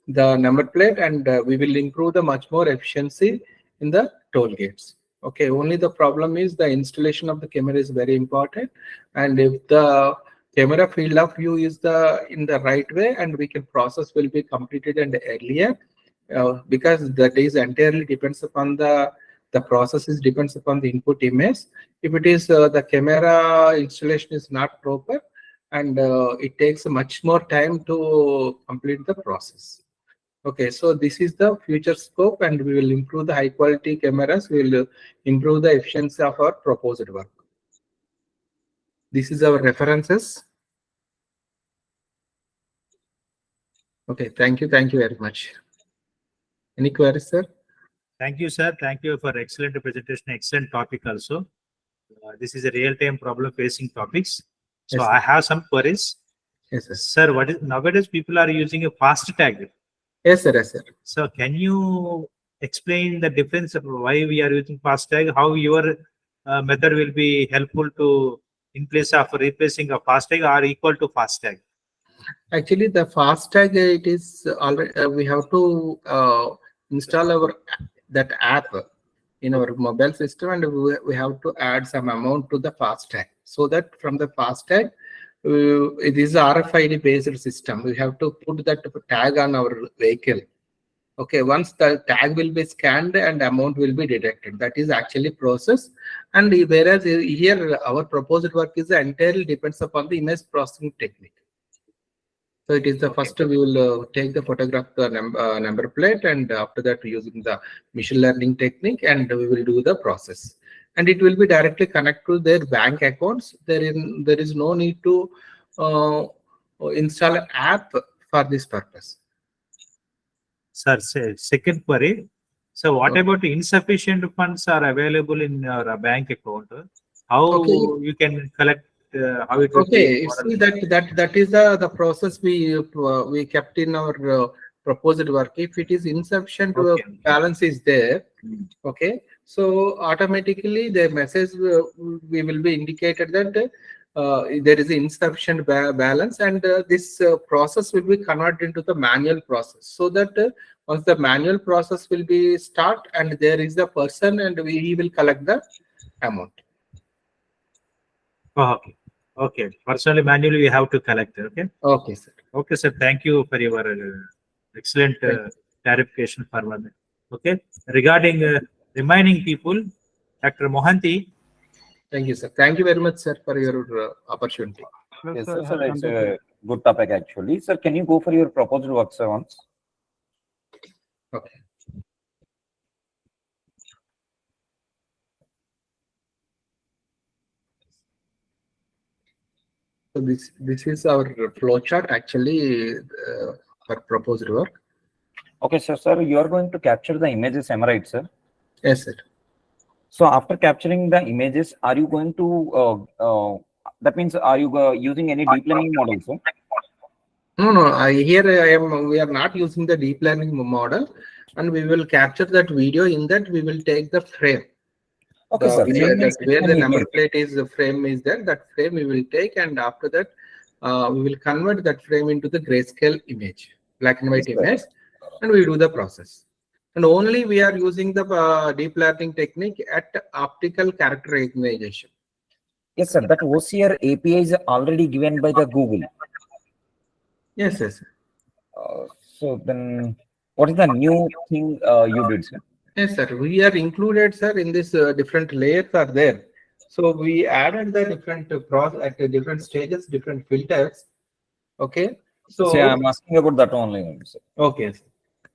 the number plate, and we will improve the much more efficiency in the toll gates. Okay, only the problem is the installation of the camera is very important, and if the camera field of view is in the right way, and we can process will be completed and earlier, because that is entirely depends upon the processes depends upon the input image. If it is the camera installation is not proper, and it takes much more time to complete the process. Okay, so this is the future scope, and we will improve the high quality cameras. We will improve the efficiency of our proposed work. This is our references. Okay, thank you very much. Any queries, sir? Thank you, sir. Thank you for excellent presentation, excellent topic also. This is a real-time problem facing topics. So Yes, I have some queries. Yes, sir. Sir, what is nowadays people are using a fast tag. Yes, sir. Yes, sir. So can you explain the difference of why we are using fast tag? How your method will be helpful to in place of replacing a fast tag or equal to fast tag? Actually, the fast tag, it is already we have to install that app in our mobile system, and we have to add some amount to the fast tag. so that from the FASTag, it is a RFID based system. We have to put that tag on our vehicle. Okay, once the tag will be scanned and amount will be deducted. That is actually process. And whereas here our proposed work is entirely depends upon the image processing technique. So it is the first we will take the photograph the number plate, and after that using the machine learning technique, and we will do the process. And it will be directly connected to their bank accounts. There is no need to install an app for this purpose. Sir, second query. So what about insufficient funds are available in your bank account? How you can collect? How it will be? See that is the process we kept in our proposed work. If it is insufficient balance is there, okay, so automatically the message we will be indicated that there is insufficient balance, and this process will be converted into the manual process, so that once the manual process will be start, and there is the person, and he will collect the amount. Okay. Personally, manually, we have to collect. Okay. Okay, sir. Okay, sir. Thank you for your excellent clarification for one. Okay. Regarding remaining people, Dr. Mohanty. Thank you, sir. Thank you very much, sir, for your opportunity. Yes, sir. It's a good topic actually. Sir, can you go for your proposed work, sir, once? Okay. So this is our flowchart actually for proposed work. Okay, sir, you are going to capture the images, am I right, sir? Yes, sir. So after capturing the images, are you going to that means are you using any deep learning model, sir? No. We are not using the deep learning model, and we will capture that video. In that, we will take the frame. Okay, sir. Where the number plate is, the frame is there. That frame we will take, and after that, we will convert that frame into the grayscale image, black and white image, and we do the process. And only we are using the deep learning technique at optical character recognition. Yes, sir. That OCR API is already given by the Google. Yes. So then, what is the new thing you did, sir? Yes, sir. We are included, sir, in this different layers are there. So we added the different process at the different stages, different filters. Okay. So I'm asking about that only, sir. Okay.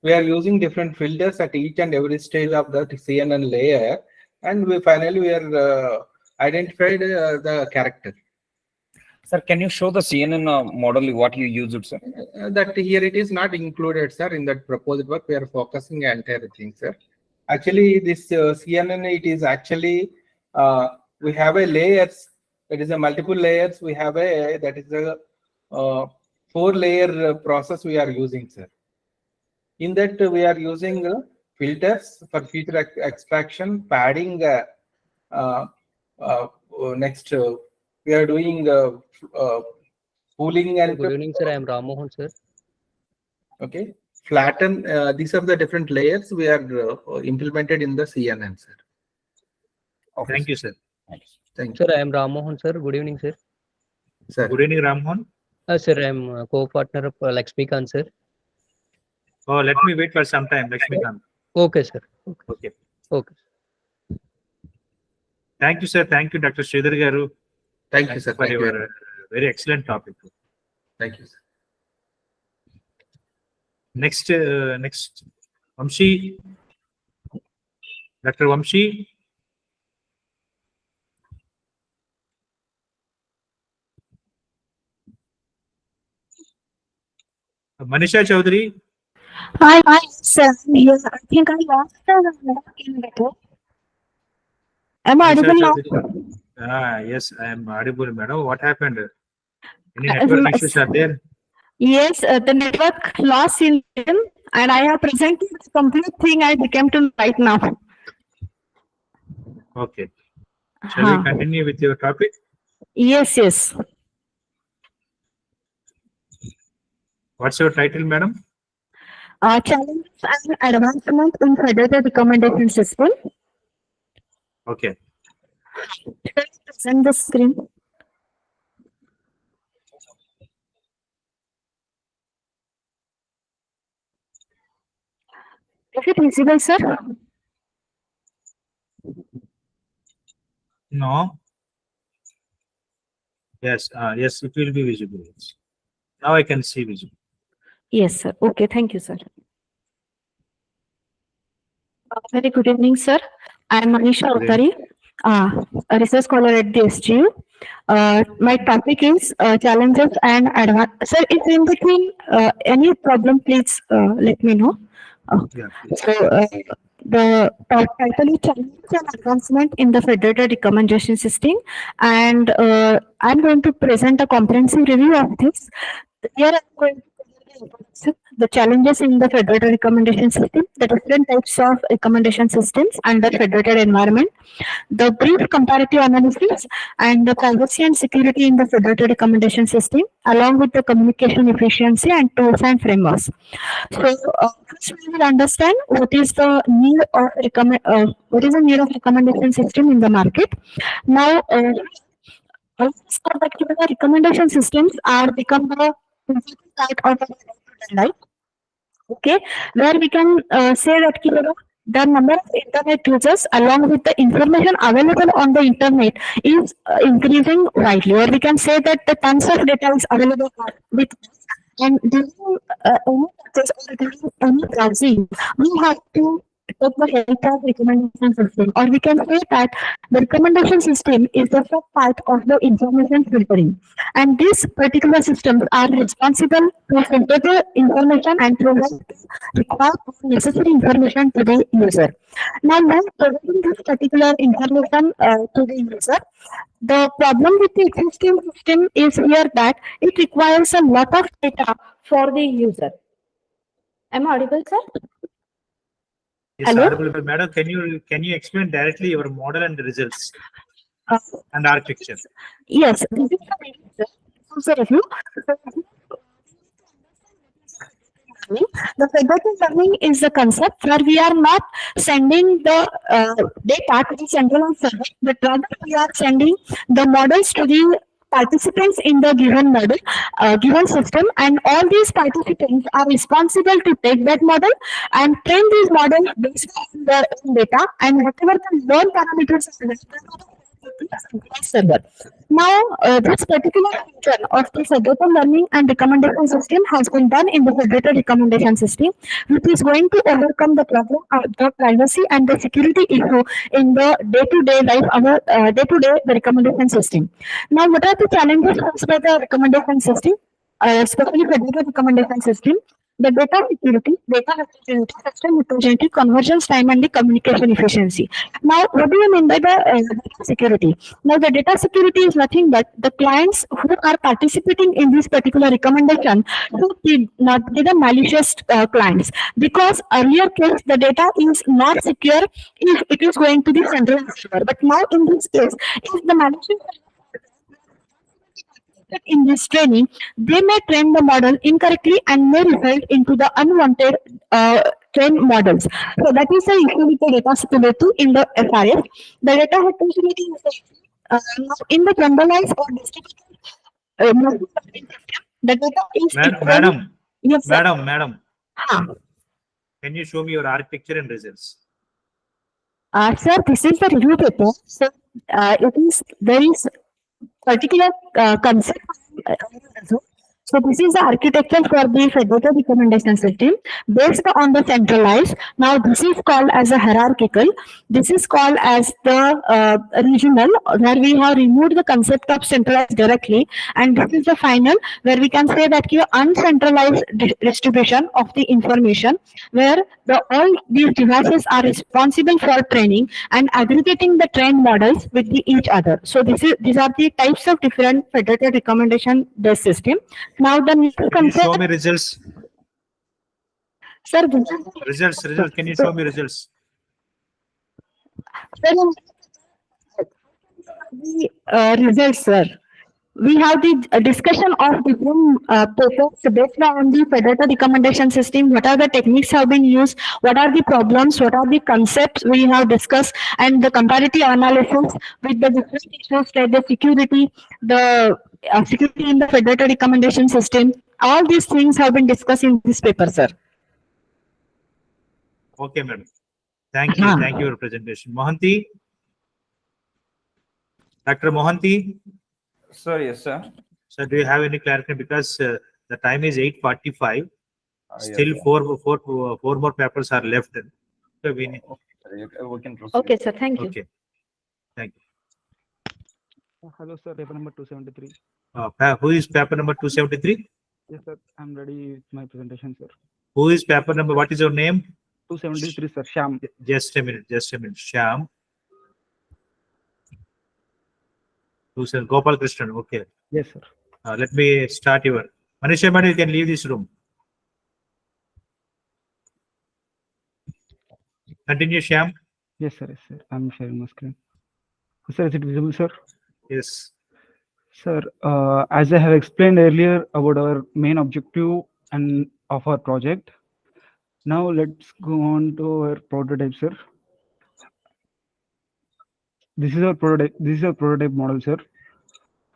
We are using different filters at each and every stage of the CNN layer, and we finally are identified the character. Sir, can you show the CNN model what you used, sir? That here it is not included, sir. In that proposed work, we are focusing entire thing, sir. Actually, this CNN, it is actually we have a layers. It is a multiple layers. We have a that is a 4-layer process we are using, sir. In that we are using filters for feature extraction, padding. Next, we are doing pooling and. Good evening, sir. I am Ram Mohan, sir. Okay. Flatten. These are the different layers we are implemented in the CNN, sir. Okay. Thank you, sir. Thank you. Sir, I am Ram Mohan, sir. Good evening, sir. Sir. Good evening, Ram Mohan. Sir, I am co-partner of Lakshmikant, sir. Oh, let me wait for some time, Lakshmikant. Okay, sir. Okay. Thank you, sir. Thank you, Dr. Sridhar Garu. Thank you, sir. For your very excellent topic. Thank you, sir. Next, Vamshi. Dr. Vamshi. Manisha Chaudhary. Hi, sir. Yes, I think I lost the better. Am I audible now? Yes, I am audible, madam. What happened? Any network issues are there? Yes, the network lost in them, and I have presented the complete thing I became to right now. Okay. Shall we continue with your topic? Yes. What's your title, madam? Challenges and advancement in federal recommendation system. Okay. Should I present the screen? Is it visible, sir? No. Yes, yes, it will be visible. Yes. Now I can see visible. Yes, sir. Okay, thank you, sir. Very good evening, sir. I am Manisha Good evening. a research scholar at the SGU. My topic is challenges and advance. Sir, if in between any problem, please let me know. Yeah, please. So, the title is Challenges and Advancement in the Federated Recommendation System, and I'm going to present a comprehensive review of this. Here I'm going to present the challenges in the federated recommendation system, the different types of recommendation systems under federated environment, the brief comparative analysis, and the privacy and security in the federated recommendation system, along with the communication efficiency and tools and frameworks. So, first we will understand what is the need of recommendation system in the market. Now, this particular recommendation systems are become the part of our day-to-day life. Okay, where we can say that the number of internet users along with the information available on the internet is increasing widely, or we can say that the tons of data is available with us, and during any purchase or during any browsing, we have to take the help of recommendation system, or we can say that the recommendation system is the first part of the information filtering, and these particular systems are responsible to filter the information and provide required necessary information to the user. Now, when providing this particular information to the user, the problem with the existing system is here that it requires a lot of data for the user. Am I audible, sir? Yes, Hello? audible, but madam, can you explain directly your model and the results and architecture? Yes, this is the review. The federated learning is the concept where we are not sending the data to the centralized server, but rather we are sending the models to the participants in the given model, given system, and all these participants are responsible to take that model and train these models based on their own data, and whatever the learn parameters are server. Now, this particular feature of the federated learning and recommendation system has been done in the federated recommendation system, which is going to overcome the problem of the privacy and the security issue in the day-to-day life, our day-to-day the recommendation system. Now, what are the challenges faced by the recommendation system, especially federated recommendation system? The data security, data heterogeneity, system heterogeneity, convergence time, and the communication efficiency. Now, what do you mean by the data security? Now, the data security is nothing but the clients who are participating in this particular recommendation who did not be the malicious clients, because earlier case the data is not secure if it is going to the centralized server. But now in this case, if the malicious in this training, they may train the model incorrectly and may result into the unwanted trained models. So that is the issue with the data security in the FRS. The data heterogeneity is in the generalized or distributed the data is Madam, yes, sir. Madam, can you show me your architecture and results? Sir, this is the review paper. So there is particular concept. So this is the architecture for the federated recommendation system based on the centralized. Now this is called as a hierarchical. This is called as the regional, where we have removed the concept of centralized directly, and this is the final, where we can say that the uncentralized distribution of the information, where all these devices are responsible for training and aggregating the trained models with each other. So these are the types of different federated recommendation based system. Now the next Can you show me results? Sir, results. Can you show me results? The results, sir. We have the discussion of different papers based on the federated recommendation system. What are the techniques have been used? What are the problems? What are the concepts we have discussed? And the comparative analysis with the different issues like the security, security in the federated recommendation system. All these things have been discussed in this paper, sir. Okay, madam. Thank you. Thank you for your presentation. Mohanty? Dr. Mohanty? Sir, yes, sir. Sir, do you have any clarity? Because the time is 8:45. Yes, Still sir. four more papers are left. So we need. We can proceed. Okay, sir. Thank you. Okay. Thank you. Hello, sir. Paper number 273. Who is paper number 273? Yes, sir. I'm ready with my presentation, sir. Who is paper number? What is your name? 273, sir. Sham. Just a minute. Sham. Gopalakrishnan. Okay. Yes, sir. Let me start your. Manisha, madam, you can leave this room. Continue, Sham. Yes, sir. Yes, sir. I'm sharing my screen. Sir, is it visible, sir? Yes. Sir, as I have explained earlier about our main objective and of our project, now let's go on to our prototype, sir. This is our prototype. This is our prototype model, sir.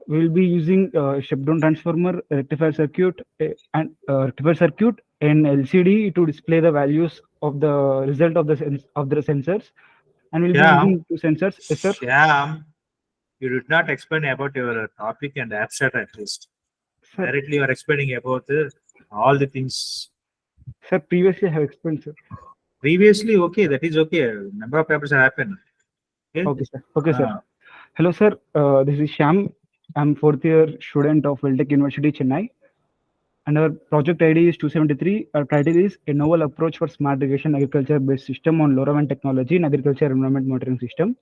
We will be using step-down transformer, rectifier circuit, and LCD to display the values of the result of the sensors, and we'll be using two sensors. Yes, sir. Sham, you did not explain about your topic and abstract at least. Sir. Directly, you are explaining about all the things. Sir, previously I have explained, sir. Previously, okay, that is okay. Number of papers have happened. Okay, sir. Okay, sir. Hello, sir. This is Sham. I'm fourth year student of Weltech University, Chennai. And our project ID is 273. Our title is A Novel Approach for Smart Irrigation Agriculture-Based System on Lorawan Technology and Agriculture Environment Monitoring System.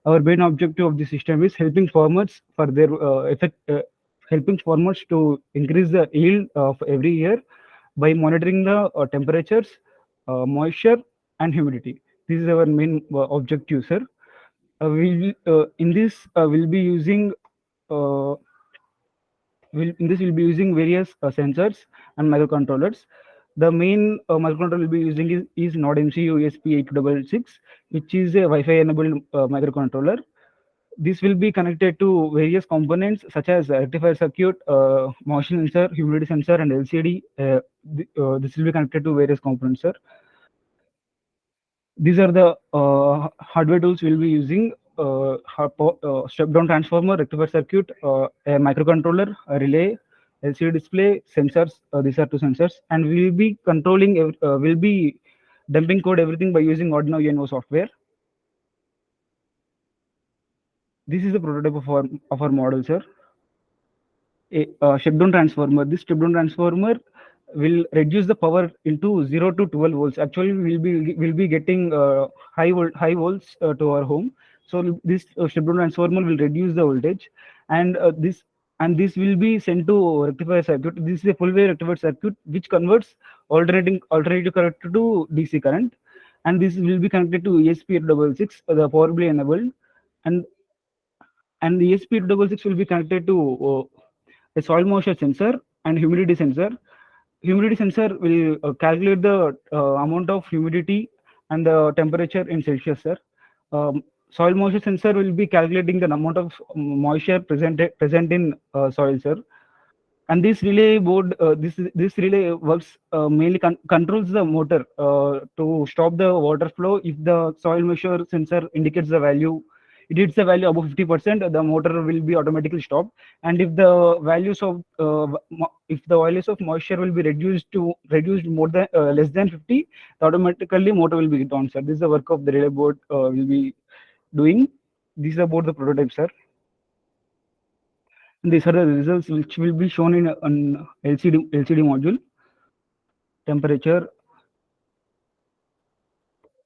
Our main objective of this system is helping farmers for their helping farmers to increase the yield of every year by monitoring the temperatures, moisture, and humidity. This is our main objective, sir. In this, we'll be using we'll be using various sensors and microcontrollers. The main microcontroller we'll be using is NodeMCU ESP8266, which is a Wi-Fi enabled microcontroller. This will be connected to various components such as rectifier circuit, moisture sensor, humidity sensor, and LCD. This will be connected to various components, sir. These are the hardware tools we'll be using: step-down transformer, rectifier circuit, a microcontroller, a relay, LCD display, sensors. These are two sensors, and we'll be controlling. We'll be dumping code everything by using Arduino UNO software. This is the prototype of our model, sir. A step-down transformer. This step-down transformer will reduce the power into 0 to 12 volts. Actually, we'll be getting high volts to our home. So this step-down transformer will reduce the voltage, and this will be sent to rectifier circuit. This is a full-wave rectifier circuit which converts alternating current to DC current, and this will be connected to ESP866, the power-bly enabled, and the ESP866 will be connected to a soil moisture sensor and humidity sensor. Humidity sensor will calculate the amount of humidity and the temperature in Celsius, sir. Soil moisture sensor will be calculating the amount of moisture present in soil, sir. And this relay board, this relay works mainly controls the motor to stop the water flow. If the soil moisture sensor indicates the value, it hits the value above 50%, the motor will be automatically stopped. And if the values of moisture will be reduced more than less than 50, automatically motor will be on, sir. This is the work of the relay board will be doing. This is about the prototype, sir. And these are the results which will be shown in an LCD module. Temperature.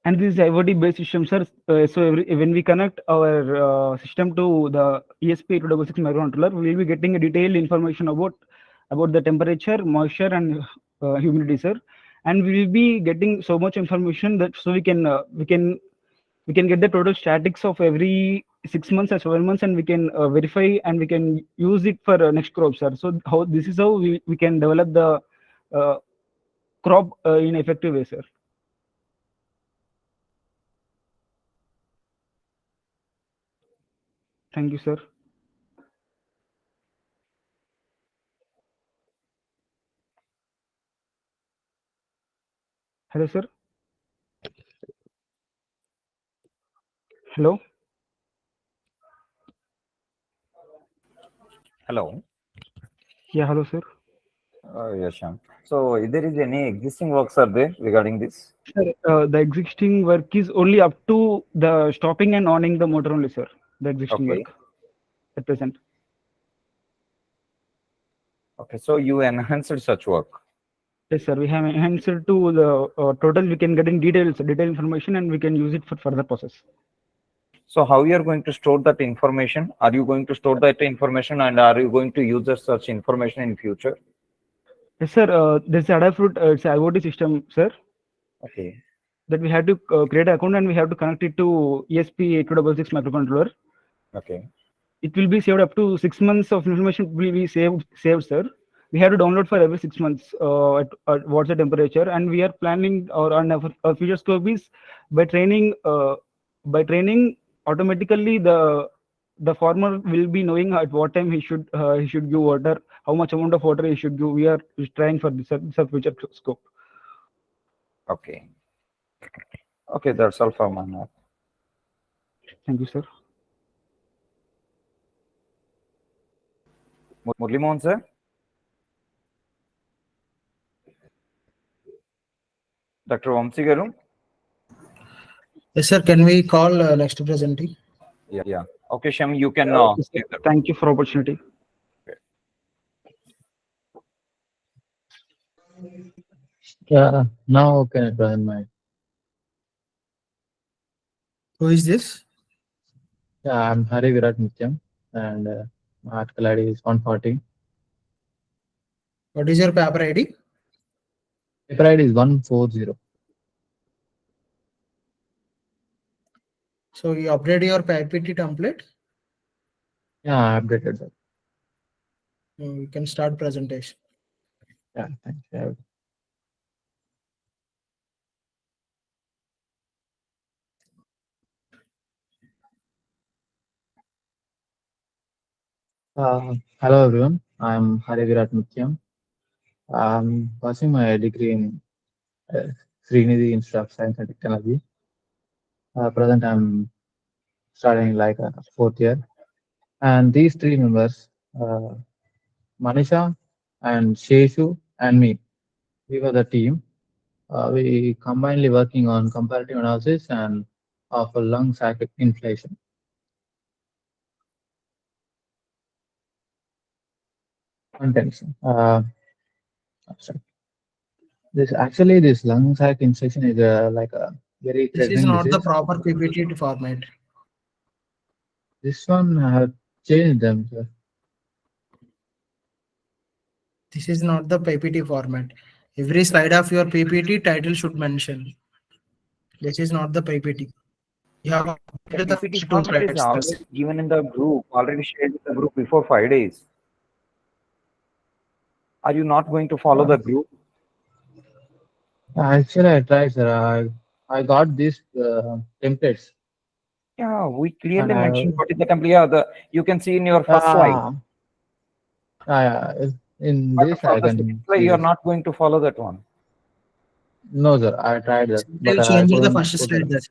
And this is IoT based system, sir. When we connect our system to the ESP8266 microcontroller, we will be getting a detailed information about the temperature, moisture, and humidity, sir. And we will be getting so much information that we can get the total statics of every 6 months or 7 months, and we can verify and we can use it for next crop, sir. So this is how we can develop the crop in effective way, sir. Thank you, sir. Hello, sir. Hello. Hello. Yeah, hello, sir. Yes, Shyam. So, if there is any existing works are there regarding this? Sir, the existing work is only up to the stopping and owning the motor only, sir. The existing Okay. work at present. Okay. So, you enhanced such work. Yes, sir. We have enhanced to the total. We can get in detailed information, and we can use it for further process. So, how you are going to store that information? Are you going to store that information, and are you going to use such information in future? Yes, sir. This Adafruit, it's an IoT system, sir. Okay. That we have to create an account and we have to connect it to ESP8266 microcontroller. Okay. It will be saved up to 6 months of information will be saved, sir. We have to download for every 6 months at what's the temperature, and we are planning our future scope is by training automatically the farmer will be knowing at what time he should give water, how much amount of water he should give. We are trying for this future scope. Okay. Okay, that's all for my now. Thank you, sir. Murli Mohan, sir? Dr. Vamsi Garu? Yes, sir. Can we call next presentee? Yeah. Okay, Shyam, you can. Okay, sir. Thank you for opportunity. Yeah, now can I present my? Who is this? Yeah, I'm Hari Virat Nityam, and my article ID is 140. What is your paper ID? Paper ID is 140. So you update your PPT template? Yeah, I updated that. We can start presentation. Yeah, thank you. Hello everyone, I'm Hari Virat Nityam. I'm pursuing my degree in Srinidhi Institute of Science and Technology. Present, I'm starting like a 4th year. And these 3 members, Manisha and Sheshu and me, we were the team. We combinedly working on comparative analysis and of a lung sac inflation. Contents. This lung sac infection is like a very This is threatening not the disease. proper PPT format. This one I have changed them, sir. This is not the PPT format. Every slide of your PPT title should mention. This is not the PPT. You have The the PPT two format is slides. already given in the group, already shared in the group before 5 days. Are you not going to follow the group? Actually, I tried, sir. I got these templates. Yeah, we clearly And I- mentioned what is the template. Yeah, you can see in your first slide. In But this, for I the can second slide, see you are this. not going to follow that one. No, sir. I tried that, but You I change the couldn't first put slide. that.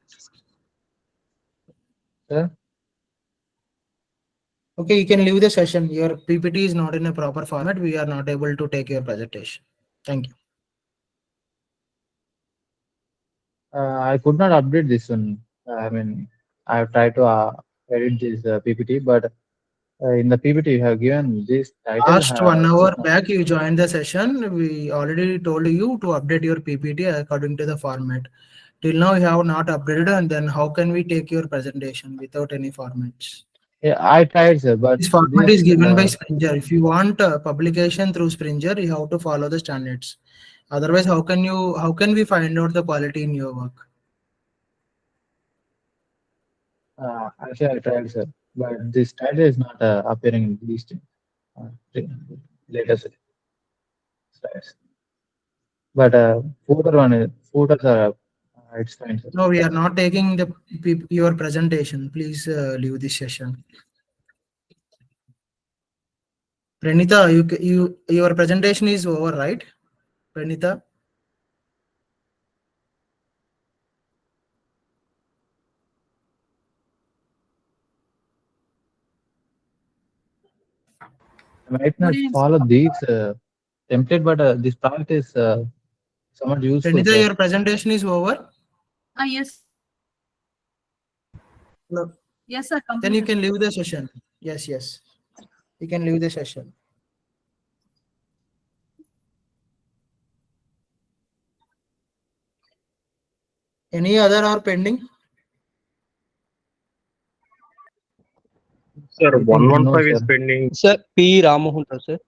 Sir? Okay, you can leave the session. Your PPT is not in a proper format. We are not able to take your presentation. Thank you. I could not update this one. I mean, I have tried to edit this PPT, but in the PPT you have given this title. Last 1 hour back, you joined the session. We already told you to update your PPT according to the format. Till now, you have not updated, and then how can we take your presentation without any formats? Yeah, I tried, sir, but This format is given by Springer. If you want publication through Springer, you have to follow the standards. Otherwise, how can we find out the quality in your work? Actually, I tried, sir, but this title is not appearing in these latest slides. But footers are it's fine, sir. No, we are not taking your presentation. Please leave this session. Pranita, your presentation is over, right? Pranita? might not follow these template, but this product is somewhat useful. Renita, Sir. your presentation is over. Yes. No. Yes, sir. Then you can leave the session. Yes, yes. You can leave the session. Any other are pending? Sir, I think 115 no, is sir. pending. Sir, P. Ramohan Rao, sir.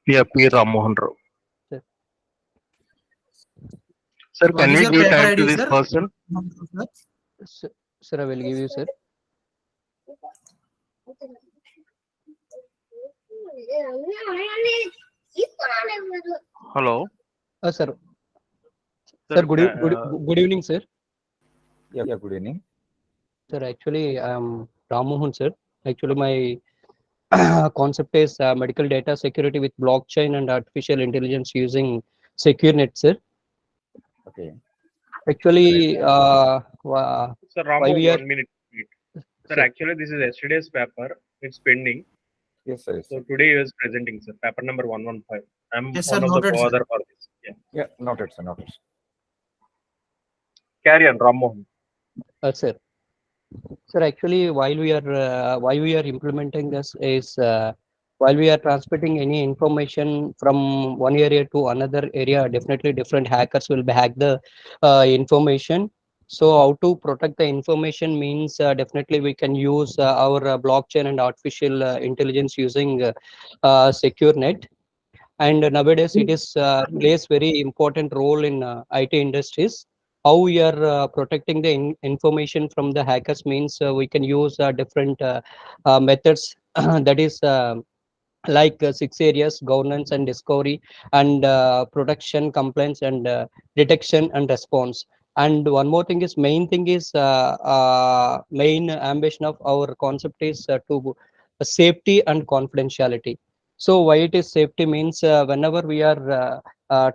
Yeah, P. Ramohan Rao. Sir. Sir, What can is we your give paper time ID, to this sir? person? Sir, I will give you, sir. Hello. Sir. Sir, Sir, good evening, sir. Yeah, good evening. Sir, actually, I'm Ramohan, sir. Actually, my concept is medical data security with blockchain and artificial intelligence using SecureNet, sir. Okay. Actually, Sir, why Ramohan, we are 1 minute. Sir, Sir. actually, this is yesterday's paper. It's pending. Yes, sir. Yes, So sir. today he was presenting, sir. Paper number 115. I'm Yes, sir. one of the Noted, sir. co-author for this. Yeah. Yeah, noted, sir. Noted. Carry on, Ramohan. Sir. Sir, actually, why we are implementing this is while we are transmitting any information from one area to another area, definitely different hackers will hack the information. So how to protect the information means definitely we can use our blockchain and artificial intelligence using SecureNet. And nowadays it is plays very important role in IT industries. How we are protecting the information from the hackers means we can use different methods that is like 6 areas: governance and discovery, and protection, compliance, and detection and response. And one more thing is main thing is main ambition of our concept is to safety and confidentiality. So why it is safety means whenever we are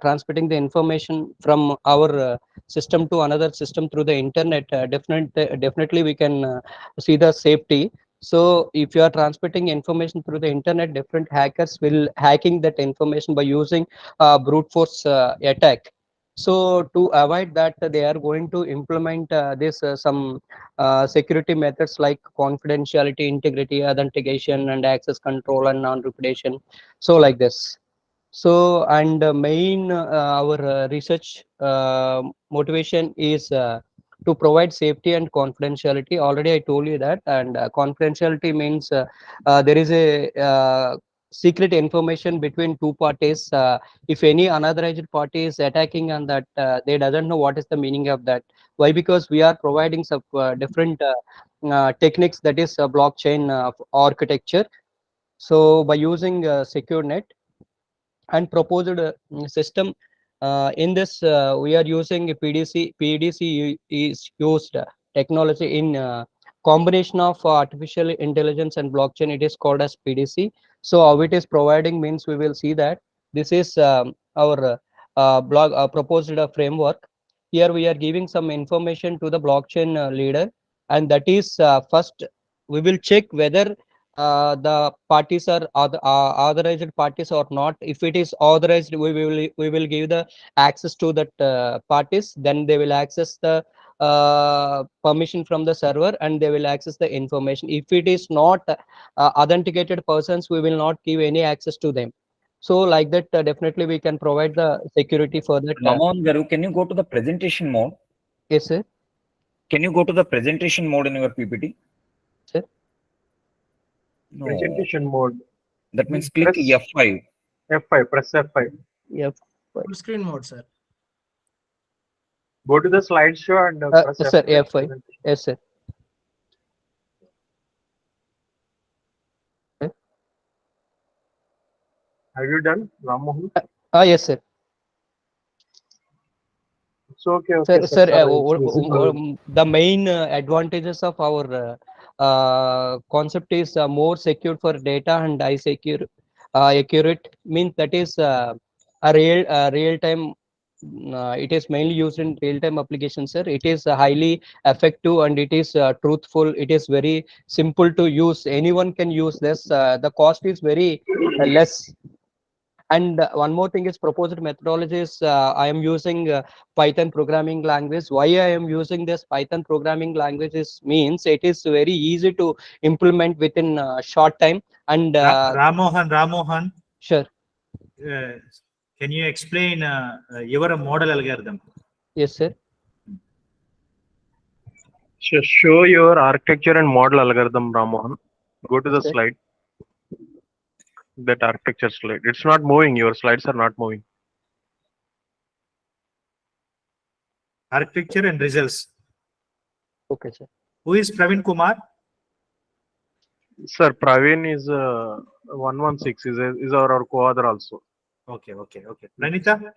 transmitting the information from our system to another system through the internet, definitely we can see the safety. So if you are transmitting information through the internet, different hackers will hacking that information by using brute force attack. So to avoid that, they are going to implement this some security methods like confidentiality, integrity, authentication, and access control and non-repudiation. So like this. So and main our research motivation is to provide safety and confidentiality. Already I told you that. And confidentiality means there is a secret information between two parties. If any unauthorized party is attacking on that, they doesn't know what is the meaning of that. Why? Because we are providing some different techniques, that is blockchain architecture. So by using SecureNet and proposed system, in this we are using PDC is used technology in combination of artificial intelligence and blockchain. It is called as PDC. So how it is providing means we will see that this is our blog proposed framework. Here we are giving some information to the blockchain leader, and that is first we will check whether the parties are authorized parties or not. If it is authorized, we will give the access to that parties. Then they will access the permission from the server, and they will access the information. If it is not authenticated persons, we will not give any access to them. So like that, definitely we can provide the security for that. Ramon Garu, can you go to the presentation mode? Yes, sir. Can you go to the presentation mode in your PPT? Sir. No. Presentation mode. That means click F5. F5. Press F5. F5. Full screen mode, sir. Go to the slideshow and press Sir, F5. F5. Yes, sir. Have you done, Ramohan? Yes, sir. It's okay. Okay, Sir, It's visible. the main advantages of our concept is more secure for data and accurate means that is a real time it is mainly used in real-time applications, sir. It is highly effective and it is truthful. It is very simple to use. Anyone can use this. The cost is very less. And one more thing is proposed methodology is I am using Python programming language. Why I am using this Python programming language is means it is very easy to implement within short time. And Ramohan. Sure. Can you explain your model algorithm? Yes, sir. Show your architecture and model algorithm, Ramohan. Go to the Okay. slide. That architecture slide. It's not moving. Your slides are not moving. Architecture and results. Okay, sir. Who is Praveen Kumar? Sir, Praveen is 116. Is our co-author also. Okay. Pranita?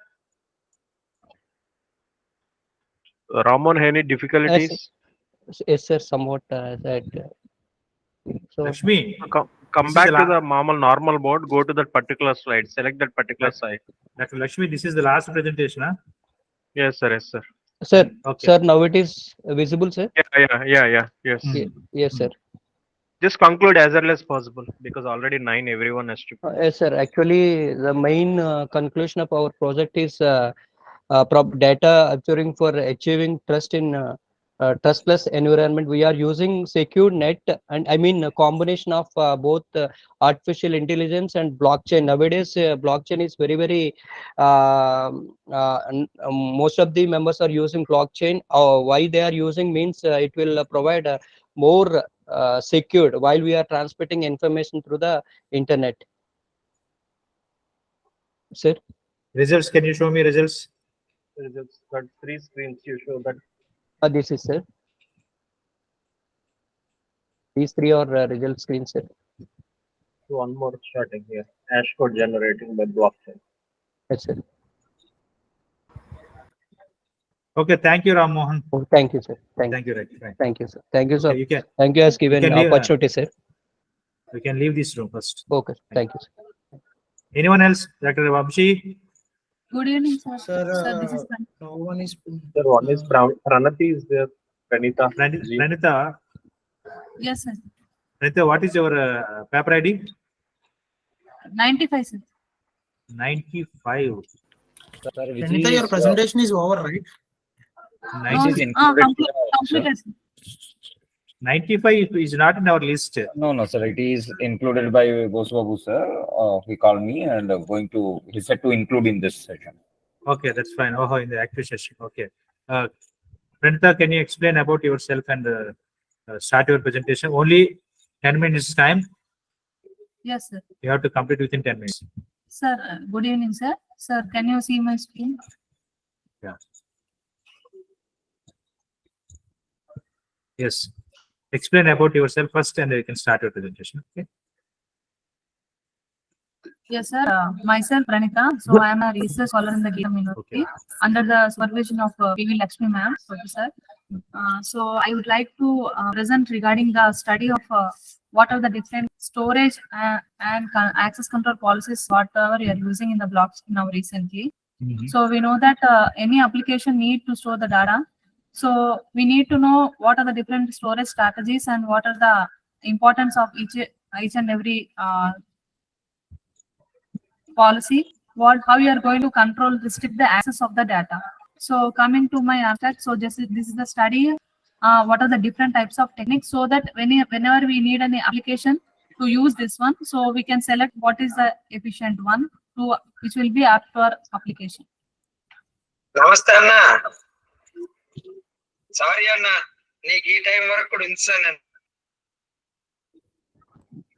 Ramon, any difficulties? Yes, sir. Somewhat that. So Lakshmi, come back to the normal mode. Go to that particular slide. Select that particular slide. Dr. Lakshmi, this is the last presentation, huh? Yes, sir. Yes, sir. Sir, Okay. sir, now it is visible, sir. Yeah. Yes. Yes, sir. Just conclude as early as possible because already 9. Everyone has to. Yes, sir. Actually, the main conclusion of our project is data observing for achieving trust in trustless environment. We are using secure net, and I mean a combination of both artificial intelligence and blockchain. Nowadays, blockchain is very most of the members are using blockchain. Why they are using means it will provide more secured while we are transmitting information through the internet. Sir, Results, can you show me results? Results. Got 3 screens. You show that. this is, sir. These 3 are result screens, sir. One more starting here. Hash code generating by blockchain. Yes, sir. Okay, thank you, Ram Mohan. Oh, thank you, sir. Thank you, right. Thank you, sir. Thank you, sir. Okay, you can. Thank you, has given can leave, opportunity, sir. We can leave this room first. Okay, thank you, sir. Anyone else? Dr. Vamshi? Good evening, sir. Sir, This is no one is. Sir, one is Pranati is there. Pranita. Pranita, Yes, sir. Pranita, what is your paper ID? 95, sir. 95. Pranita, your presentation is over, right? Completed, sir. 95 is not in our list. No, sir. It is included by Boswabu, sir. He called me and he said to include in this session. Okay, that's fine. Oh, in the active session. Okay. Pranita, can you explain about yourself and start your presentation? Only 10 minutes time. Yes, sir. You have to complete within 10 minutes. Sir, good evening, sir. Sir, can you see my screen? Yeah. Yes. Explain about yourself first and you can start your presentation. Okay. Yes, sir. Myself, Pranita. So I am a research scholar in the Gita University under the supervision of PV Lakshmi ma'am, professor. So I would like to present regarding the study of what are the different storage and access control policies, whatever we are using in the blocks now recently. So we know that any application need to store the data. So we need to know what are the different storage strategies and what are the importance of each and every policy, how you are going to control, restrict the access of the data. So coming to my abstract, so this is the study, what are the different types of techniques, so that whenever we need any application to use this one, so we can select what is the efficient one which will be apt to our application. Namaste, Anna. Sorry, Anna. Time work.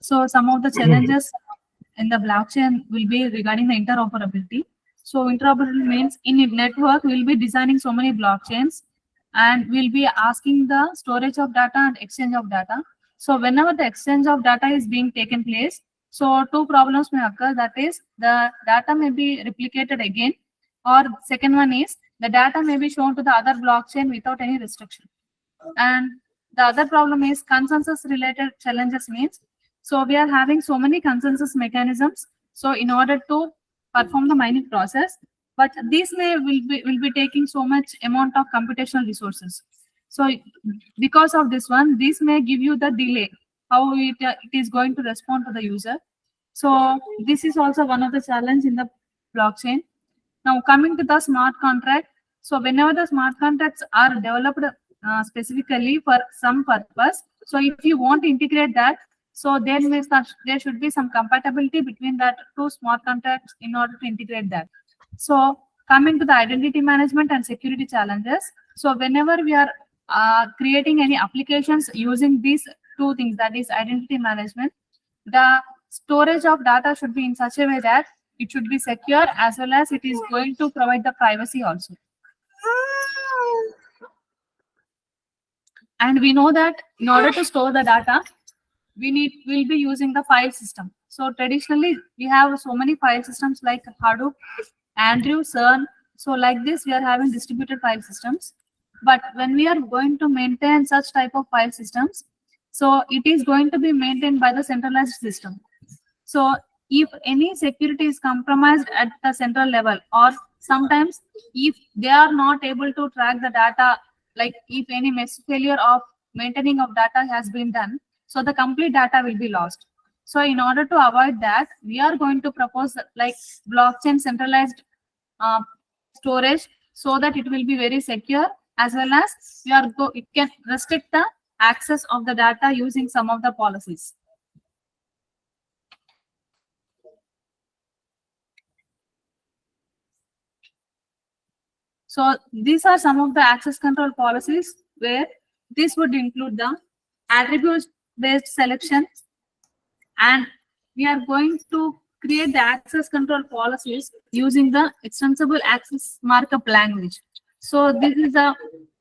So some of the challenges in the blockchain will be regarding the interoperability. So interoperability means in a network we'll be designing so many blockchains and we'll be asking the storage of data and exchange of data. So whenever the exchange of data is being taken place, so 2 problems may occur. That is, the data may be replicated again, or second one is the data may be shown to the other blockchain without any restriction. And the other problem is consensus related challenges means, so we are having so many consensus mechanisms. So in order to perform the mining process, but this will be taking so much amount of computational resources. So because of this one, this may give you the delay how it is going to respond to the user. So this is also one of the challenge in the blockchain. Now coming to the smart contract. So whenever the smart contracts are developed specifically for some purpose, so if you want to integrate that, so there should be some compatibility between that two smart contracts in order to integrate that. So coming to the identity management and security challenges. So whenever we are creating any applications using these two things, that is identity management, the storage of data should be in such a way that it should be secure, as well as it is going to provide the privacy also. And we know that in order to store the data, we'll be using the file system. So traditionally, we have so many file systems like Hadoop, Andrew, CERN. So like this, we are having distributed file systems. But when we are going to maintain such type of file systems, so it is going to be maintained by the centralized system. So if any security is compromised at the central level, or sometimes if they are not able to track the data, like if any failure of maintaining of data has been done, so the complete data will be lost. So in order to avoid that, we are going to propose like blockchain centralized storage, so that it will be very secure, as well as it can restrict the access of the data using some of the policies. So these are some of the access control policies, where this would include the attribute-based selection, and we are going to create the access control policies using the extensible access markup language. So this is a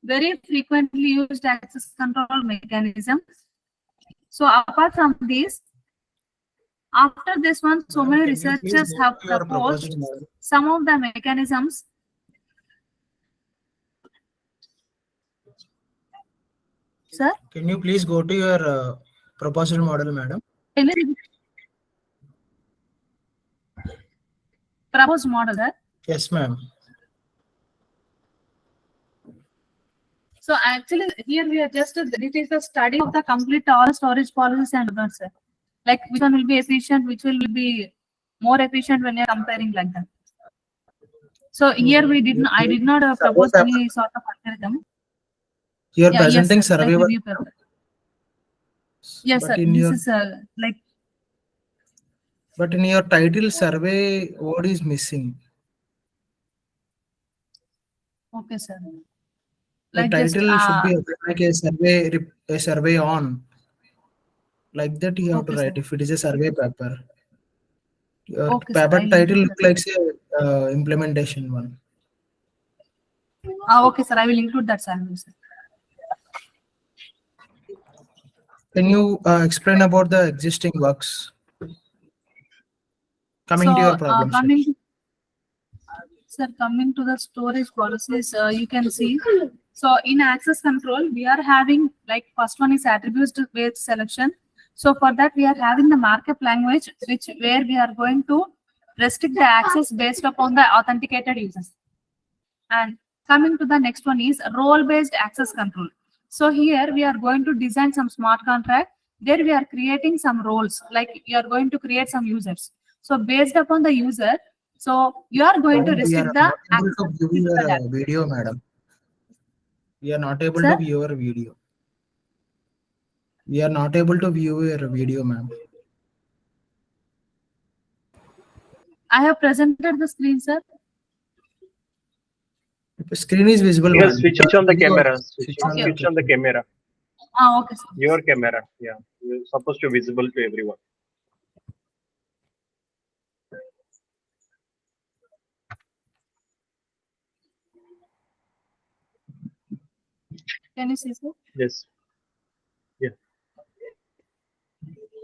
very frequently used access control mechanism. So apart from this, after this one, so many researchers have proposed some of the mechanisms. Sir? Can you please go to your proposal model, madam? Proposed model, sir? Yes, ma'am. So actually, here we are just, it is the study of the complete all storage policies and others, sir. Like which one will be efficient, which will be more efficient when you're comparing like that. So here I did not propose any sort of algorithm. You are presenting yes, sir, survey. like review paper. Yes, sir. This is like. But in your title, survey, what is missing? Okay, sir. The Like title just, should be like a survey on. Like that you have to write, if it is a survey paper. Your paper title looks like a implementation one. Okay, sir. I will include that, sir. Can you explain about the existing works? Coming to your problem. Coming to the storage policies, you can see. So in access control, we are having, like, first one is attribute-based selection. So for that, we are having the markup language, where we are going to restrict the access based upon the authenticated users. And coming to the next one is role-based access control. So here we are going to design some smart contract. There we are creating some roles, like you are going to create some users. So based upon the user, so you are going to restrict the access to view your video, madam. We are not able to view your video. We are not able to view your video, ma'am. I have presented the screen, sir. The screen is visible. Yes, switch on the camera. Switch on the camera. Okay, sir. Your camera. Yeah, you're supposed to be visible to everyone. Can you see, sir? Yes. Yeah.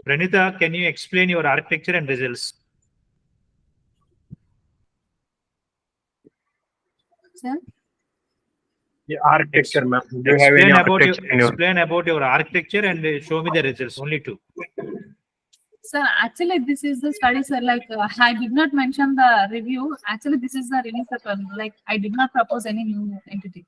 Pranita, can you explain your architecture and results? Sir? Yeah, architecture, ma'am. Do you have any architecture? Explain about your architecture and show me the results. Only two. Sir, actually, this is the study, sir. Like, I did not mention the review. Actually, this is the review paper. Like, I did not propose any new entity.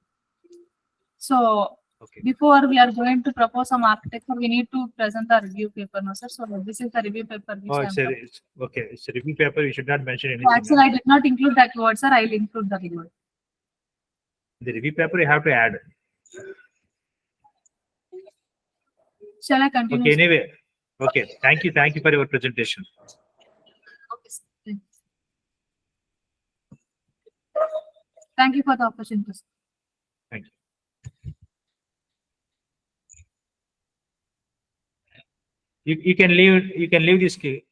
So, before we are going to propose some architecture, we need to present the review paper, no, sir. So, this is the review paper. Which Oh, I am it's proposing. okay. It's a review paper. You should not mention So, anything. actually, I did not include that word, sir. I will include the word. The review paper you have to add. Shall I continue? Okay. sir? Anyway. Okay. Thank you. Thank you for your presentation. Okay, sir. Thank you for the opportunity, sir. Thank you. You can leave. You can leave this key.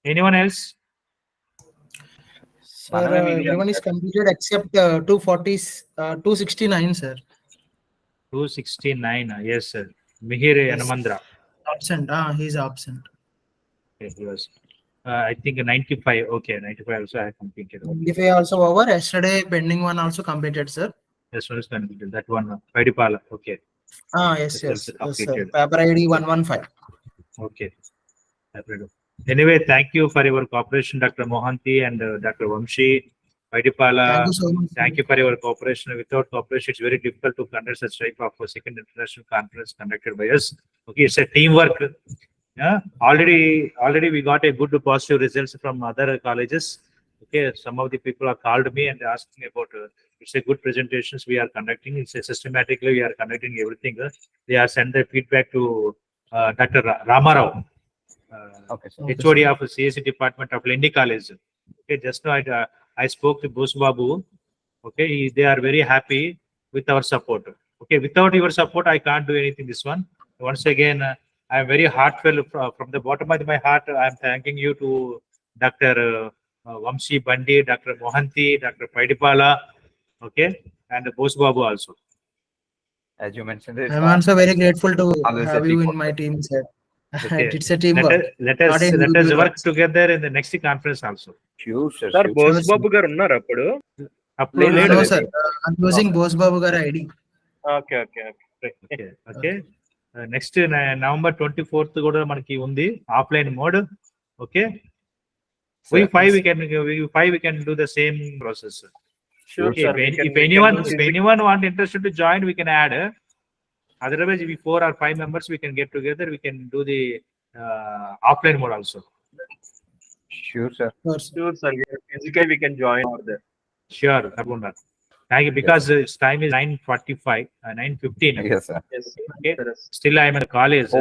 Anyone else? Sir, everyone is completed except 269, sir. 269. Yes, sir. Mihir Yanamandra. Absent. He's absent. Okay, he was. I think 95. Okay, 95 also I have completed. Okay. If I also over yesterday, pending one also completed, sir. This one is completed. That one, Paidipala. Okay. Yes, That's yes, also yes, sir. completed. Paper ID 115. Okay. Anyway, thank you for your cooperation, Dr. Mohanty and Dr. Vamshi. Paidipala, Thank you so much. thank you for your cooperation. Without cooperation, it's very difficult to conduct such type of a second international conference conducted by us. Okay, it's a teamwork. Yeah, already we got a good positive results from other colleges. Okay, some of the people have called me and asked me about it's a good presentations we are conducting. It's a systematically we are conducting everything. They are sent the feedback to Dr. Ramarao, HOD of CSE department of LENDI college. Okay, just now I spoke to Bose Babu. Okay, they are very happy with our support. Okay, without your support, I can't do anything. This one. Once again, I am very heartfelt from the bottom of my heart. I am thanking you to Dr. Vamshi Bandi, Dr. Mohanty, Dr. Paidipala, okay, and Bose Babu also. As you mentioned, I'm also very grateful to always a have you in teamwork. my team, sir. Okay. It's a teamwork. Let us work together in the next conference also. Sure, sir. Sir, Bose Babu garu unnaru appudu? Upload No, sir. I'm using Bose Babu gar ID. Okay. Okay. Next November 24th కూడా మనకి ఉంది offline mode. Okay. We can do the same process. Sure, Okay. sir. If anyone want interested to join, we can add. Otherwise, if 4 or 5 members we can get together, we can do the offline mode also. Sure, sir. Sure, sir. Physically, we can join over there. Sure, Abunda. Thank you. Because its time is 9:45, 9:15. Yes, sir. Okay. Still, I am in college.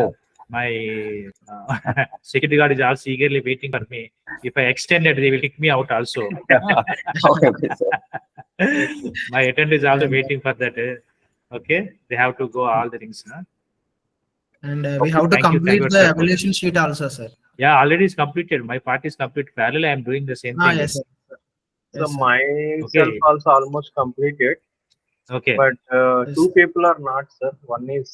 My security guard is also eagerly waiting for me. If I extend it, they will kick me out also. Okay, sir. My attendant is also waiting for that. Okay, they have to go all the things. And we have to complete the evaluation sheet also, sir. Yeah, already is completed. My part is completed. Parallel, I am doing the same thing. Yes, sir. So myself also almost completed. Okay. But two people are not, sir. One is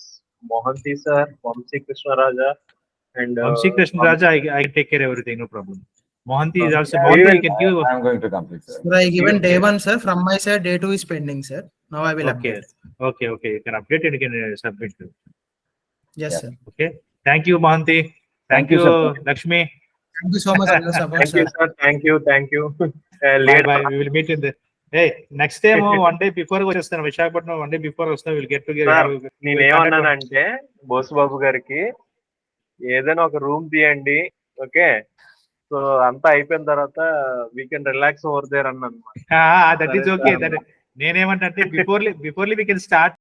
Mohanty sir, Vamshi Krishna Raja, and Vamshi Krishna Raja, I can take care of everything, no problem. Mohanty is also. I am going to complete, sir. Sir, I given day 1, sir. From my side, day 2 is pending, sir. Now I will update. Okay. You can update and you can submit. Yes, sir. Okay. Thank you, Mohanty. Thank you, Lakshmi. Thank you so much for the support, Thank you, sir. Thank you. Bye. We will meet in the. Hey, next time one day before వచ్చేస్తాను Visakhapatnam one day before వస్తాను we'll get together. నేనేమన్నానంటే బోస్ బాబు గారికి ఏదైనా ఒక room తీయండి, okay, so అంతా అయిపోయిన తర్వాత we can relax over there అన్నాను. That is okay. నేనేమంటే బిఫోర్లీ we can start